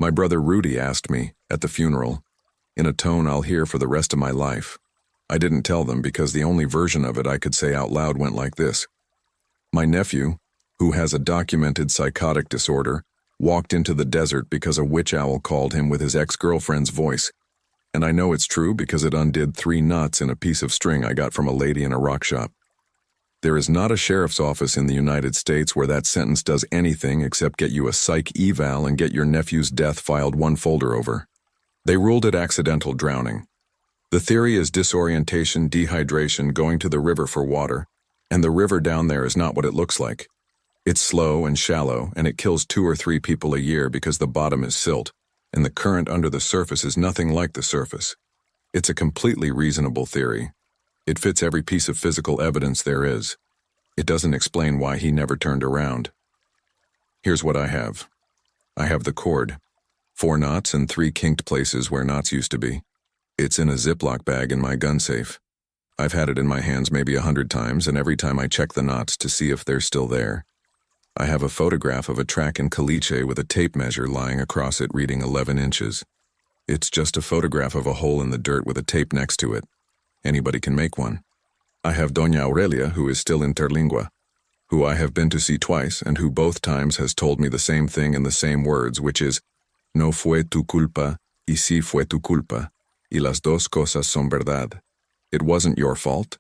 My brother Rudy asked me, at the funeral, in a tone I'll hear for the rest of my life. I didn't tell them because the only version of it I could say out loud went like this. My nephew, who has a documented psychotic disorder, walked into the desert because a witch owl called him with his ex-girlfriend's voice, and I know it's true because it undid 3 knots in a piece of string I got from a lady in a rock shop. There is not a sheriff's office in the United States where that sentence does anything except get you a psych eval and get your nephew's death filed one folder over. They ruled it accidental drowning. The theory is disorientation, dehydration, going to the river for water, and the river down there is not what it looks like. It's slow and shallow, and it kills 2 or 3 people a year because the bottom is silt, and the current under the surface is nothing like the surface. It's a completely reasonable theory. It fits every piece of physical evidence there is. It doesn't explain why he never turned around. Here's what I have. I have the cord. 4 knots and 3 kinked places where knots used to be. It's in a Ziploc bag in my gun safe. I've had it in my hands maybe 100 times, and every time I check the knots to see if they're still there. I have a photograph of a track in Caliche with a tape measure lying across it reading 11 inches. It's just a photograph of a hole in the dirt with a tape next to it. Anybody can make one. I have Doña Aurelia, who is still in Terlingua, who I have been to see twice and who both times has told me the same thing in the same words, which is, no fue tu culpa, y sí fue tu culpa, y las dos cosas son verdad. It wasn't your fault,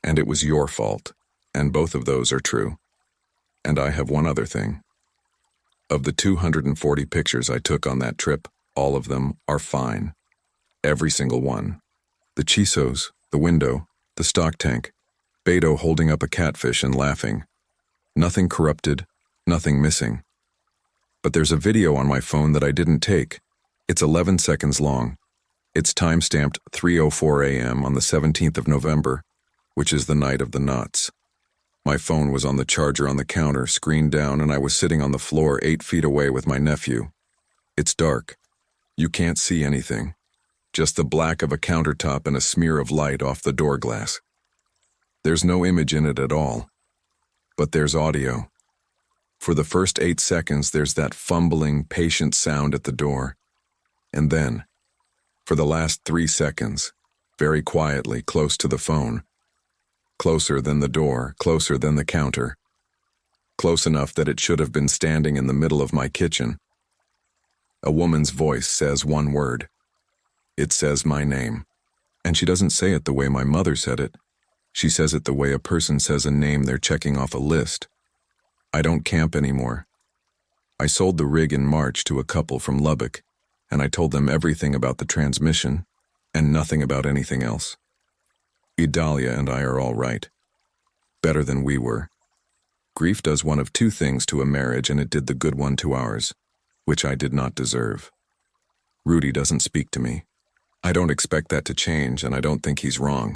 and it was your fault, and both of those are true. And I have one other thing. Of the 240 pictures I took on that trip, all of them are fine. Every single one. The chisos, the window, the stock tank, Beto holding up a catfish and laughing. Nothing corrupted, nothing missing. But there's a video on my phone that I didn't take. It's 11 seconds long. It's time-stamped 3:04 a.m. on the 17th of November, which is the night of the knots. My phone was on the charger on the counter, screen down, and I was sitting on the floor 8 feet away with my nephew. It's dark. You can't see anything. Just the black of a countertop and a smear of light off the door glass. There's no image in it at all. But there's audio. For the first 8 seconds, there's that fumbling, patient sound at the door. And then, for the last 3 seconds, very quietly, close to the phone, closer than the door, closer than the counter, close enough that it should have been standing in the middle of my kitchen, a woman's voice says one word. It says my name. And she doesn't say it the way my mother said it. She says it the way a person says a name they're checking off a list. I don't camp anymore. I sold the rig in March to a couple from Lubbock, and I told them everything about the transmission and nothing about anything else. Idalia and I are all right. Better than we were. Grief does one of 2 things to a marriage, and it did the good one to ours, which I did not deserve. Rudy doesn't speak to me. I don't expect that to change, and I don't think he's wrong.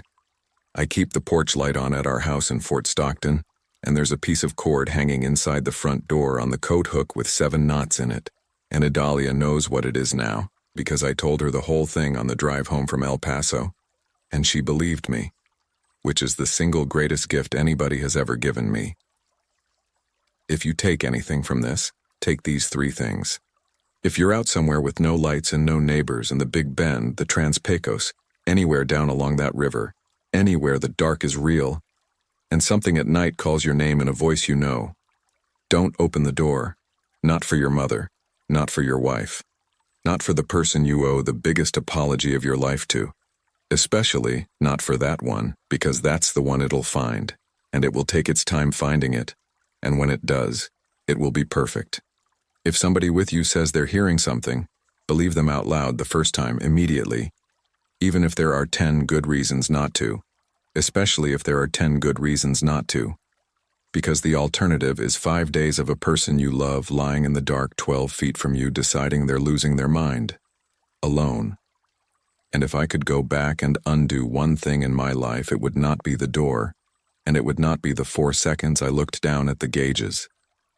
I keep the porch light on at our house in Fort Stockton, and there's a piece of cord hanging inside the front door on the coat hook with 7 knots in it, and Idalia knows what it is now, because I told her the whole thing on the drive home from El Paso, and she believed me, which is the single greatest gift anybody has ever given me. If you take anything from this, take these 3 things. If you're out somewhere with no lights and no neighbors in the Big Bend, the Trans Pecos, anywhere down along that river, anywhere the dark is real, and something at night calls your name in a voice you know, don't open the door, not for your mother, not for your wife, not for the person you owe the biggest apology of your life to. Especially not for that one, because that's the one it'll find, and it will take its time finding it, and when it does, it will be perfect. If somebody with you says they're hearing something, believe them out loud the first time immediately, even if there are 10 good reasons not to, especially if there are 10 good reasons not to. Because the alternative is 5 days of a person you love lying in the dark 12 feet from you deciding they're losing their mind. Alone. And if I could go back and undo one thing in my life, it would not be the door, and it would not be the 4 seconds I looked down at the gauges.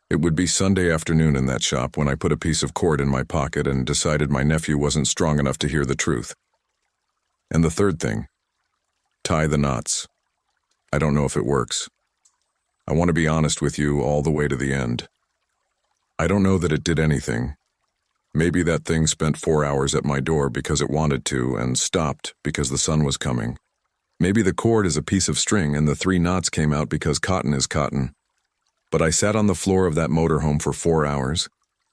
It would be Sunday afternoon in that shop when I put a piece of cord in my pocket and decided my nephew wasn't strong enough to hear the truth. And the third thing, tie the knots. I don't know if it works. I want to be honest with you all the way to the end. I don't know that it did anything. Maybe that thing spent 4 hours at my door because it wanted to and stopped because the sun was coming. Maybe the cord is a piece of string and the 3 knots came out because cotton is cotton. But I sat on the floor of that motorhome for 4 hours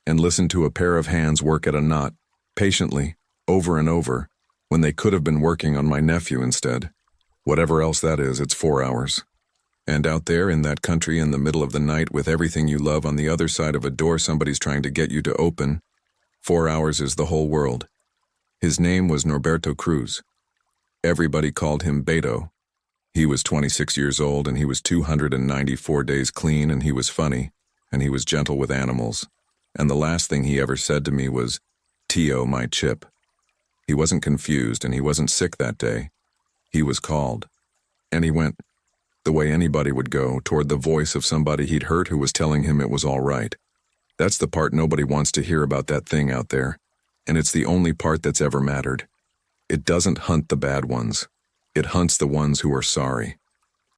and listened to a pair of hands work at a knot, patiently, over and over, when they could have been working on my nephew instead. Whatever else that is, it's 4 hours. And out there in that country in the middle of the night with everything you love on the other side of a door somebody's trying to get you to open, 4 hours is the whole world. His name was Norberto Cruz. Everybody called him Beto. He was 26 years old and he was 294 days clean and he was funny and he was gentle with animals. And the last thing he ever said to me was, "Tio, my chip." He wasn't confused and he wasn't sick that day. He was called. And he went, the way anybody would go, toward the voice of somebody he'd hurt who was telling him it was all right. That's the part nobody wants to hear about that thing out there. And it's the only part that's ever mattered. It doesn't hunt the bad ones. It hunts the ones who are sorry.